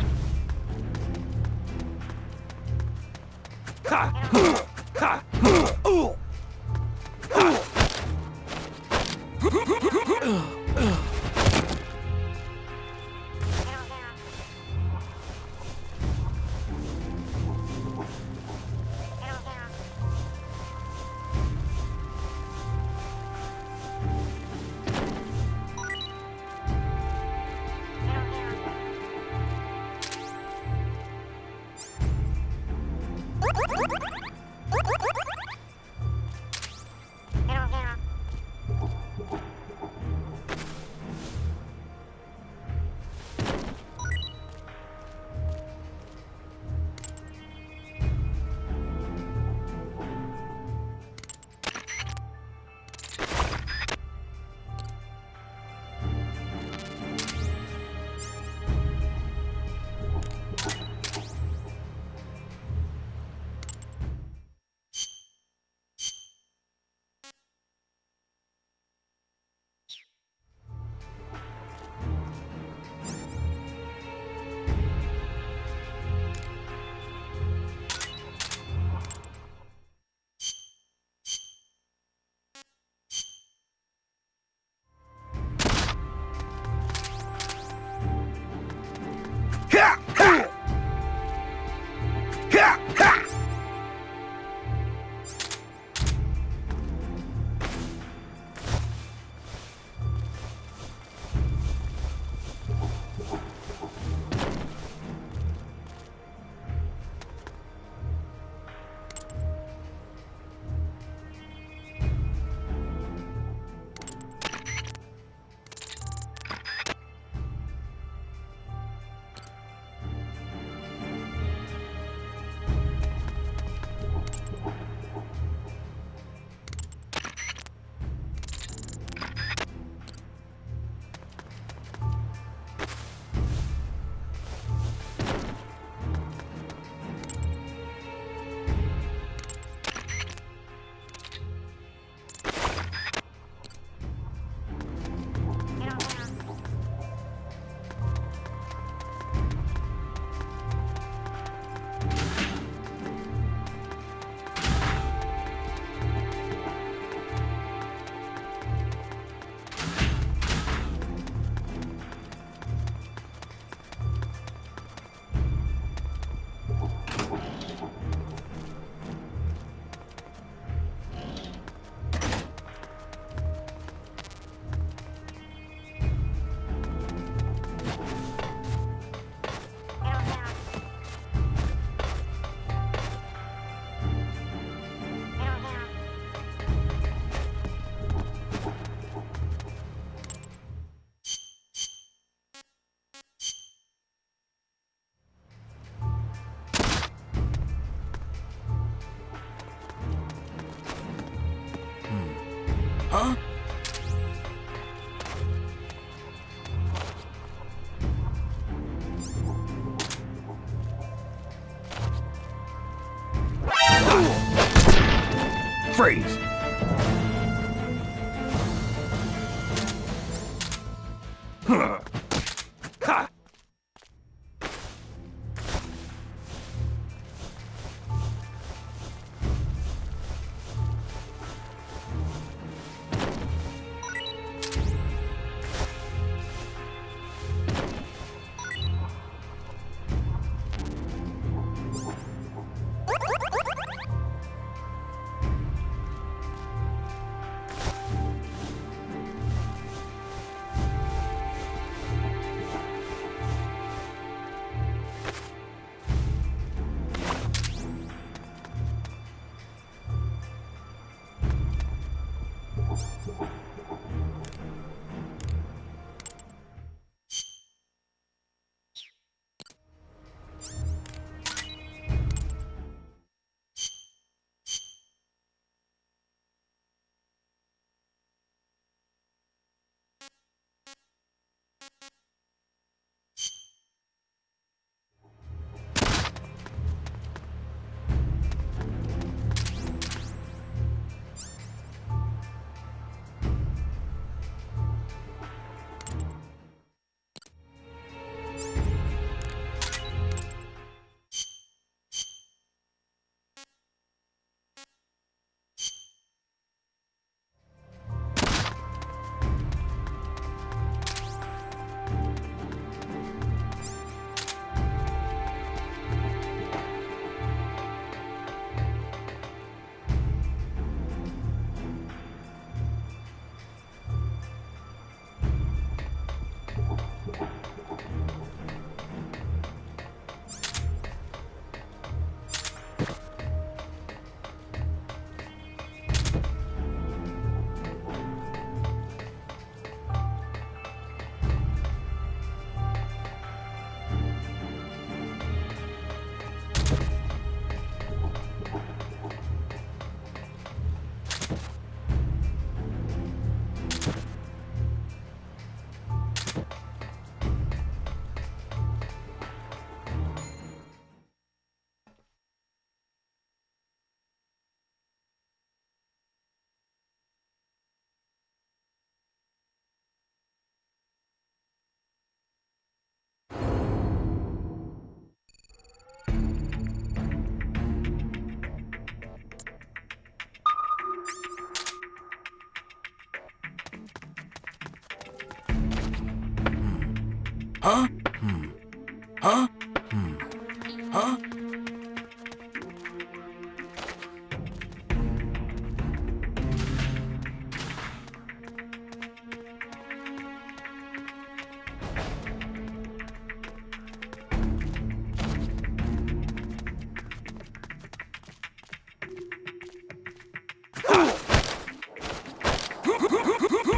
Huh? Freeze! Huh. Ha!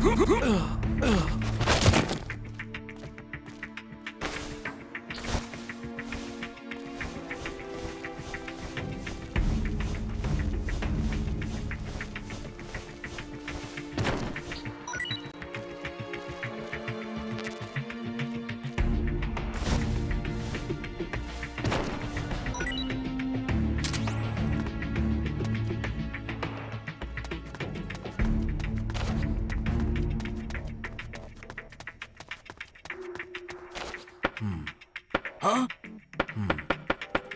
Huh?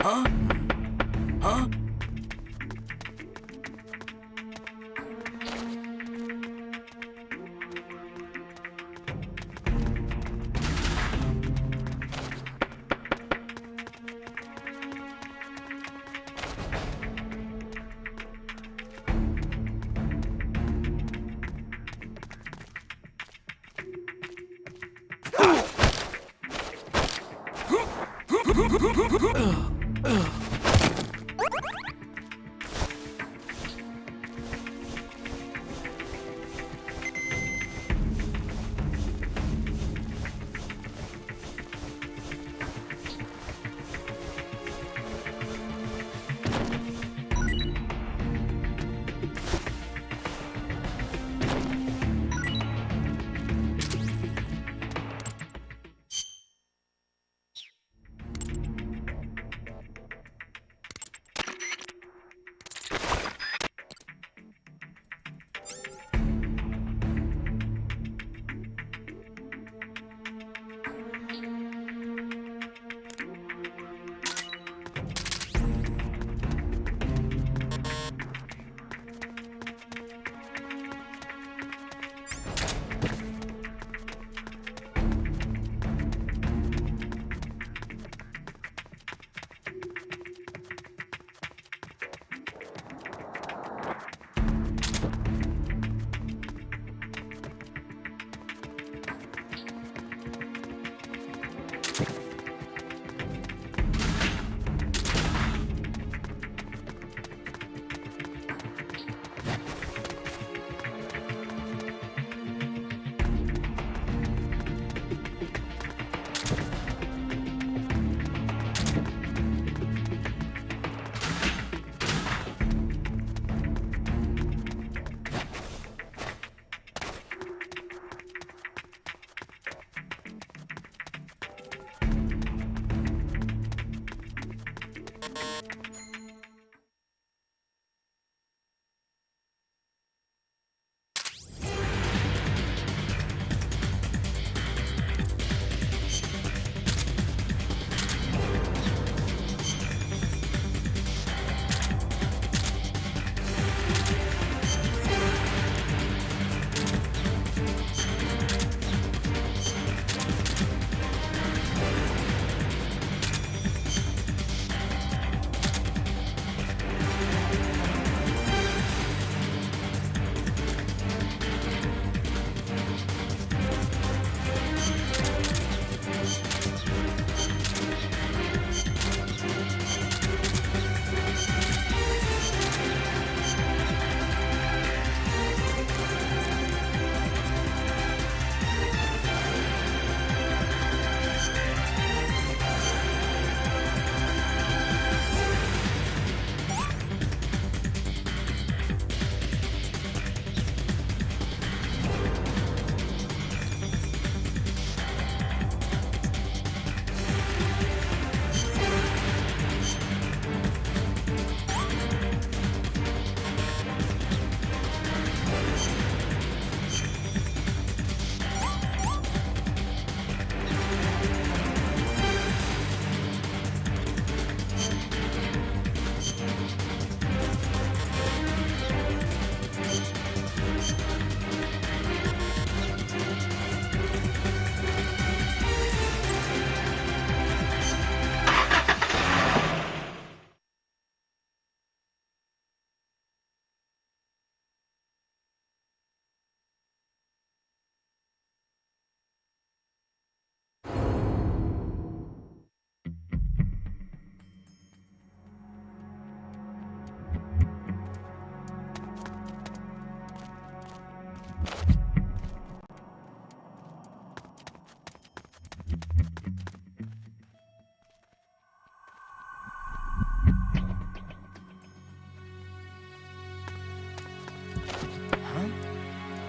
Huh? Huh?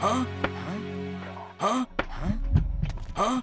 Huh? Huh? Huh?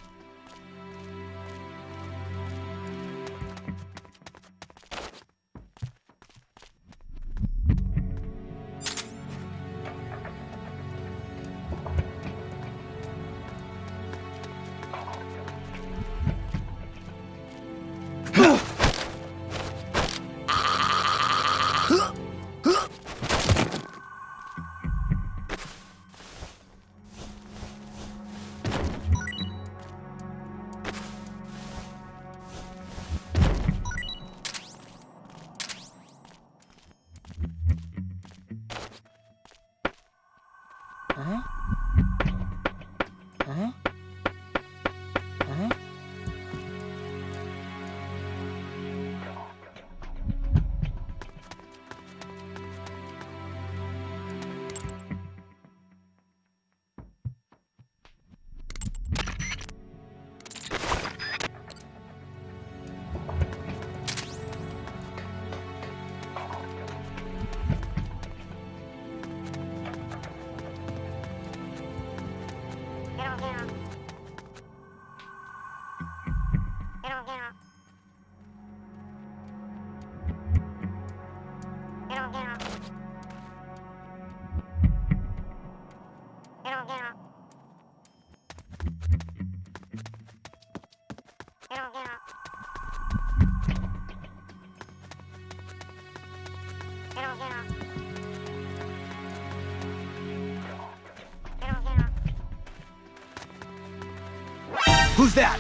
Who's that?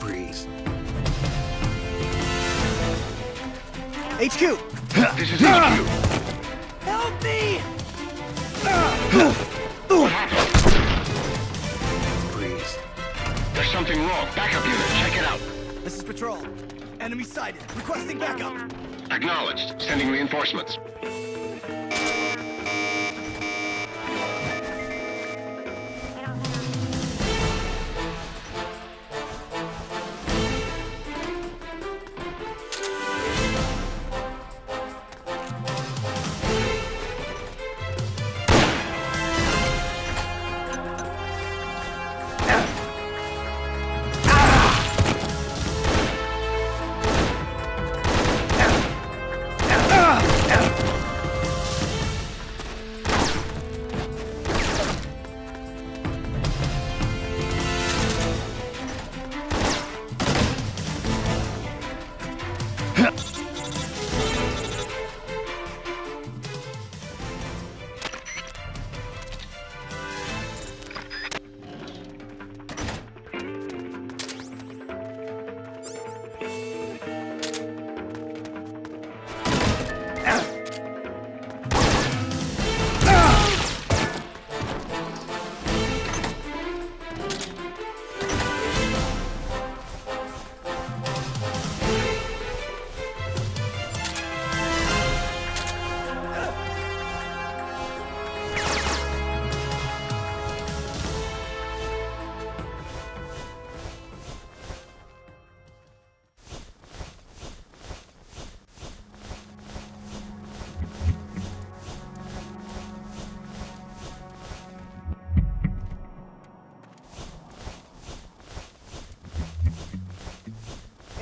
Breeze. HQ! This is HQ. Help me! What happened? Breeze. There's something wrong. Backup unit, check it out. This is Patrol. Enemy sighted. Requesting backup. Acknowledged. Sending reinforcements.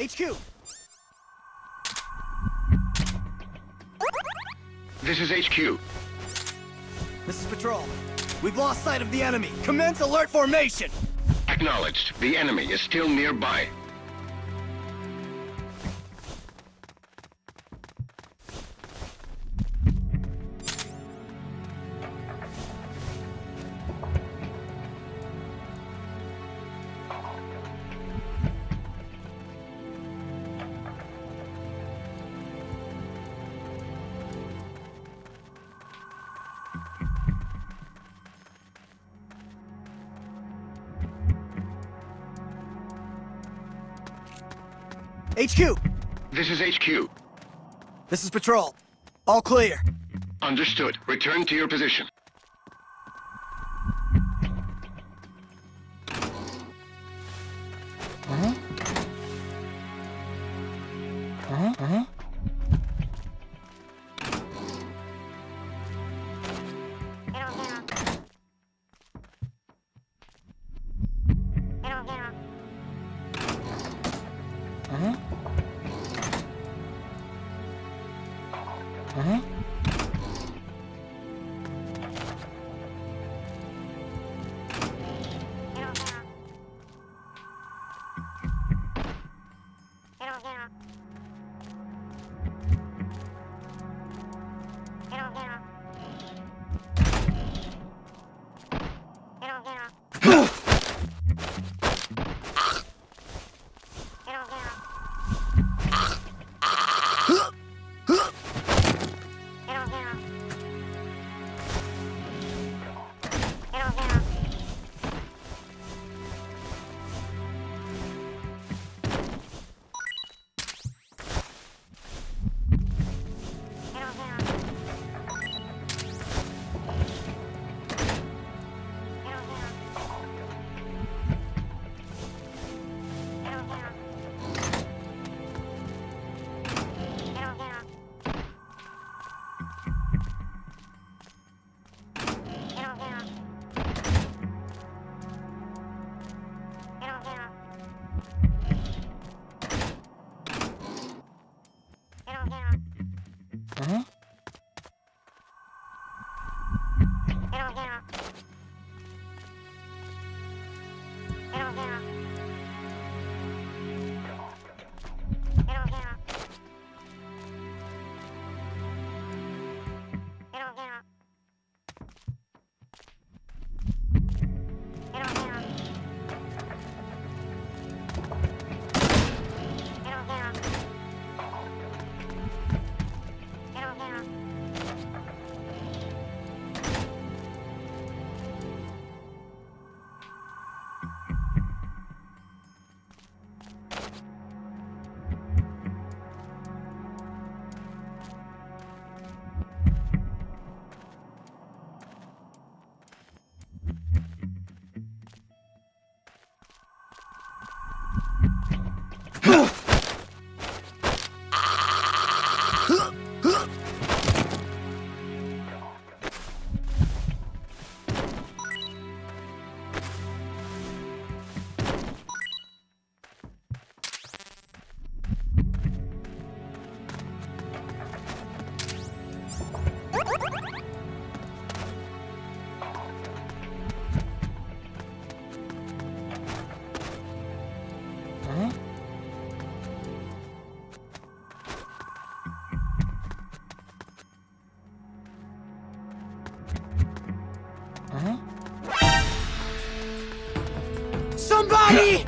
HQ! This is HQ. This is Patrol. We've lost sight of the enemy. Commence alert formation! Acknowledged. The enemy is still nearby. HQ! This is HQ. This is Patrol. All clear. Understood. Return to your position. Huh? Huh? Somebody!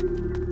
Breathe.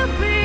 will be